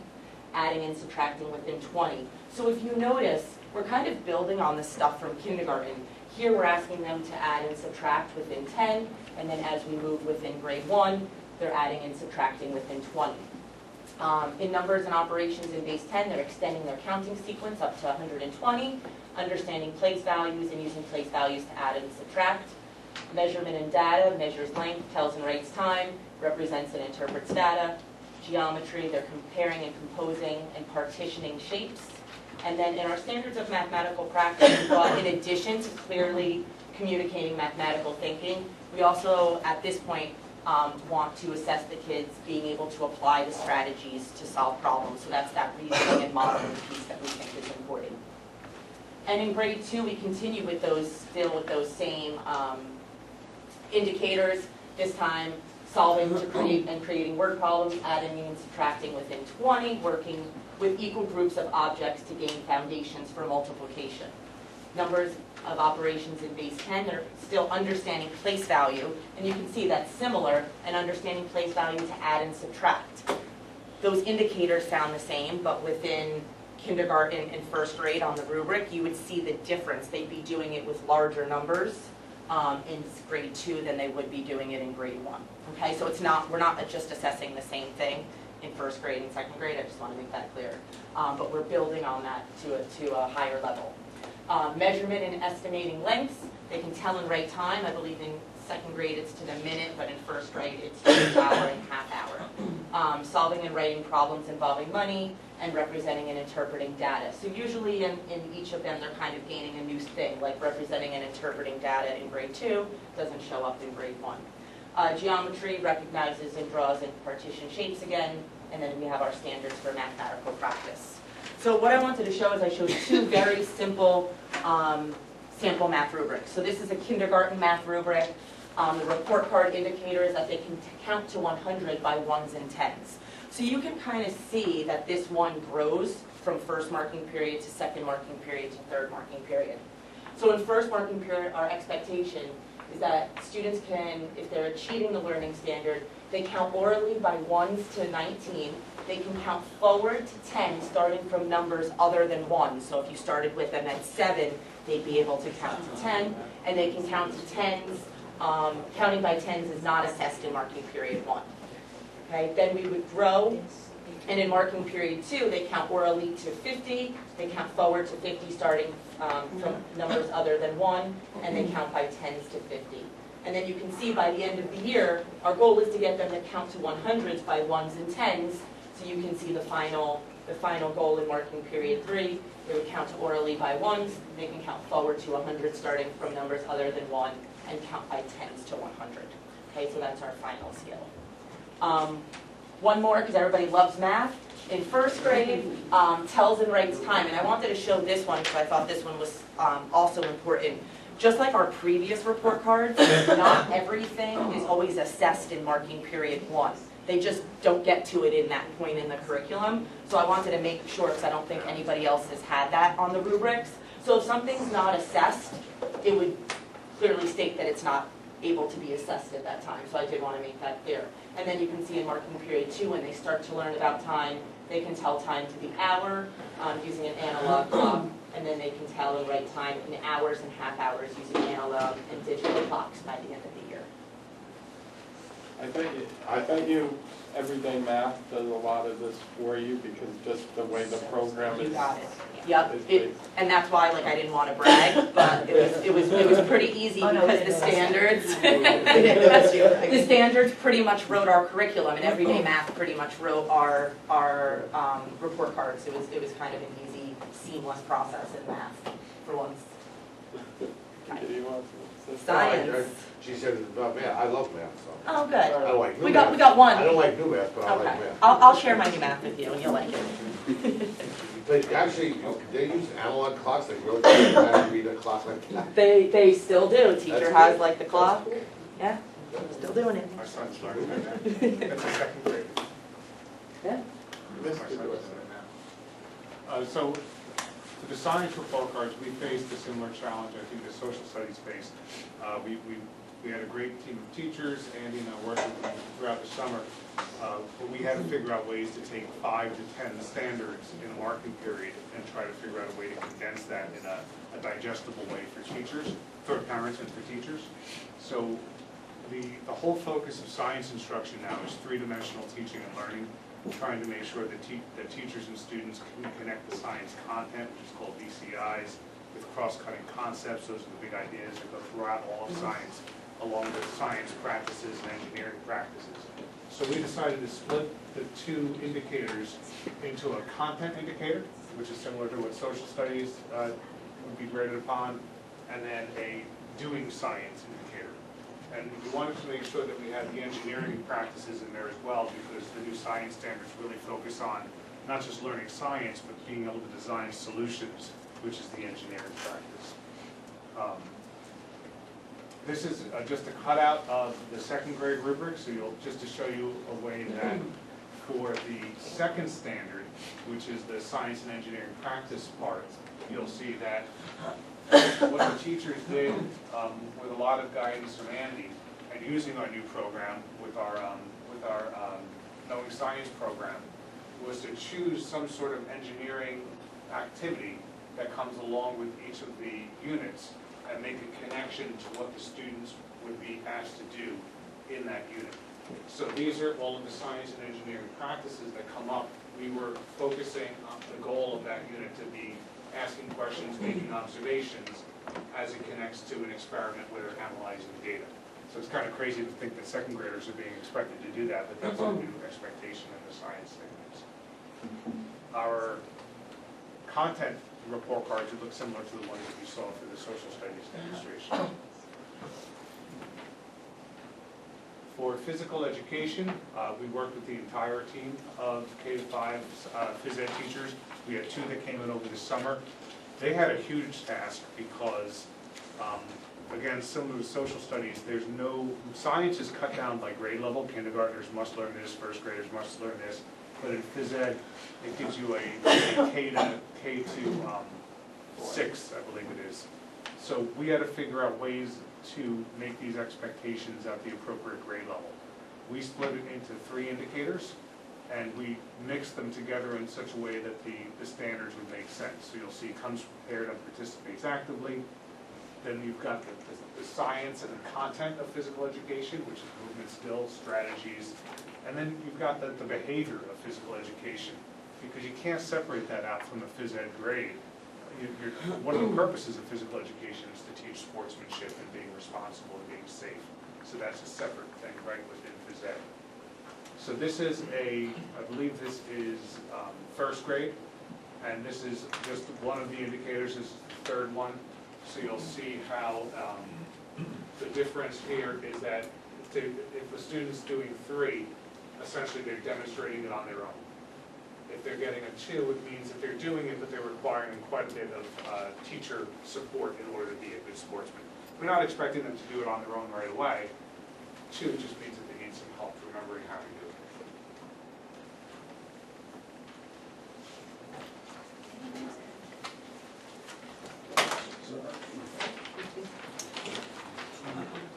adding and subtracting within 20. So if you notice, we're kind of building on the stuff from kindergarten. Here we're asking them to add and subtract within 10, and then as we move within grade 1, they're adding and subtracting within 20. In numbers and operations in base 10, they're extending their counting sequence up to 120, understanding place values and using place values to add and subtract. Measurement and data, measures length, tells and writes time, represents and interprets data. Geometry, they're comparing and composing and partitioning shapes. And then in our standards of mathematical practice, in addition to clearly communicating mathematical thinking, we also, at this point, want to assess the kids being able to apply the strategies to solve problems. So that's that reasoning and modeling piece that we think is important. And in grade 2, we continue with those same indicators, this time solving to create and creating word problems, adding and subtracting within 20, working with equal groups of objects to gain foundations for multiplication. Numbers of operations in base 10, they're still understanding place value, and you can see that's similar, and understanding place value to add and subtract. Those indicators sound the same, but within kindergarten and first grade on the rubric, you would see the difference. They'd be doing it with larger numbers in grade 2 than they would be doing it in grade 1. Okay, so we're not just assessing the same thing in first grade and second grade. I just want to make that clear. But we're building on that to a higher level. Measurement and estimating lengths. They can tell and write time. I believe in second grade it's to the minute, but in first grade it's to the hour and half hour. Solving and writing problems involving money, and representing and interpreting data. So usually in each of them they're kind of gaining a new thing, like representing and interpreting data in grade 2 doesn't show up in grade 1. Geometry recognizes and draws in partition shapes again, and then we have our standards for mathematical practice. So what I wanted to show is I showed 2 very simple sample math rubrics. So this is a kindergarten math rubric. The report card indicator is that they can count to 100 by 1s and 10s. So you can kind of see that this one grows from first marking period to second marking period to third marking period. So in first marking period, our expectation is that students can, if they're achieving the learning standard, they count orally by 1s to 19. They can count forward to 10, starting from numbers other than 1. So if you started with them at 7, they'd be able to count to 10. And they can count to 10s. Counting by 10s is not assessed in marking period 1. Okay, then we would grow, and in marking period 2, they count orally to 50, they count forward to 50 starting from numbers other than 1, and they count by 10s to 50. And then you can see by the end of the year, our goal is to get them to count to 100s by 1s and 10s, so you can see the final goal in marking period 3, they would count orally by 1s, they can count forward to 100 starting from numbers other than 1, and count by 10s to 100. Okay, so that's our final scale. one more, because everybody loves math. In first grade, tells and writes time, and I wanted to show this one because I thought this one was also important. Just like our previous report cards, not everything is always assessed in marking period 1. They just don't get to it in that point in the curriculum. So I wanted to make sure, because I don't think anybody else has had that on the rubrics. So if something's not assessed, it would clearly state that it's not able to be assessed at that time. So I did want to make that clear. And then you can see in marking period 2, when they start to learn about time, they can tell time to the hour using an analog clock, and then they can tell and write time in hours and half hours using analog and digital clocks by the end of the year. I think you everyday math does a lot of this for you because just the way the program is. You got it. Yep. And that's why, like, I didn't want to brag, but it was pretty easy because the standards, the standards pretty much wrote our curriculum, and everyday math pretty much wrote our report cards. It was kind of an easy, seamless process in math for once. Science. She said it's about math. I love math, so. Oh, good. I like new We math. got one. I don't like new math, but I like Okay. math. I'll share my new math with you, and you'll like it. But actually, they use analog clocks, like really teach you how to read a clock like that. They still do. Teacher That's has good. like the clock. Yeah, still doing it. My son's learning that. That's a second grade. Yeah. My son's learning that. So, for the science report cards, we faced a similar challenge I think the social studies faced. We had a great team of teachers, Andy and I worked with them throughout the summer, but we had to figure out ways to take 5 to 10 standards in a marking period and try to figure out a way to condense that in a digestible way for teachers, for parents and for teachers. So the whole focus of science instruction now is 3-dimensional teaching and learning, trying to make sure that teachers and students can connect the science content, which is called BCIs, with cross-cutting concepts. Those are the big ideas that go throughout all of science, along with science practices and engineering practices. So we decided to split the 2 indicators into a content indicator, which is similar to what social studies would be graded upon, and then a doing science indicator. And we wanted to make sure that we had the engineering practices in there as well, because the new science standards really focus on not just learning science, but being able to design solutions, which is the engineering practice. This is just a cutout of the second grade rubric, so just to show you a way that for the second standard, which is the science and engineering practice part, you'll see that what the teachers did with a lot of guidance from Andy and using our new program with our Knowing Science program was to choose some sort of engineering activity that comes along with each of the units and make a connection to what the students would be asked to do in that unit. So these are all of the science and engineering practices that come up. We were focusing on the goal of that unit to be asking questions, making observations as it connects to an experiment where they're analyzing data. So it's kind of crazy to think that second graders are being expected to do that, but that's a new expectation in the science segments. Our content report cards would look similar to the ones that you saw for the social studies demonstration. For physical education, we worked with the entire team of K-5 phys ed teachers. We had 2 that came in over the summer. They had a huge task because, again, similar to social studies, there's no, science is cut down by grade level. Kindergartners must learn this, first graders must learn this. But in phys ed, it gives you a K to 6, I believe it is. So we had to figure out ways to make these expectations at the appropriate grade level. We split it into 3 indicators, and we mixed them together in such a way that the standards would make sense. So you'll see comes prepared and participates actively. Then you've got the science and the content of physical education, which is movement skills, strategies. And then you've got the behavior of physical education, because you can't separate that out from the phys ed grade. One of the purposes of physical education is to teach sportsmanship and being responsible and being safe. So that's a separate thing right within phys ed. So this is I believe this is first grade, and this is just one of the indicators. This is the 3rd one. So you'll see how the difference here is that if the student's doing 3, essentially they're demonstrating it on their own. If they're getting a 2, it means that they're doing it, but they're requiring quite a bit of teacher support in order to be a good sportsman. We're not expecting them to do it on their own right away. 2 just means that they need some help remembering how to do it.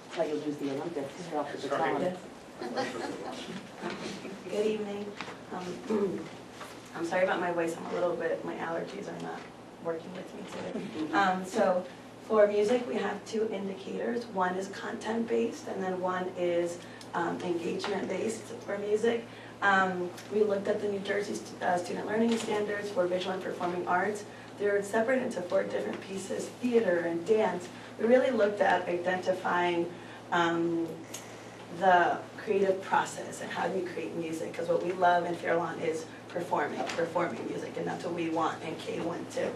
That's how you'll lose the Olympics, you're off the baton. Good evening. I'm sorry about my voice, my allergies are not working with me today. So for music, we have 2 indicators. One is content-based, and then one is engagement-based for music. We looked at the New Jersey Student Learning Standards for Visual and Performing Arts. They're separated into 4 different pieces: theater and dance. We really looked at identifying the creative process and how do you create music, because what we love in Fairlawn is performing music, and that's what we want in K1 too.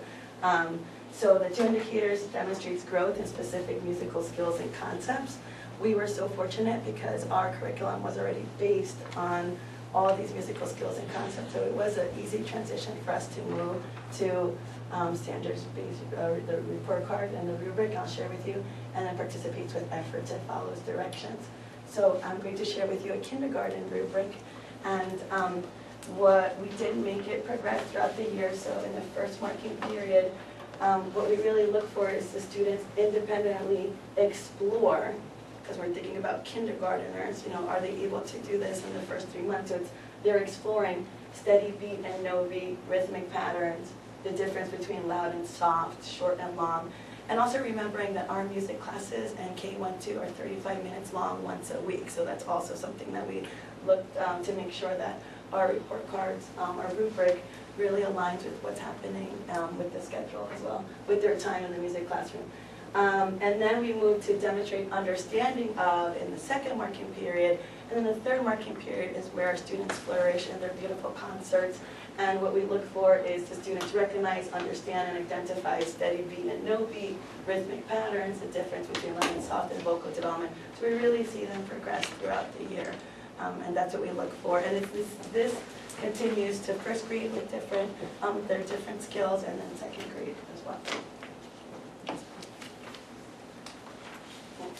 So the 2 indicators demonstrates growth in specific musical skills and concepts. We were so fortunate because our curriculum was already based on all these musical skills and concepts, so it was an easy transition for us to move to standards-based, the report card and the rubric I'll share with you, and then participates with efforts and follows directions. So I'm going to share with you a kindergarten rubric, and what we did make it progress throughout the year. So in the first marking period, what we really look for is the students independently explore, because we're thinking about kindergarteners, are they able to do this in the first 3 months? So they're exploring steady beat and no beat, rhythmic patterns, the difference between loud and soft, short and long, and also remembering that our music classes and K1-2 are 35 minutes long once a week. So that's also something that we looked to make sure that our report cards, our rubric, really aligns with what's happening with the schedule as well, with their time in the music classroom. And then we moved to demonstrate understanding of in the second marking period. And then the third marking period is where our students flourish in their beautiful concerts. And what we look for is the students recognize, understand, and identify steady beat and no beat, rhythmic patterns, the difference between loud and soft and vocal development. So we really see them progress throughout the year. And that's what we look for. And this continues to first grade with their different skills, and then second grade as well.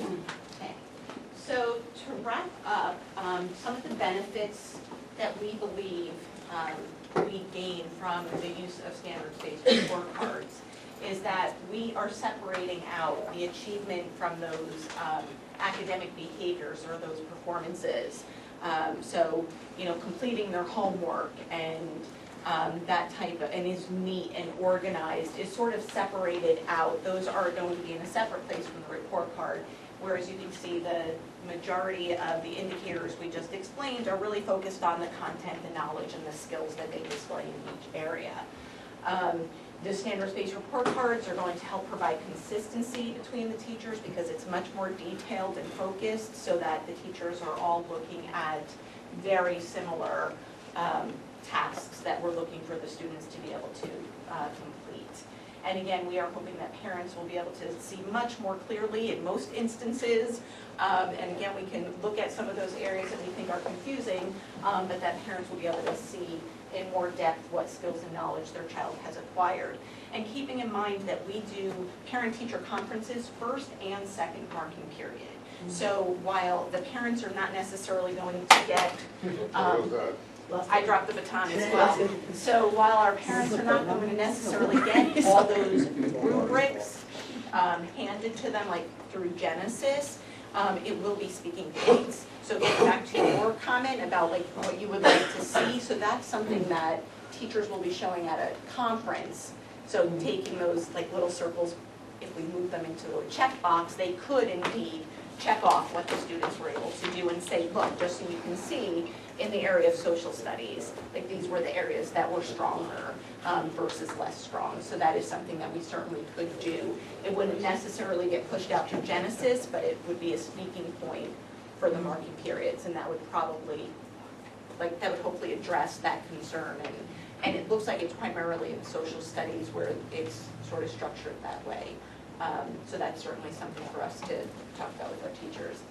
Okay. So to wrap up, some of the benefits that we believe we gain from the use of standards-based report cards is that we are separating out the achievement from those academic behaviors or those performances. So, completing their homework and that type of, and is neat and organized, is sort of separated out. Those are going to be in a separate place from the report card, whereas you can see the majority of the indicators we just explained are really focused on the content, the knowledge, and the skills that they display in each area. The standards-based report cards are going to help provide consistency between the teachers because it's much more detailed and focused so that the teachers are all looking at very similar tasks that we're looking for the students to be able to complete. And again, we are hoping that parents will be able to see much more clearly in most instances. And again, we can look at some of those areas that we think are confusing, but that parents will be able to see in more depth what skills and knowledge their child has acquired. And keeping in mind that we do parent-teacher conferences first and second marking period. So while the parents are not necessarily going to get, I dropped the baton as well. So while our parents are not going to necessarily get all those rubrics handed to them like through Genesis, it will be speaking points. So getting back to your comment about like what you would like to see, so that's something that teachers will be showing at a conference. So taking those like little circles, if we move them into a checkbox, they could indeed check off what the students were able to do and say, look, just so you can see in the area of social studies, like these were the areas that were stronger versus less strong. So that is something that we certainly could do. It wouldn't necessarily get pushed out to Genesis, but it would be a speaking point for the marking periods, and that would probably, that would hopefully address that concern. And it looks like it's primarily in social studies where it's sort of structured that way. So that's certainly something for us to talk about with our teachers.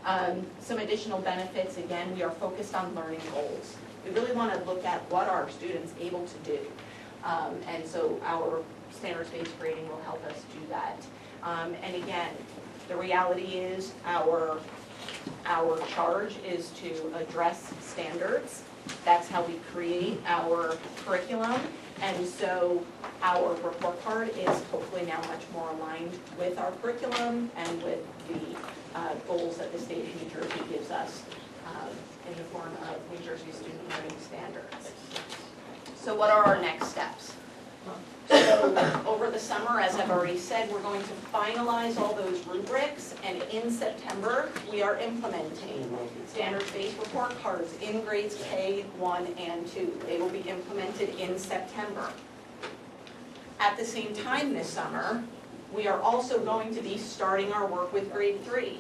Some additional benefits, again, we are focused on learning goals. We really want to look at what are students able to do. And so our standards-based grading will help us do that. And again, the reality is our charge is to address standards. That's how we create our curriculum. And so our report card is hopefully now much more aligned with our curriculum and with the goals that the state of New Jersey gives us in the form of New Jersey Student Learning Standards. So what are our next steps? So over the summer, as I've already said, we're going to finalize all those rubrics, and in September, we are implementing standards-based report cards in grades K, 1, and 2. They will be implemented in September. At the same time this summer, we are also going to be starting our work with grade 3.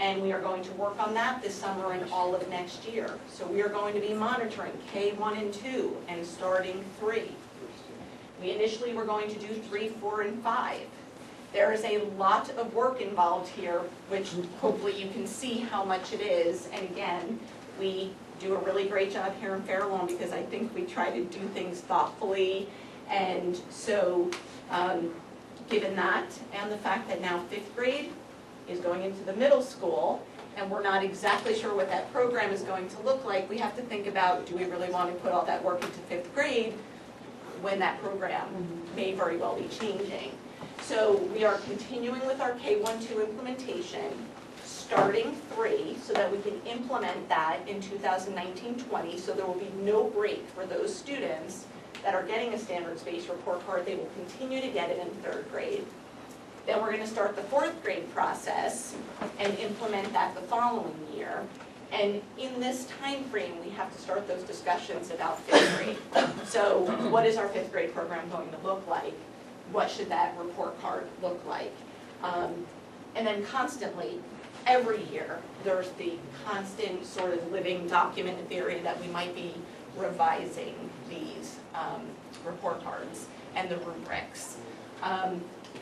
And we are going to work on that this summer and all of next year. So we are going to be monitoring K, 1, and 2, and starting 3. We initially were going to do 3, 4, and 5. There is a lot of work involved here, which hopefully you can see how much it is. And again, we do a really great job here in Fair Lawn because I think we try to do things thoughtfully. And so given that and the fact that now 5th grade is going into the middle school, and we're not exactly sure what that program is going to look like, we have to think about, do we really want to put all that work into 5th grade when that program may very well be changing. So we are continuing with our K-1-2 implementation, starting 3, so that we can implement that in 2019-20, so there will be no break for those students that are getting a standards-based report card. They will continue to get it in 3rd grade. Then we're going to start the 4th grade process and implement that the following year. And in this time frame, we have to start those discussions about 5th grade. So what is our 5th grade program going to look like? What should that report card look like? And then constantly, every year, there's the constant sort of living document theory that we might be revising these report cards and the rubrics.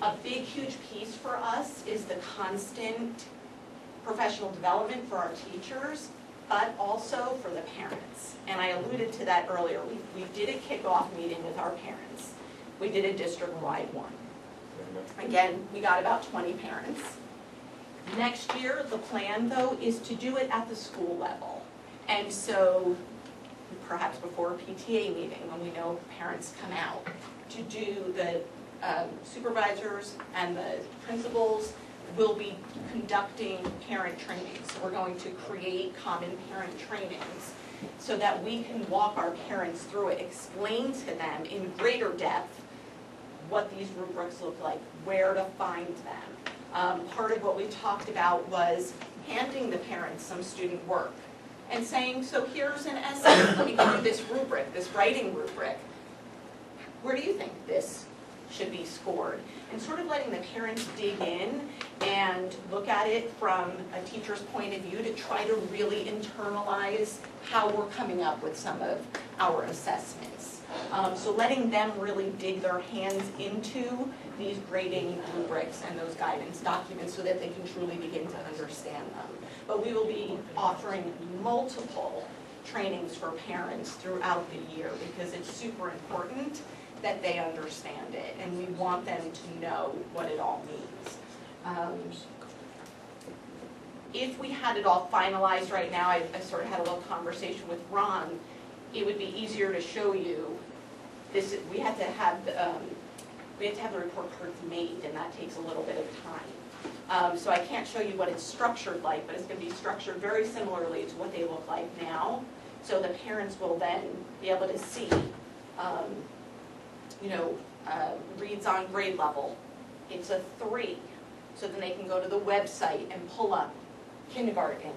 A big, huge piece for us is the constant professional development for our teachers, but also for the parents. And I alluded to that earlier. We did a kickoff meeting with our parents. We did a district-wide one. Again, we got about 20 parents. Next year, the plan, though, is to do it at the school level. And so, perhaps before a PTA meeting, when we know parents come out, to do the supervisors and the principals will be conducting parent trainings. So we're going to create common parent trainings so that we can walk our parents through it, explain to them in greater depth what these rubrics look like, where to find them. Part of what we talked about was handing the parents some student work and saying, so here's an essay, let me give you this rubric, this writing rubric. Where do you think this should be scored? And sort of letting the parents dig in and look at it from a teacher's point of view to try to really internalize how we're coming up with some of our assessments. So letting them really dig their hands into these grading rubrics and those guidance documents so that they can truly begin to understand them. But we will be offering multiple trainings for parents throughout the year because it's super important that they understand it, and we want them to know what it all means. If we had it all finalized right now, I sort of had a little conversation with Ron, it would be easier to show you this. We had to have the report cards made, and that takes a little bit of time. So I can't show you what it's structured like, but it's going to be structured very similarly to what they look like now. So the parents will then be able to see reads on grade level, it's a 3. So then they can go to the website and pull up kindergarten,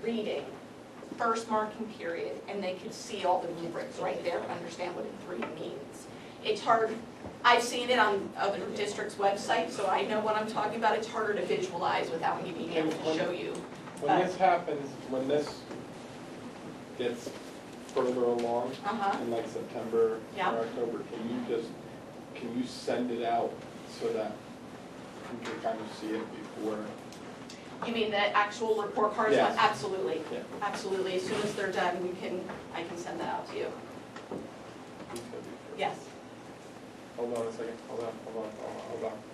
reading, first marking period, and they can see all the rubrics right there and understand what a 3 means. It's hard, I've seen it on other districts' websites, so I know what I'm talking about. It's harder to visualize without me being able to show you. When this happens, when this gets further along in like September or October, can you send it out so that you can kind of see it before? You mean the actual report cards? Yes. Absolutely, Yeah. absolutely. As soon as they're done, I can send that out to you. Yes. Hold on a second, hold on.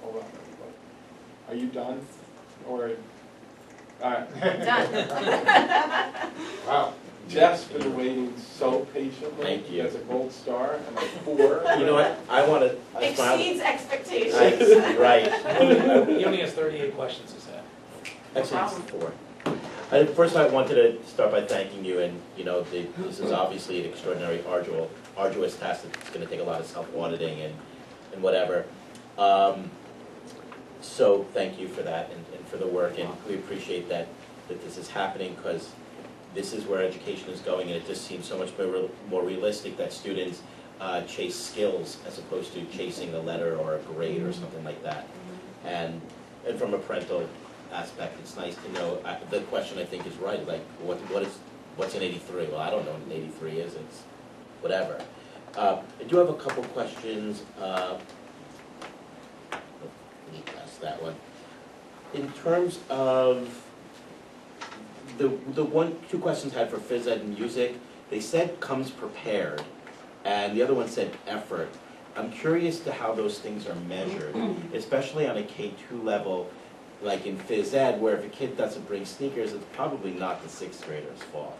Everybody. Are you done? Or, all right. Done. Wow, Jeff's been waiting so patiently. Thank you. He has a gold star and a 4. You know what, I want to. Exceeds expectations. Right. He only has 38 questions, he said. Actually, it's 4. First, I wanted to start by thanking you, and this is obviously an extraordinary, arduous task that's going to take a lot of self-auditing and whatever. So thank you for that and for the work, and we appreciate that this is happening, because this is where education is going, and it just seems so much more realistic that students chase skills as opposed to chasing a letter or a grade or something like that. And from a parental aspect, it's nice to know, the question I think is right, like what's an 83? Well, I don't know what an 83 is, it's whatever. I do have a couple questions. Let me pass that one. In terms of the 2 questions I had for phys ed and music, they said comes prepared, and the other one said effort. I'm curious to how those things are measured, especially on a K2 level, like in phys ed, where if a kid doesn't bring sneakers, it's probably not the 6th grader's fault,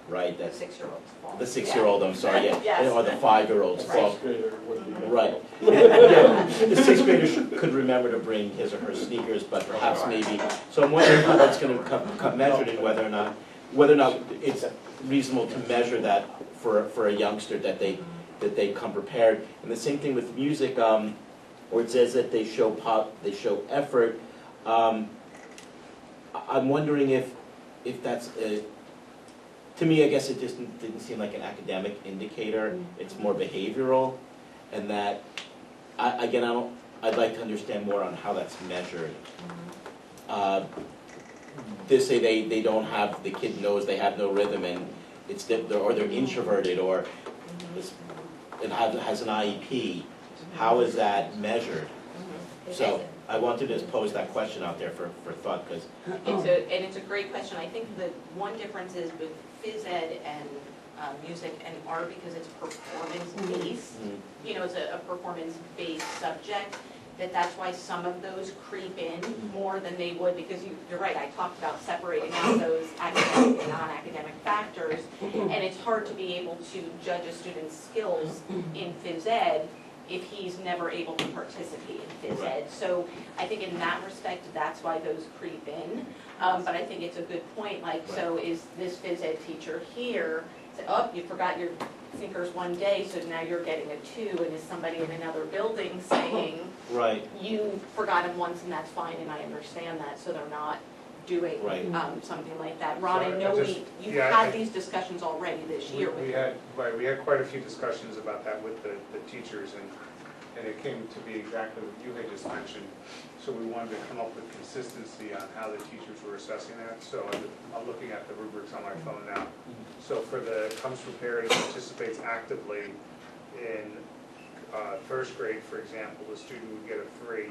right? The 6-year-old's fault. The 6-year-old, I'm sorry, yeah, Yes. or the 5-year-old's fault. Right. Right. Yeah, the 6th grader could remember to bring his or her sneakers, but perhaps maybe, so I'm wondering how that's going to come measured, and whether or not it's reasonable to measure that for a youngster, that they come prepared. And the same thing with music, where it says that they show effort. I'm wondering if that's to me, I guess it just didn't seem like an academic indicator. It's more behavioral, and that I'd like to understand more on how that's measured. They say they don't have, the kid knows they have no rhythm, and they're introverted, or it has an IEP. How is that measured? So I wanted to pose that question out there for thought, because It's a great question. I think the one difference is with phys ed and music and art, because it's performance-based. It's a performance-based subject, that's why some of those creep in more than they would, because you're right, I talked about separating out those academic and non-academic factors, and it's hard to be able to judge a student's skills in phys ed if he's never able to participate in phys ed. So I think in that respect, that's why those creep in. But I think it's a good point, so is this phys ed teacher here, say, oh, you forgot your sneakers one day, so now you're getting a 2, and is somebody in another building saying, you forgot him once and that's fine, and I understand that, so they're not doing something like that. Ron, I know you've had these discussions already this year. We had quite a few discussions about that with the teachers, and it came to be exactly what you had just mentioned. So we wanted to come up with consistency on how the teachers were assessing that. So I'm looking at the rubrics on my phone now. So for the comes prepared and participates actively in 1st grade, for example, the student would get a 3.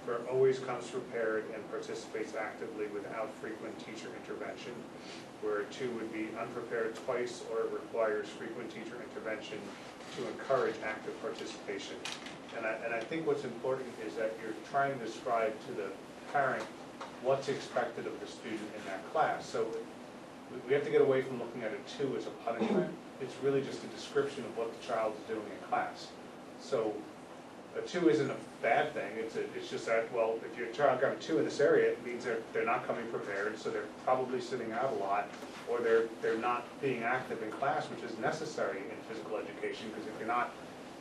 For always comes prepared and participates actively without frequent teacher intervention, where a 2 would be unprepared twice, or it requires frequent teacher intervention to encourage active participation. And I think what's important is that you're trying to describe to the parent what's expected of the student in that class. So we have to get away from looking at a 2 as a punishment. It's really just a description of what the child is doing in class. So a 2 isn't a bad thing. It's just that, well, if your child got a 2 in this area, it means they're not coming prepared, so they're probably sitting out a lot, or they're not being active in class, which is necessary in physical education, because if you're not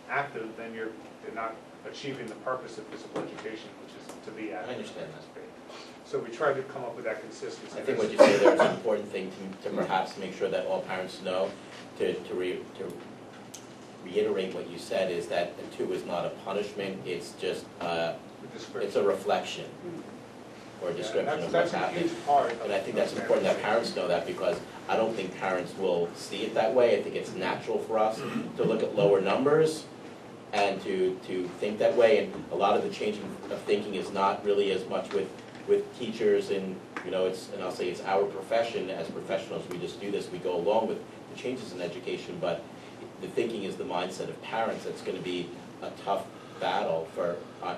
active, then you're not achieving the purpose of physical education, which is to be active. I understand that. So we tried to come up with that consistency. I think what you say there is an important thing to perhaps make sure that all parents know, to reiterate what you said, is that a 2 is not a punishment, it's just it's a reflection or a description of what's happening. And I think that's important that parents know that, because I don't think parents will see it that way. I think it's natural for us to look at lower numbers and to think that way, and a lot of the changing of thinking is not really as much with with teachers and, you know, and I'll say it's our profession as professionals, we just do this, we go along with the changes in education, but the thinking is the mindset of parents, that's gonna be a tough battle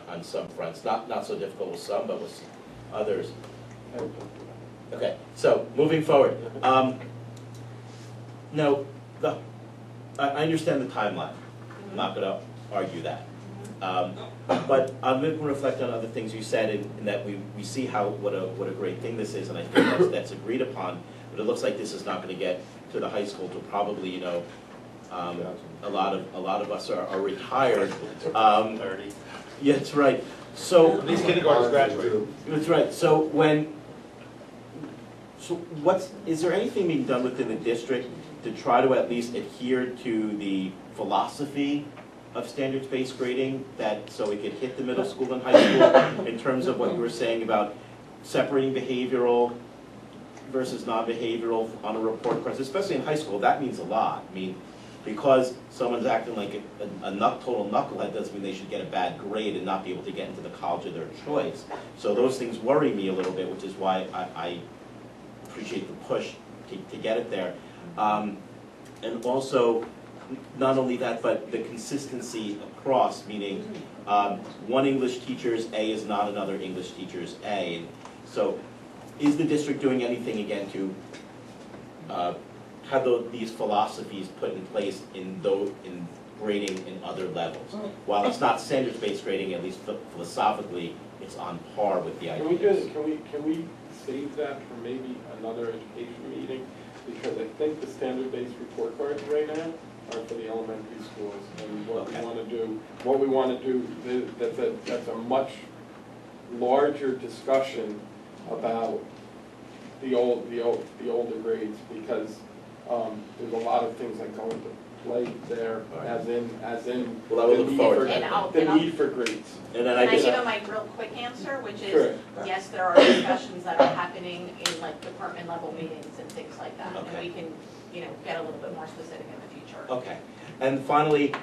on some fronts, not so difficult with some, but with others. Okay, so moving forward, now, I understand the timeline, I'm not gonna argue that. But I'm going to reflect on other things you said, in that we see what a great thing this is, and I think that's agreed upon. But it looks like this is not going to get to the high school till probably, you know, a lot of us are retired. 30. Yeah, that's right. So These kindergartens graduate. That's right. So is there anything being done within the district to try to at least adhere to the philosophy of standards-based grading, so it could hit the middle school and high school in terms of what you were saying about separating behavioral versus non-behavioral on a report card, especially in high school? That means a lot. I mean, because someone's acting like a total knucklehead doesn't mean they should get a bad grade and not be able to get into the college of their choice. So those things worry me a little bit, which is why I appreciate the push to get it there. And also, not only that, but the consistency across, meaning one English teacher's A is not another English teacher's A. And so is the district doing anything again to have these philosophies put in place in grading in other levels? While it's not standards-based grading, at least philosophically, it's on par with the ideas. Can we save that for maybe another education meeting? Because I think the standard-based report cards right now are for the elementary schools, and what we want to do, that's a much larger discussion about the older grades, because there's a lot of things that go into play there, as in Well, I would look forward to that. the need for grades. And then Can I give him my real quick answer, which is, Sure. yes, there are discussions that are happening in like department level meetings and things like that. Okay. And we can, you know, get a little bit more specific in the future. Okay. And finally,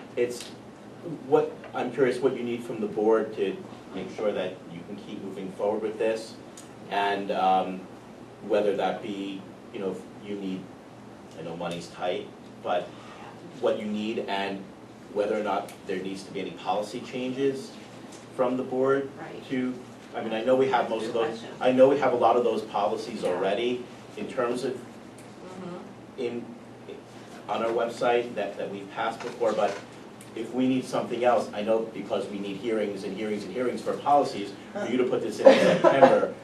I'm curious what you need from the board to make sure that you can keep moving forward with this, and whether that be, you know, if you need, I know money's tight, but what you need, and whether or not there needs to be any policy changes from the board to, I mean, I know we have most of those, I know we have a lot of those policies already in terms of on our website that we've passed before, but if we need something else, I know because we need hearings and hearings and hearings for policies, for you to put this in September,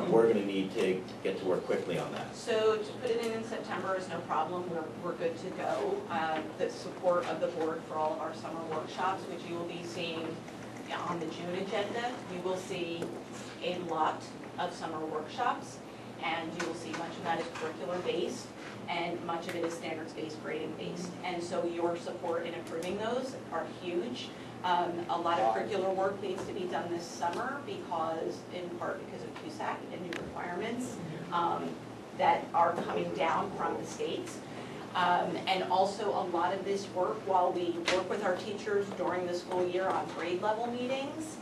we're gonna need to get to work quickly on that. So to put it in September is no problem, we're good to go. The support of the board for all of our summer workshops, which you will be seeing on the June agenda, you will see a lot of summer workshops, and you will see much of that is curricular based, and much of it is standards-based grading based. And so your support in improving those are huge. A lot of curricular work needs to be done this summer in part because of CUSAC and new requirements that are coming down from the states. And also a lot of this work, while we work with our teachers during the school year on grade level meetings,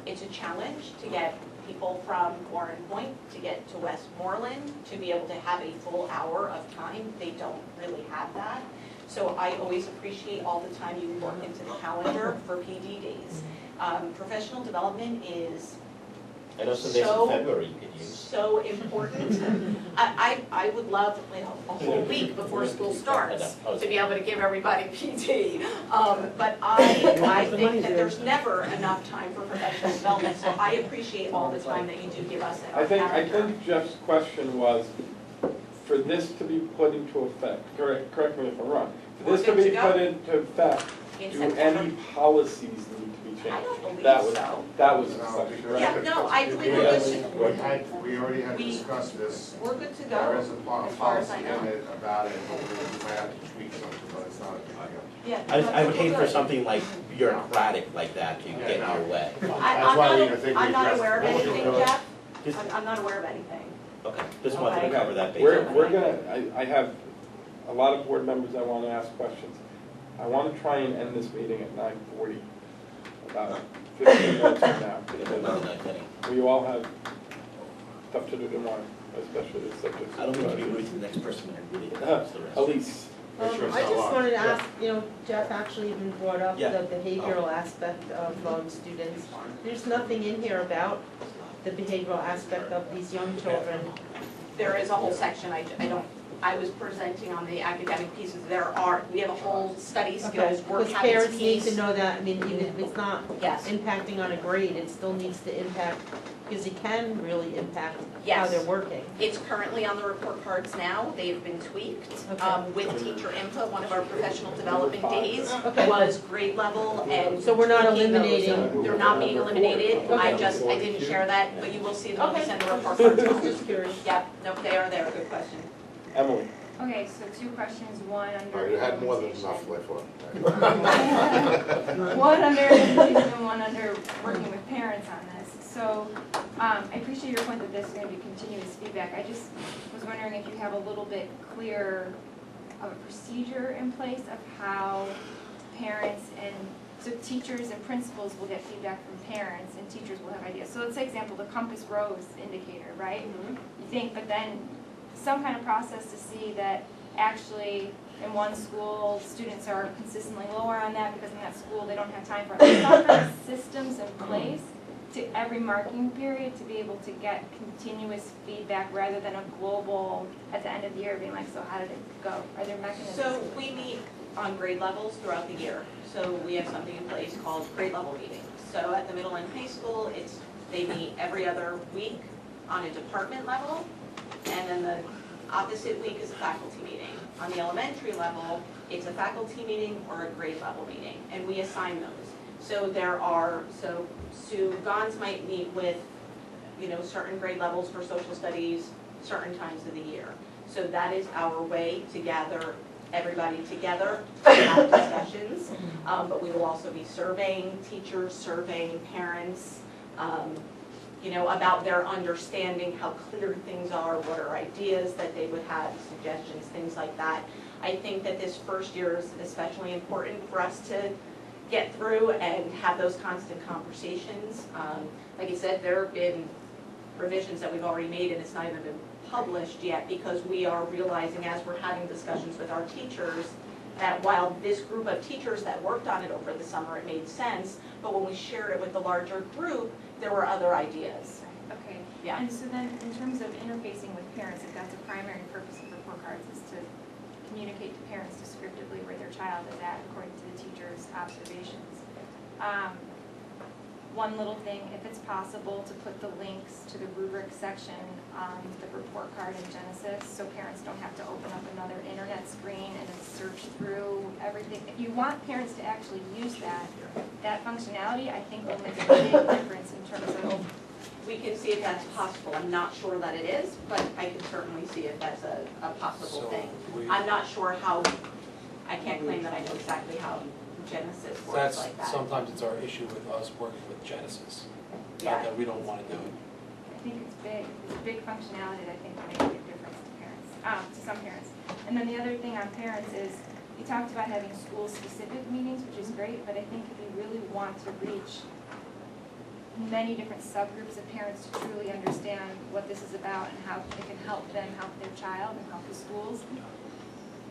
it's a challenge to get people from Warren Point to get to Westmoreland to be able to have a full hour of time. They don't really have that. So I always appreciate all the time you work into the calendar for PD days. Professional development is I know some days in February you could use. so important. I would love a whole week before school starts to be able to give everybody PD. But I think that there's never enough time for professional development, so I appreciate all the time that you do give us at our I calendar. think Jeff's question was, for this to be put into effect, correct me if I'm wrong, for this to be put into effect, do any policies need to be changed? I don't believe That was so. the question, right? Yeah, no, I believe we're good to, We already had discussed this. we're good to There go, is a as far as I policy know. in it about it, but we might have to tweak something, but it's not a big deal. Yeah. I would hate for something like bureaucratic like that to get in your way. I'm not aware of anything, Jeff. Just- I'm not aware of anything. Okay, just wanted to Okay. cover that base. We're gonna, I have a lot of board members that want to ask questions. I want to try and end this meeting at 9:40, about 15 minutes from now. because we all have tough to do the one, especially the subjects. I don't mean to be rude to the next person and really Uh, the rest. Elise. I just wanted to ask, Jeff actually even brought up Yeah. the behavioral aspect of students. There's nothing in here about the behavioral aspect of these young children. There is a whole section, I was presenting on the academic pieces, we have a whole study skills work Because habits parents need piece. to know that, I mean, even if it's not Yes. impacting on a grade, it still needs to impact, because it can really impact how Yes. they're working. It's currently on the report cards now, they've been tweaked, Okay. with teacher input. One of our professional development days Okay. was grade level and. So we're not tweaking those. eliminating. They're not being eliminated, I didn't share that, but you will see them when we send the report cards home. Just curious. Yep, nope, they are there, good question. Emily. Okay, so two questions, one under. You had more than implementation. enough, therefore. One under implementation and one under working with parents on this. So, I appreciate your point that this is gonna be continuous feedback. I just was wondering if you have a little bit clearer of a procedure in place of how parents and, so teachers and principals will get feedback from parents and teachers will have ideas. So let's say example, the compass rose indicator, right? You think, but then some kind of process to see that actually in one school, students are consistently lower on that because in that school they don't have time for it. Some kind of systems in place to every marking period to be able to get continuous feedback rather than a global, at the end of the year, being like, so how did it go? Are there mechanisms? So we meet on grade levels throughout the year. So we have something in place called grade level meetings. So at the middle and high school, they meet every other week on a department level. And then the opposite week is a faculty meeting. On the elementary level, it's a faculty meeting or a grade level meeting, and we assign those. So Sue Gons might meet with, certain grade levels for social studies, certain times of the year. So that is our way to gather everybody together to have discussions. But we will also be surveying teachers, surveying parents, about their understanding, how clear things are, what are ideas that they would have, suggestions, things like that. I think that this first year is especially important for us to get through and have those constant conversations. Like I said, there have been revisions that we've already made and it's not even been published yet because we are realizing as we're having discussions with our teachers that while this group of teachers that worked on it over the summer, it made sense, but when we shared it with the larger group, there were other ideas. Okay. Yeah. And so then, in terms of interfacing with parents, if that's a primary purpose of report cards, is to communicate to parents descriptively where their child is at according to the teacher's observations. One little thing, if it's possible to put the links to the rubric section on the report card in Genesis, so parents don't have to open up another internet screen and then search through everything. If you want parents to actually use that functionality, I think will make a big difference in terms of. We can see if that's possible. I'm not sure that it is, but I can certainly see if that's a possible thing. I'm not sure how, I can't claim that I know exactly how Genesis works like that. Sometimes it's our issue with us working with Genesis, Yeah. that we don't want to do it. I think it's big. It's a big functionality that I think will make a big difference to parents, to some parents. And then the other thing on parents is, you talked about having school-specific meetings, which is great, but I think if you really want to reach many different subgroups of parents to truly understand what this is about and how it can help them help their child and help the schools,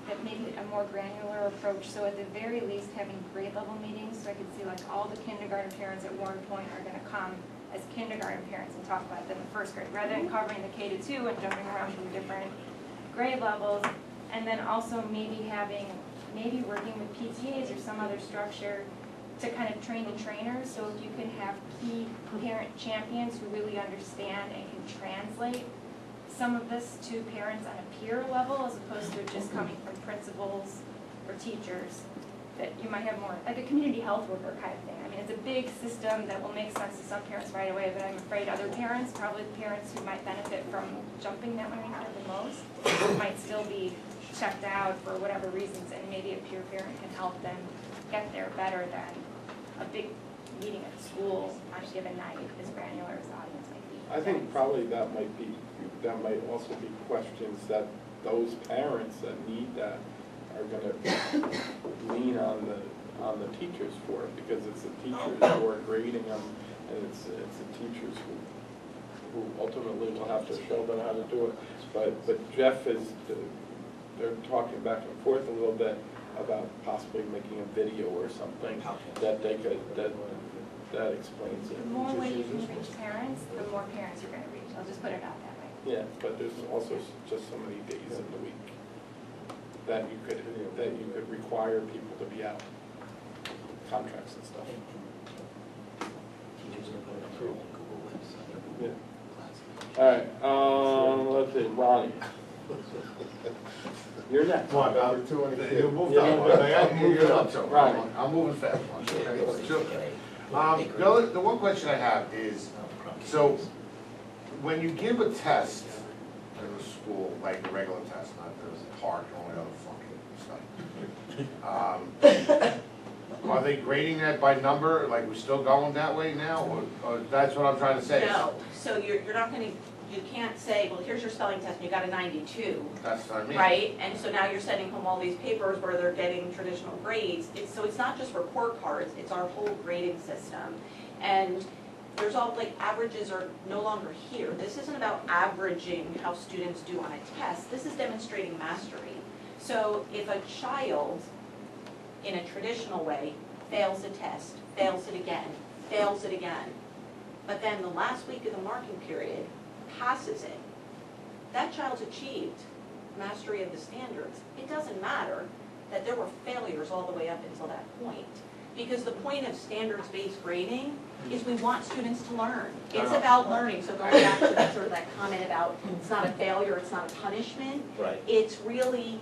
that maybe a more granular approach. So at the very least, having grade level meetings, so I could see like all the kindergarten parents at Warren Point are gonna come as kindergarten parents and talk about them in first grade, rather than covering the K to 2 and jumping around from different grade levels. And then also maybe working with PTAs or some other structure to kind of train the trainers. So if you can have key parent champions who really understand and can translate some of this to parents on a peer level as opposed to just coming from principals or teachers, that you might have more, like a community health worker kind of thing. I mean, it's a big system that will make sense to some parents right away, but I'm afraid other parents, probably the parents who might benefit from jumping that learning curve the most, might still be checked out for whatever reasons, and maybe a peer parent can help them get there better than a big meeting at the school on a given night, as granular as the audience might be. I think probably that might also be questions that those parents that need that are gonna lean on the teachers for it, because it's the teachers who are grading them, and it's the teachers who ultimately will have to show them how to do it. But Jeff they're talking back and forth a little bit about possibly making a video or something that they could, that explains it. The more way you can reach parents, the more parents you're gonna reach. I'll just put it out that way. Yeah, but there's also just so many days in the week that you could require people to be out, contracts and stuff. Yeah. All right, let's see, Ronnie. You're next. Come on, Bob. you moved up. Right. I'm moving fast. The one question I have is, so when you give a test in the school, like a regular test, not the park, all the other funky stuff, are they grading that by number, like we're still going that way now, or that's what I'm trying to say? No, so you're not gonna, you can't say, well, here's your spelling test and you got a 92. That's what I mean. Right, and so now you're sending home all these papers where they're getting traditional grades. So it's not just report cards, it's our whole grading system. And there's all, like, averages are no longer here. This isn't about averaging how students do on a test, this is demonstrating mastery. So if a child, in a traditional way, fails a test, fails it again, but then the last week of the marking period passes it, that child's achieved mastery of the standards. It doesn't matter that there were failures all the way up until that point. Because the point of standards-based grading is we want students to learn. It's about learning, so going back to that sort of that comment about it's not a failure, it's not a punishment. Right. It's really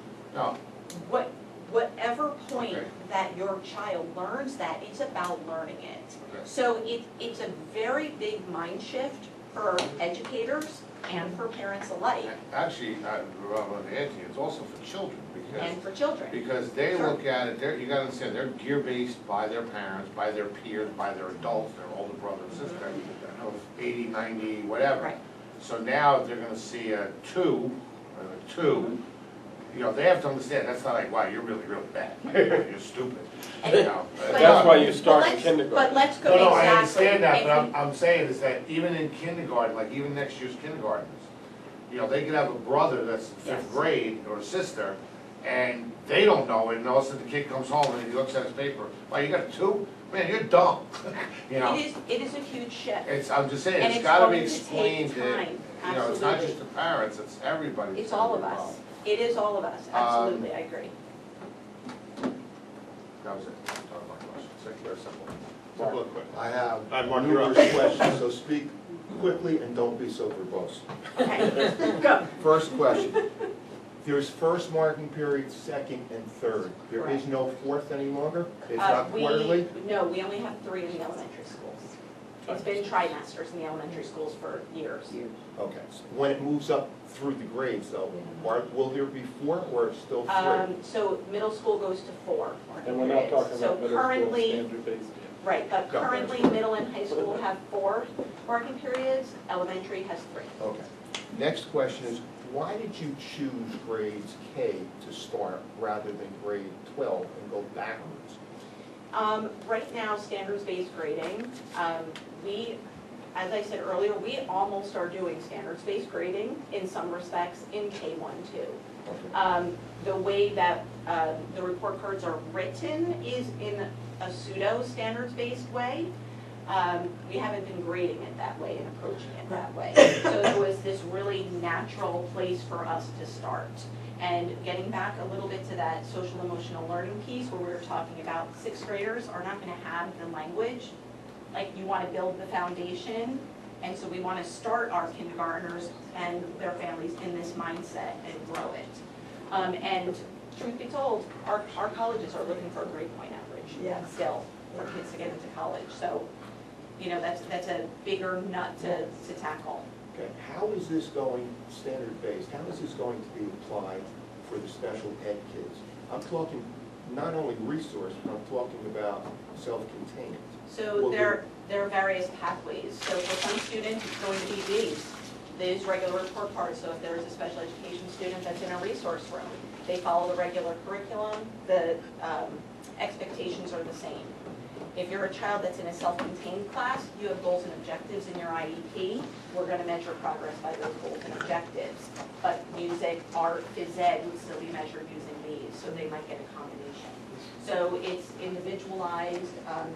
whatever point that your child learns that, it's about learning it. So it's a very big mind shift for educators and for parents alike. Actually, it's also for children, because. And for children. Because they look at it, you gotta understand, they're gear-based by their parents, by their peers, by their adults, their older brother and sister, of 80, 90, whatever. Right. So now they're gonna see a 2, you know, they have to understand, that's not like, wow, you're really, really bad, you're stupid, you know. That's why you start in kindergarten. But let's go, No, exactly. I understand that, but I'm saying is that even in kindergarten, like even next year's kindergartners, you know, they could have a brother that's in Yes. 5th grade or a sister, and they don't know it, and all of a sudden the kid comes home and he looks at his paper, wow, you got a 2? Man, you're dumb, you know? It is a huge shift. I'm just saying, And it's gotta be going to take explained that, time. you know, it's not Absolutely. just the parents, it's everybody. that's It's all of gonna be us. involved. It is all of us, absolutely, I agree. That was it, that was my question, very simple. Simple and quick. I have Mark, you're up. numerous questions, so speak quickly and don't be so verbose. Okay, go. First question. There's first marking period, second and third. There is no fourth any longer? It's not quarterly? No, we only have 3 in the elementary schools. It's been trimesters in the elementary schools for years. Okay. When it moves up through the grades though, will there be 4 or still 3? So middle school goes to 4. And we're not talking So about middle school currently- standard-based. Right, but Got that. currently, middle and high school have 4 marking periods, elementary has 3. Okay. Next question is, why did you choose grades K to start rather than grade 12 and go backwards? Right now, standards-based grading, as I said earlier, we almost are doing standards-based grading in some respects in K1 too. The way that the report cards are written is in a pseudo-standards-based way. We haven't been grading it that way and approaching it that way. So it was this really natural place for us to start. And getting back a little bit to that social emotional learning piece where we were talking about 6th graders are not going to have the language. Like, you want to build the foundation, and so we want to start our kindergartners and their families in this mindset and grow it. And truth be told, our colleges are looking for a grade point average still for kids to get into college. So, you know, that's a bigger nut to tackle. Okay, how is this going standard-based? How is this going to be applied for the special ed kids? I'm talking not only resource, but I'm talking about self-contained. So there are various pathways. So for some students, it's going to be these regular report cards. So if there is a special education student that's in a resource room, they follow the regular curriculum, the expectations are the same. If you're a child that's in a self-contained class, you have goals and objectives in your IEP. We're going to measure progress by those goals and objectives. But music, art, phys ed would still be measured using these, so they might get a combination. So it's individualized.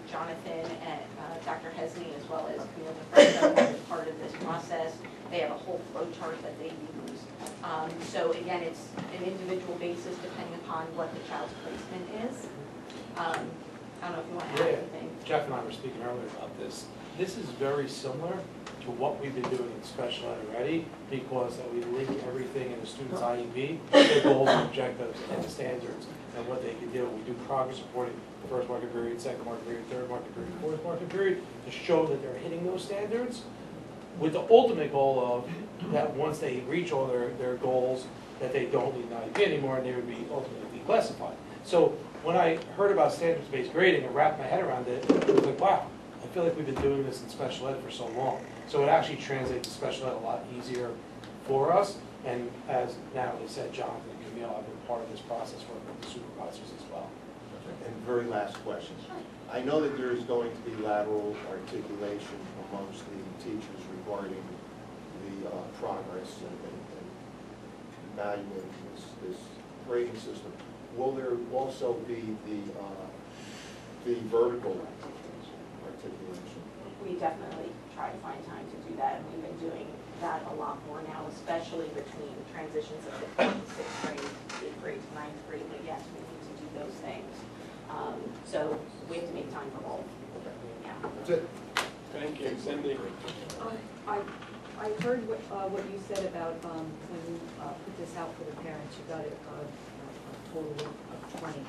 Jonathan and Dr. Hesney, as well as Camille DeFranco, are part of this process. They have a whole flow chart that they use. So again, it's an individual basis depending upon what the child's placement is. I don't know if you want to add anything. Jeff and I were speaking earlier about this. This is very similar to what we've been doing in special ed already, because that we link everything in the student's IEP, their goals and objectives and standards and what they can do. We do progress reporting, first marking period, second marking period, third marking period, fourth marking period, to show that they're hitting those standards, with the ultimate goal of that once they reach all their goals, that they don't need an IEP anymore and they would be ultimately declassified. So when I heard about standards-based grading and wrapped my head around it, I was like, wow, I feel like we've been doing this in special ed for so long. So it actually translates to special ed a lot easier for us. And as Natalie said, Jonathan and Camille have been part of this process working with the supervisors as well. And very last question. I know that there is going to be lateral articulation amongst the teachers regarding the progress and evaluating this grading system. Will there also be the vertical articulation? We definitely try to find time to do that, and we've been doing that a lot more now, especially between transitions of 5th to 6th grade, 8th grade to 9th grade, but yes, we need to do those things. So we have to make time for both. Yeah. That's it. Thank you, Cindy. I heard what you said about when you put this out for the parents, you got a total of 20.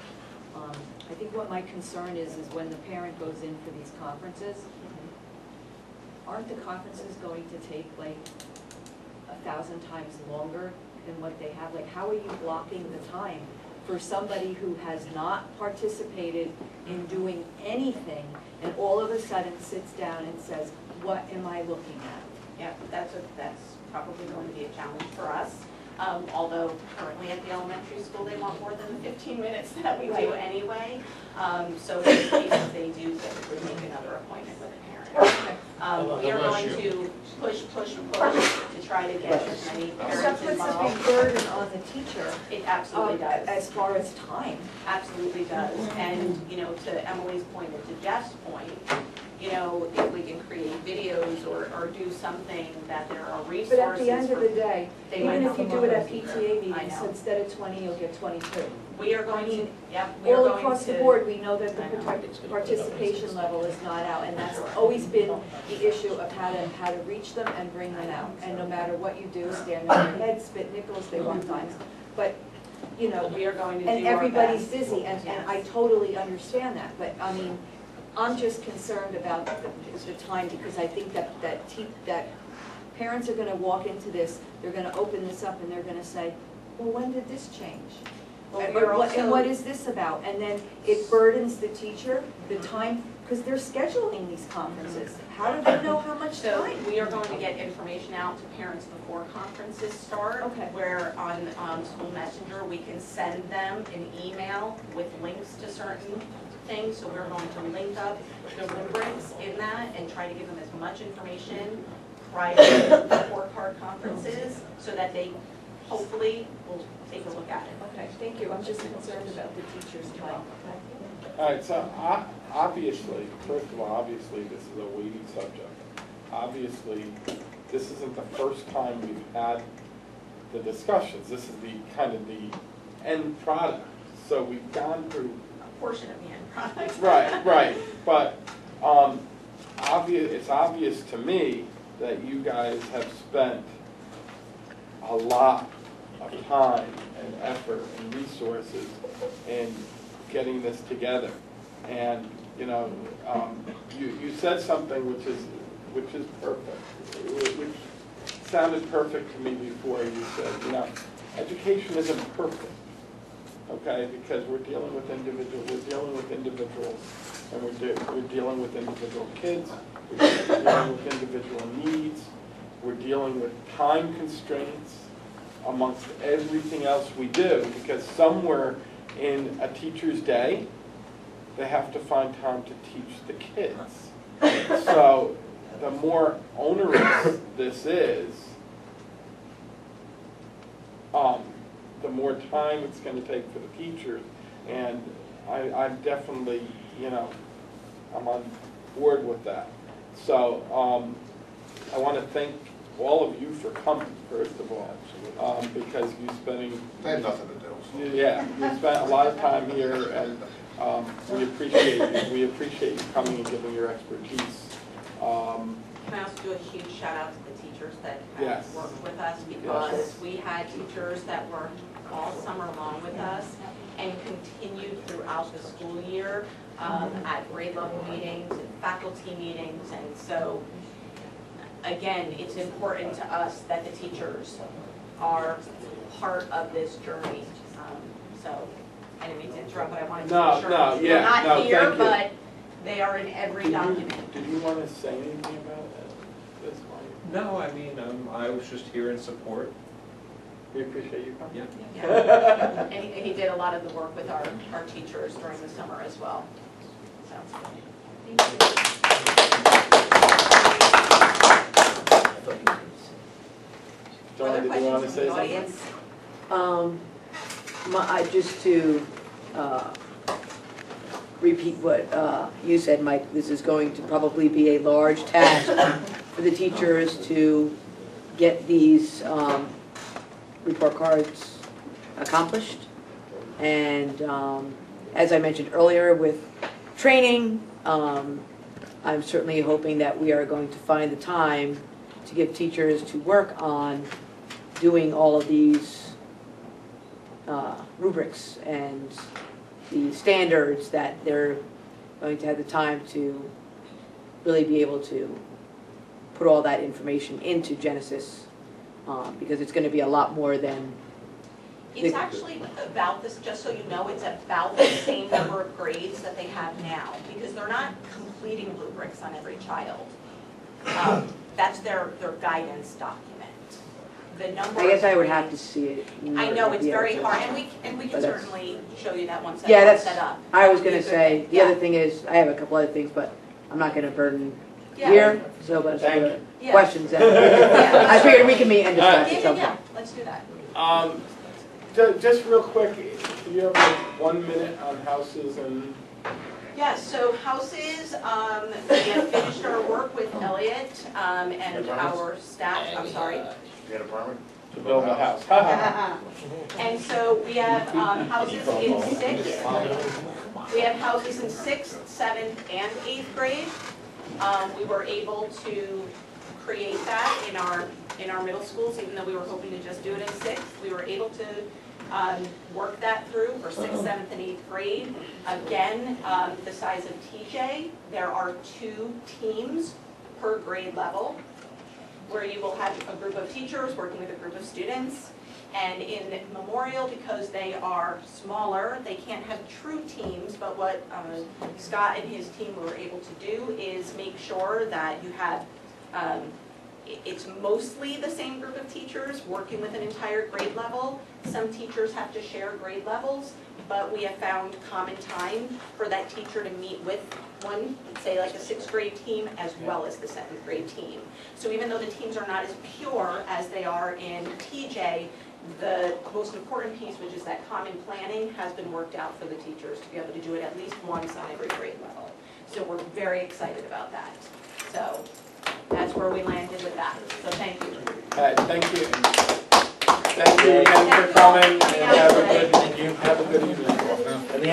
I think what my concern is when the parent goes in for these conferences, aren't the conferences going to take like 1,000 times longer than what they have? Like, how are you blocking the time for somebody who has not participated in doing anything and all of a sudden sits down and says, what am I looking at? Yeah, that's probably going to be a challenge for us. Although currently at the elementary school, they want more than the 15 minutes that we do anyway. So in this case, they do typically make another appointment with a parent. We are going to push to try to get as many parents So it puts a involved. big burden on the teacher. It absolutely does. As far as time. Absolutely does. And, you know, to Emily's point and to Jeff's point, you know, if we can create videos or do something that there are resources. But at the end of the day, they might even not if you come do it up at with- PTA I meetings, know. instead of 20, you'll get 22. We are going to, I mean, yep, we are all going to. across the board, we know that the I know. participation level is not out, and that's always been the issue of how to reach them and bring them out. And no matter what you do, stand on your head, spit nickels, they want dimes. But, you know, We are going to do our and everybody's best. busy, and I totally understand that, but I mean, I'm just concerned about the time, because I think that parents are gonna walk into this, they're gonna open this up and they're gonna say, well, when did this change? Well, And we're what- and also- what is this about? And then it burdens the teacher, the time, because they're scheduling these conferences. How do they know how much So time? we are going to get information out to parents before conferences start. Okay. Where on School Messenger, we can send them an email with links to certain things. So we're going to link up the rubrics in that and try to give them as much information prior to the report card conferences so that they hopefully will take a look at it. Okay, thank you. I'm just concerned about the teacher's time. All right, so obviously, first of all, obviously, this is a weighty subject. Obviously, this isn't the first time we've had the discussions. This is the kind of the end product. So we've gone through. A portion of the end product. Right. But it's obvious to me that you guys have spent a lot of time and effort and resources in getting this together. And, you know, you said something which is perfect, which sounded perfect to me before. You said, you know, education isn't perfect, okay, because we're dealing with individuals, and we're dealing with individual kids, we're dealing with individual needs, we're dealing with time constraints amongst everything else we do, because somewhere in a teacher's day, they have to find time to teach the kids. So the more onerous this is, the more time it's going to take for the teachers. And I'm definitely, I'm on board with that. So I want to thank all of you for coming, first of all, because you're spending... They had nothing to do. Yeah, you spent a lot of time here, and we appreciate you. We appreciate you coming and giving your expertise. Can I also do a huge shout out to the teachers that have Yes. worked with us, because we had teachers that worked all summer long with us and continued throughout the school year at grade level meetings and faculty meetings. And so, again, it's important to us that the teachers are part of this journey. So, I didn't mean to interrupt, but I wanted to make sure they're not here, but they are in every document. Did you want to say anything about this? No, I mean, I was just here in support. We appreciate you coming. Yeah. And he did a lot of the work with our teachers during the summer as well. So, thank you. John, did you want to say something? Just to repeat what you said, Mike, this is going to probably be a large task for the teachers to get these report cards accomplished. And as I mentioned earlier with training, I'm certainly hoping that we are going to find the time to give teachers to work on doing all of these rubrics and the standards, that they're going to have the time to really be able to put all that information into Genesis, because it's going to be a lot more than... It's actually about this, just so you know, it's about the same number of grades that they have now, because they're not completing rubrics on every child. That's their guidance document. The number I guess I would have to see it. I know, it's very hard, and we can certainly show you that once Yeah, that's that's, set up. I was going to That would be a good say, thing. the other thing is, I have a couple other things, but I'm not going to burden Yeah. here, so but some of the Yeah. questions that, Yeah. I figured we can meet and discuss at some Yeah, point. let's do that. Just real quick, do you have like 1 minute on houses and... Yes, so houses, we have finished our work with Elliot and our staff, I'm sorry. Get a permit? To build a house. And so we have houses in 6th, we have houses in 6th, 7th, and 8th grade. We were able to create that in our middle schools, even though we were hoping to just do it in 6th. We were able to work that through for 6th, 7th, and 8th grade. Again, the size of TJ, there are 2 teams per grade level, where you will have a group of teachers working with a group of students. And in Memorial, because they are smaller, they can't have true teams, but what Scott and his team were able to do is make sure that you have, it's mostly the same group of teachers working with an entire grade level. Some teachers have to share grade levels, but we have found common time for that teacher to meet with one, say like a 6th grade team as well as the 7th grade team. So even though the teams are not as pure as they are in TJ, the most important piece, which is that common planning, has been worked out for the teachers to be able to do it at least once on every grade level. So we're very excited about that. So that's where we landed with that. So thank you. Thank you. Thank you again for coming, and have a good evening. And the